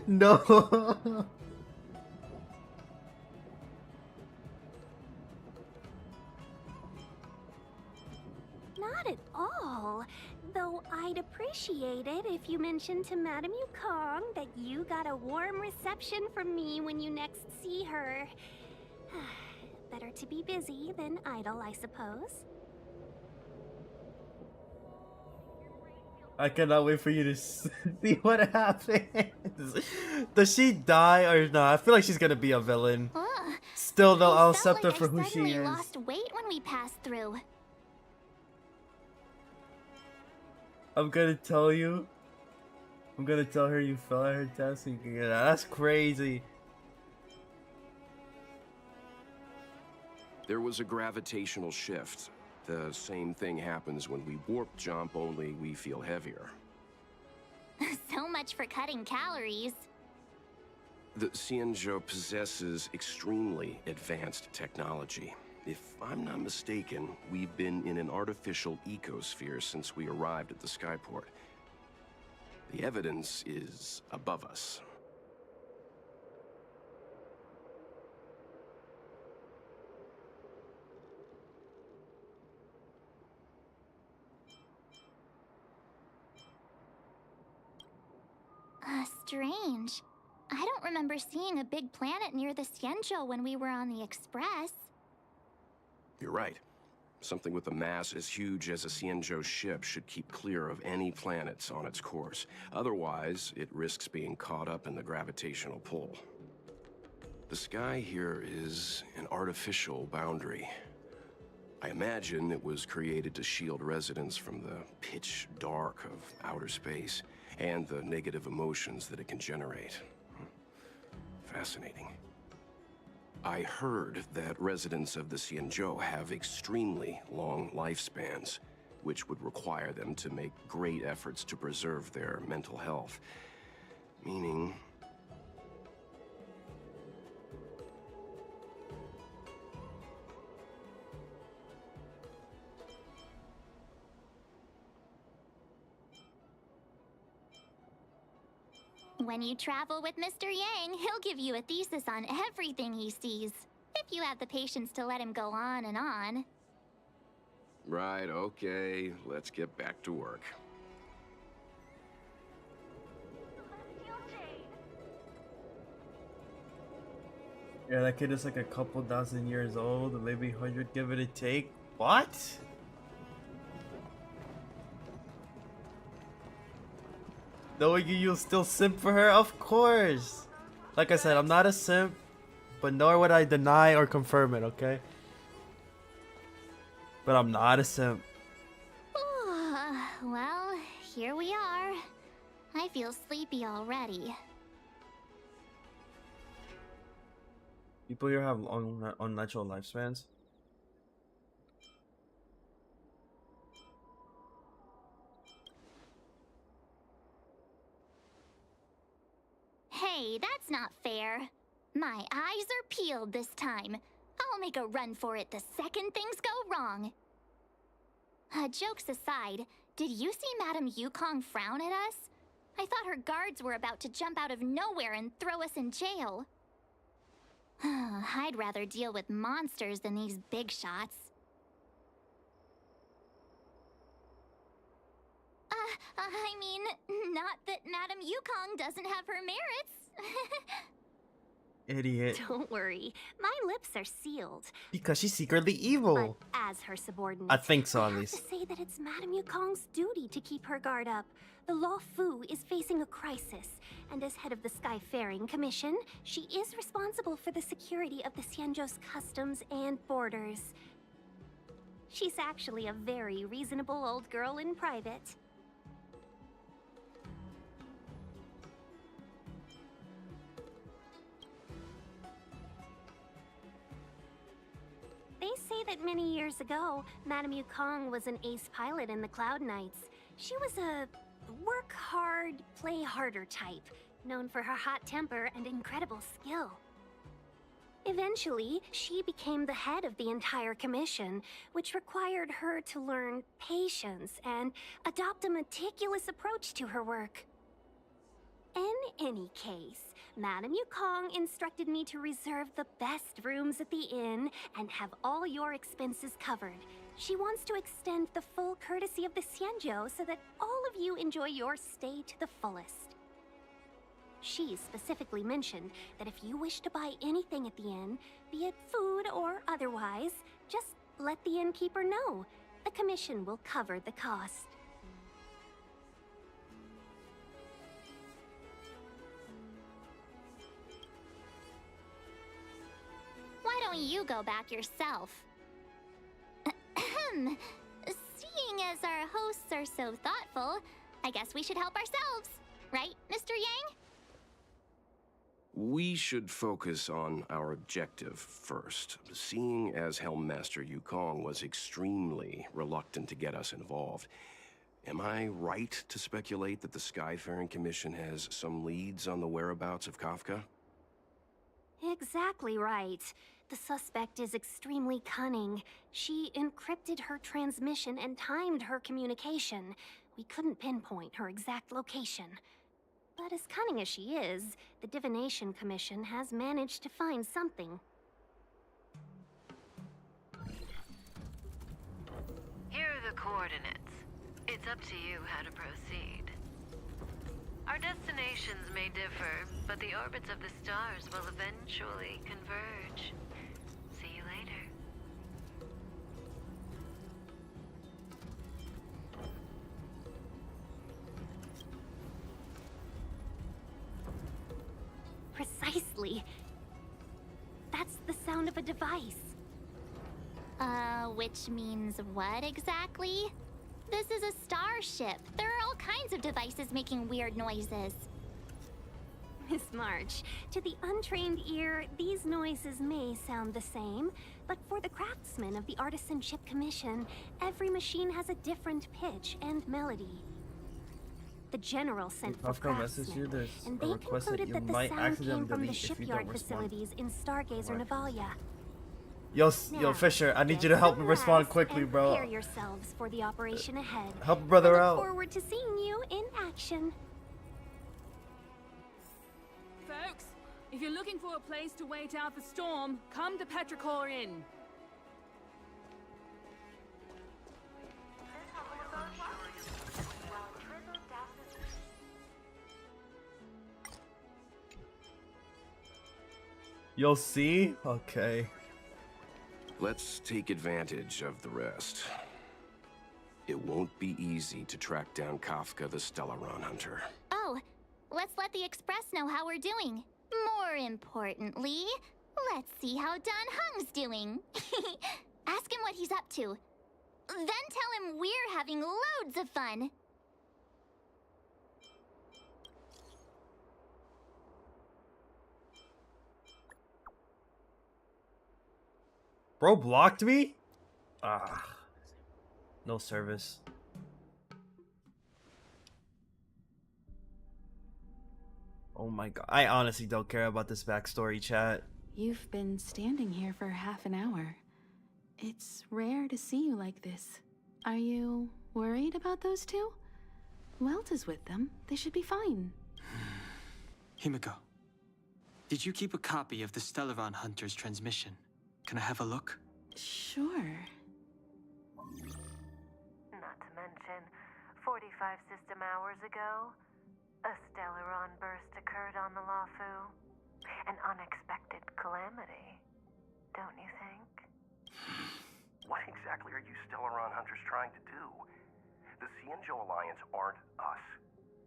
No. Not at all. Though I'd appreciate it if you mentioned to Madame Yukong that you got a warm reception from me when you next see her. Better to be busy than idle, I suppose. I cannot wait for you to see what happens. Does she die or not? I feel like she's gonna be a villain. Still though, I'll accept her for who she is. I lost weight when we passed through. I'm gonna tell you. I'm gonna tell her you fell at her test so you can get out. That's crazy. There was a gravitational shift. The same thing happens when we warp jump, only we feel heavier. So much for cutting calories. The Xianzhou possesses extremely advanced technology. If I'm not mistaken, we've been in an artificial ecosphere since we arrived at the skyport. The evidence is above us. Strange. I don't remember seeing a big planet near the Xianzhou when we were on the Express. You're right. Something with a mass as huge as a Xianzhou ship should keep clear of any planets on its course. Otherwise, it risks being caught up in the gravitational pull. The sky here is an artificial boundary. I imagine it was created to shield residents from the pitch dark of outer space and the negative emotions that it can generate. Fascinating. I heard that residents of the Xianzhou have extremely long lifespans, which would require them to make great efforts to preserve their mental health. Meaning... When you travel with Mr. Yang, he'll give you a thesis on everything he sees. If you have the patience to let him go on and on. Right, okay. Let's get back to work. Yeah, that kid is like a couple thousand years old, maybe 100, give it a take. What? Knowing you'll still simp for her? Of course! Like I said, I'm not a simp, but nor would I deny or confirm it, okay? But I'm not a simp. Well, here we are. I feel sleepy already. People here have unnatural lifespans. Hey, that's not fair. My eyes are peeled this time. I'll make a run for it the second things go wrong. Jokes aside, did you see Madame Yukong frown at us? I thought her guards were about to jump out of nowhere and throw us in jail. I'd rather deal with monsters than these big shots. I mean, not that Madame Yukong doesn't have her merits. Idiot. Don't worry, my lips are sealed. Because she's secretly evil. But as her subordinate, I think so, I at have least. to say that it's Madame Yukong's duty to keep her guard up. The Law Fu is facing a crisis, and as head of the Skyfaring Commission, she is responsible for the security of the Xianzhou's customs and borders. She's actually a very reasonable old girl in private. They say that many years ago, Madame Yukong was an ace pilot in the Cloud Knights. She was a work hard, play harder type, known for her hot temper and incredible skill. Eventually, she became the head of the entire commission, which required her to learn patience and adopt a meticulous approach to her work. In any case, Madame Yukong instructed me to reserve the best rooms at the inn and have all your expenses covered. She wants to extend the full courtesy of the Xianzhou so that all of you enjoy your stay to the fullest. She specifically mentioned that if you wish to buy anything at the inn, be it food or otherwise, just let the innkeeper know. The commission will cover the cost. Why don't you go back yourself? Seeing as our hosts are so thoughtful, I guess we should help ourselves. Right, Mr. Yang? We should focus on our objective first. Seeing as Helmmaster Yukong was extremely reluctant to get us involved, am I right to speculate that the Skyfaring Commission has some leads on the whereabouts of Kafka? Exactly right. The suspect is extremely cunning. She encrypted her transmission and timed her communication. We couldn't pinpoint her exact location. But as cunning as she is, the Divination Commission has managed to find something. Here are the coordinates. It's up to you how to proceed. Our destinations may differ, but the orbits of the stars will eventually converge. See you later. Precisely. That's the sound of a device. Which means what exactly? This is a starship. There are all kinds of devices making weird noises. Miss March, to the untrained ear, these noises may sound the same, but for the craftsmen of the Artisanship Commission, every machine has a different pitch and melody. The General sent for craftsmen, and they concluded that the sound came from the shipyard facilities in Stargazer Navalia. Yo, Fisher, I need you to help me respond quickly, bro. Prepare yourselves for the operation ahead. Help a brother I out. look forward to seeing you in action. Folks, if you're looking for a place to wait out the storm, come to Petrichor Inn. You'll see? Okay. Let's take advantage of the rest. It won't be easy to track down Kafka the Stellaron Hunter. Oh, let's let the Express know how we're doing. More importantly, let's see how Dan Hung's doing. Ask him what he's up to. Then tell him we're having loads of fun. Bro blocked me? Ah. No service. Oh my god. I honestly don't care about this backstory, chat. You've been standing here for half an hour. It's rare to see you like this. Are you worried about those two? Welt is with them. They should be fine. Himiko, did you keep a copy of the Stellaron Hunter's transmission? Can I have a look? Sure. Not to mention, 45 system hours ago, a Stellaron burst occurred on the Lafu. An unexpected calamity, don't you think? What exactly are you Stellaron hunters trying to do? The Xianzhou Alliance aren't us.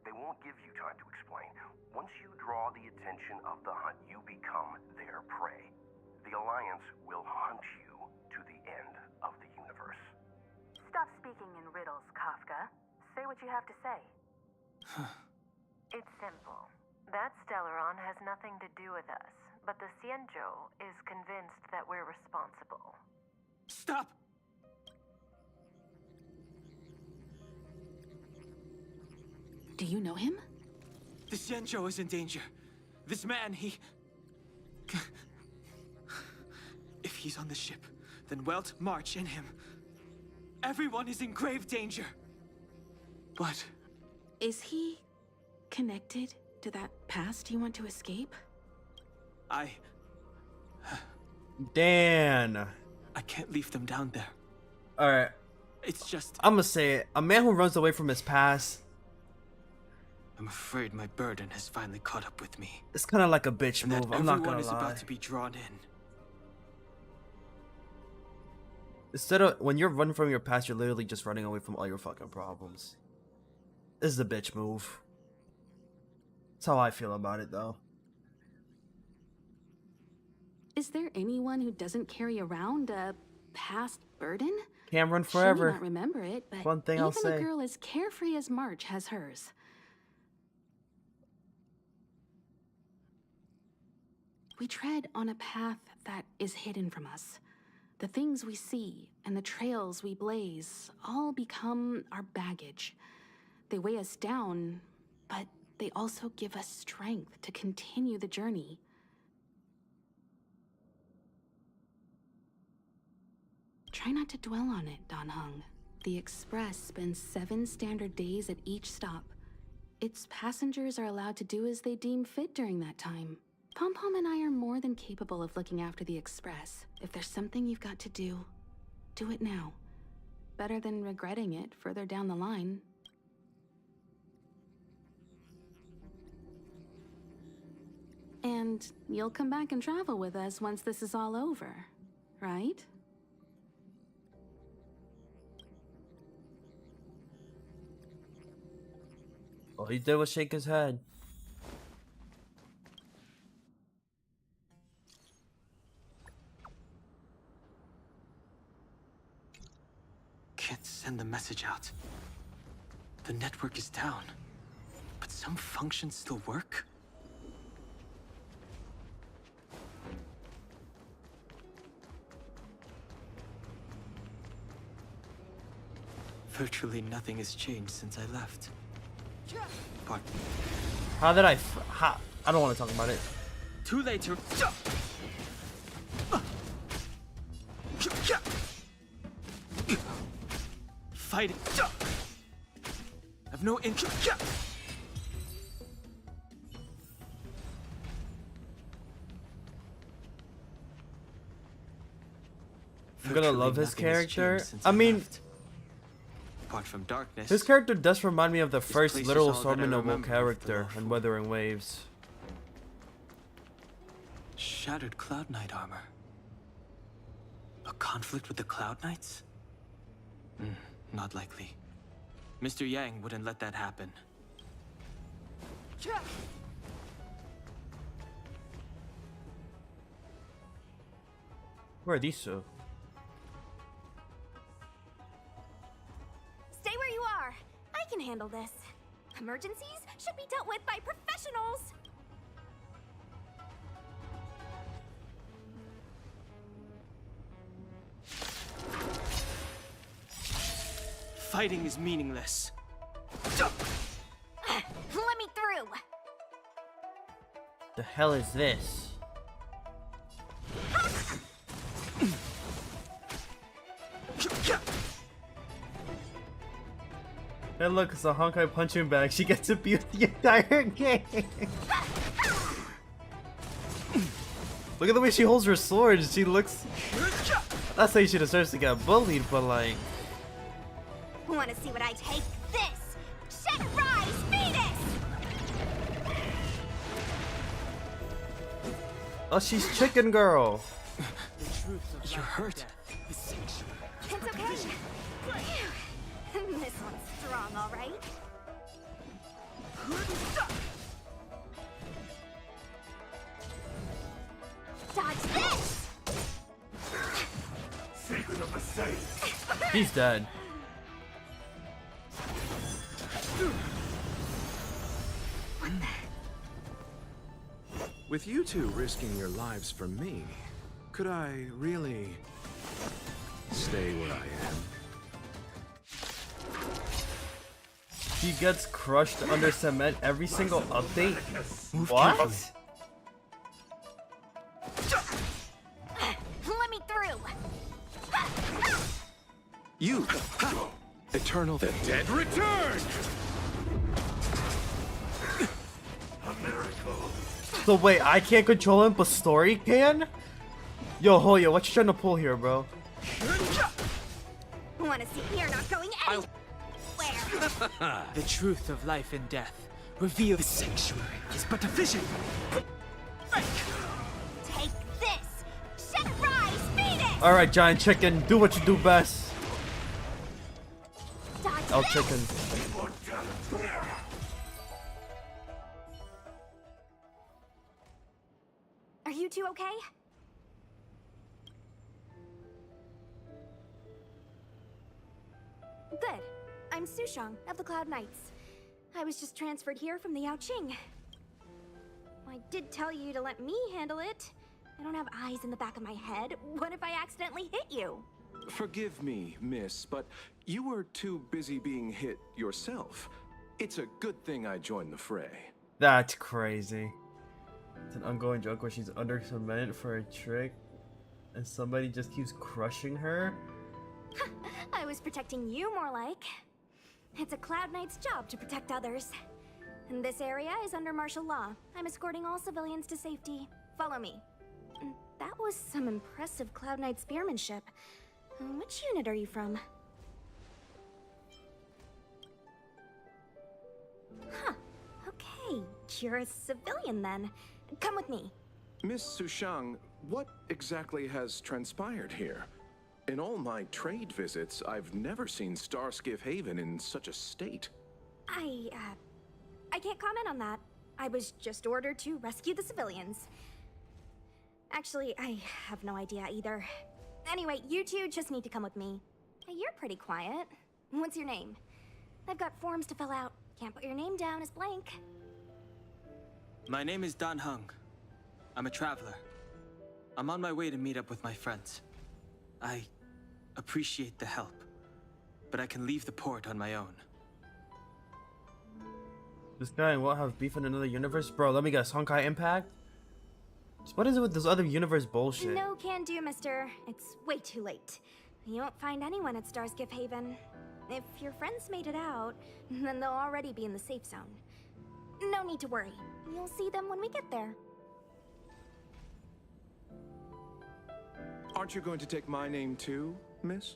They won't give you time to explain. Once you draw the attention of the hunt, you become their prey. The Alliance will hunt you to the end of the universe. Stop speaking in riddles, Kafka. Say what you have to say. It's simple. That Stellaron has nothing to do with us, but the Xianzhou is convinced that we're responsible. Stop! Do you know him? The Xianzhou is in danger. This man, he... If he's on the ship, then Welt, March, and him. Everyone is in grave danger. But... Is he connected to that past you want to escape? Dan. I can't leave them down there. Alright. It's just... I'm gonna say it. A man who runs away from his past. I'm afraid my burden has finally caught up with me. It's kind of like a bitch and move. That I'm not everyone gonna is lie. about to be drawn in. Instead of when you're running from your past, you're literally just running away from all your fucking problems. This is a bitch move. That's how I feel about it, though. Is there anyone who doesn't carry around a past burden? Can't run She forever. may not remember it, but One thing even I'll say. a girl as carefree as March has hers. We tread on a path that is hidden from us. The things we see and the trails we blaze all become our baggage. They weigh us down, but they also give us strength to continue the journey. Try not to dwell on it, Dan Heng. The Express spends 7 standard days at each stop. Its passengers are allowed to do as they deem fit during that time. Pom Pom and I are more than capable of looking after the Express. If there's something you've got to do, do it now. Better than regretting it further down the line. And you'll come back and travel with us once this is all over, right? All he did was shake his head. Can't send the message out. The network is down, but some functions still work? Virtually nothing has changed since I left. Pardon. How did I I don't want to talk about it. Too late to... Fighting. I've no interest. I'm gonna love his character. I mean, apart from darkness, his character does remind me of the first place is Little all that I Assortment Noble remember of the character Lawful. in Wuthering Waves. Shattered Cloud Knight armor. A conflict with the Cloud Knights? Not likely. Mr. Yang wouldn't let that happen. Where are these two? Stay where you are. I can handle this. Emergencies should be dealt with by professionals. Fighting is meaningless. Let me through. The hell is this? Hey look, it's a Honkai punching bag. She gets to beat the entire game. Look at the way she holds her sword. She looks... Not saying she deserves to get bullied, but like... Want to see what I take? This. Oh, she's Chicken Girl. You're hurt. It's okay. This one's strong, all right. Dodge this! Secret of the safe. He's dead. With you two risking your lives for me, could I really stay where I am? He gets crushed under cement every single update. Move What? carefully. Let me through. You! Eternal. The dead return! So wait, I can't control him, but Story can? Yo, Hoya, what you trying to pull here, bro? Wanna see you're not going anywhere? The truth of life and death. Reveal the sanctuary is but a vision. Take this! Shed it rise! Feed it! Alright, Giant Chicken, do what you do best. Dodge El this! Chicken. Are you two okay? Good. I'm Sushang of the Cloud Knights. I was just transferred here from the Yaoqing. I did tell you to let me handle it. I don't have eyes in the back of my head. What if I accidentally hit you? Forgive me, miss, but you were too busy being hit yourself. It's a good thing I joined the fray. That's crazy. It's an ongoing joke where she's under cement for a trick and somebody just keeps crushing her. I was protecting you more like. It's a Cloud Knight's job to protect others. And this area is under martial law. I'm escorting all civilians to safety. Follow me. That was some impressive Cloud Knight spearmanship. Which unit are you from? Huh. Okay, you're a civilian then. Come with me. Miss Sushang, what exactly has transpired here? In all my trade visits, I've never seen Starskiff Haven in such a state. I can't comment on that. I was just ordered to rescue the civilians. Actually, I have no idea either. Anyway, you two just need to come with me. Hey, you're pretty quiet. What's your name? I've got forms to fill out. Can't put your name down as blank. My name is Dan Hung. I'm a traveler. I'm on my way to meet up with my friends. I appreciate the help, but I can leave the port on my own. This guy won't have beef in another universe? Bro, let me guess. Honkai Impact? What is it with this other universe bullshit? No can do, mister. It's way too late. You won't find anyone at Starskiff Haven. If your friends made it out, then they'll already be in the safe zone. No need to worry. You'll see them when we get there. Aren't you going to take my name too, miss?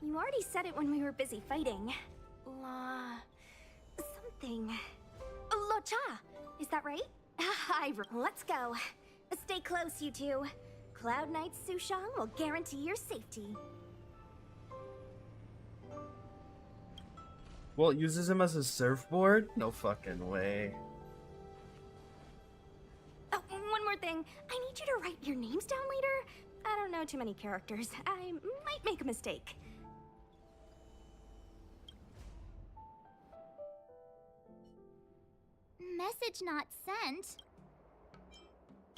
You already said it when we were busy fighting. Something. Locha! Is that right? Let's go. Stay close, you two. Cloud Knight Sushang will guarantee your safety. Well, it uses him as a surfboard? No fucking way. Oh, one more thing. I need you to write your names down later. I don't know too many characters. I might make a mistake. Message not sent.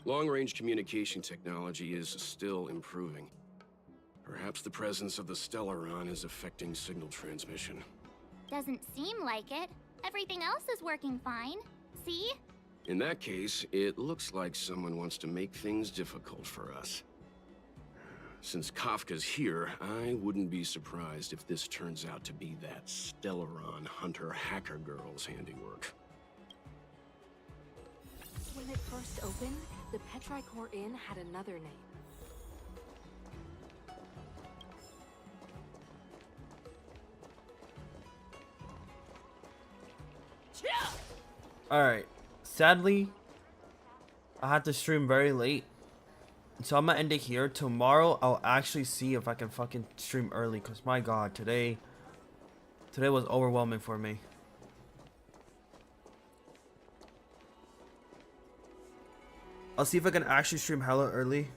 Long-range communication technology is still improving. Perhaps the presence of the Stellaron is affecting signal transmission. Doesn't seem like it. Everything else is working fine. See? In that case, it looks like someone wants to make things difficult for us. Since Kafka's here, I wouldn't be surprised if this turns out to be that Stellaron hunter hacker girl's handiwork. When it first opened, the Petrichor Inn had another name. Alright. Sadly, I had to stream very late. So I'm gonna end it here. Tomorrow I'll actually see if I can fucking stream early, cause my god, today was overwhelming for me. I'll see if I can actually stream hella early.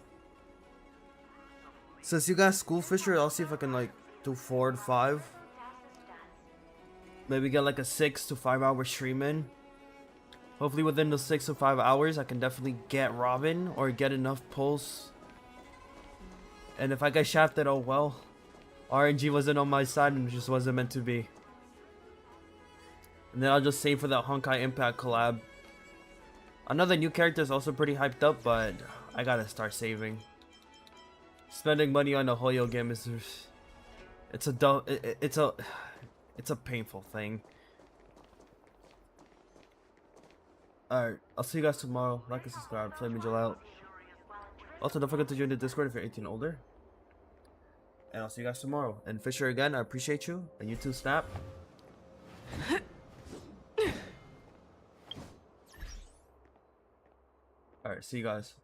Since you guys school Fisher, I'll see if I can like do 4 to 5. Maybe get like a 6 to 5 hour stream in. Hopefully within the 6 to 5 hours I can definitely get Robin or get enough pulls. And if I get shafted, oh well. RNG wasn't on my side and it just wasn't meant to be. And then I'll just save for that Honkai Impact collab. I know the new character is also pretty hyped up, but I gotta start saving. Spending money on a Hoyo game is it's a painful thing. Alright, I'll see you guys tomorrow. Like and subscribe, flame angel out. Also, don't forget to join the Discord if you're 18 older. And I'll see you guys tomorrow. And Fisher, again, I appreciate you. And you too, Snap. Alright, see you guys.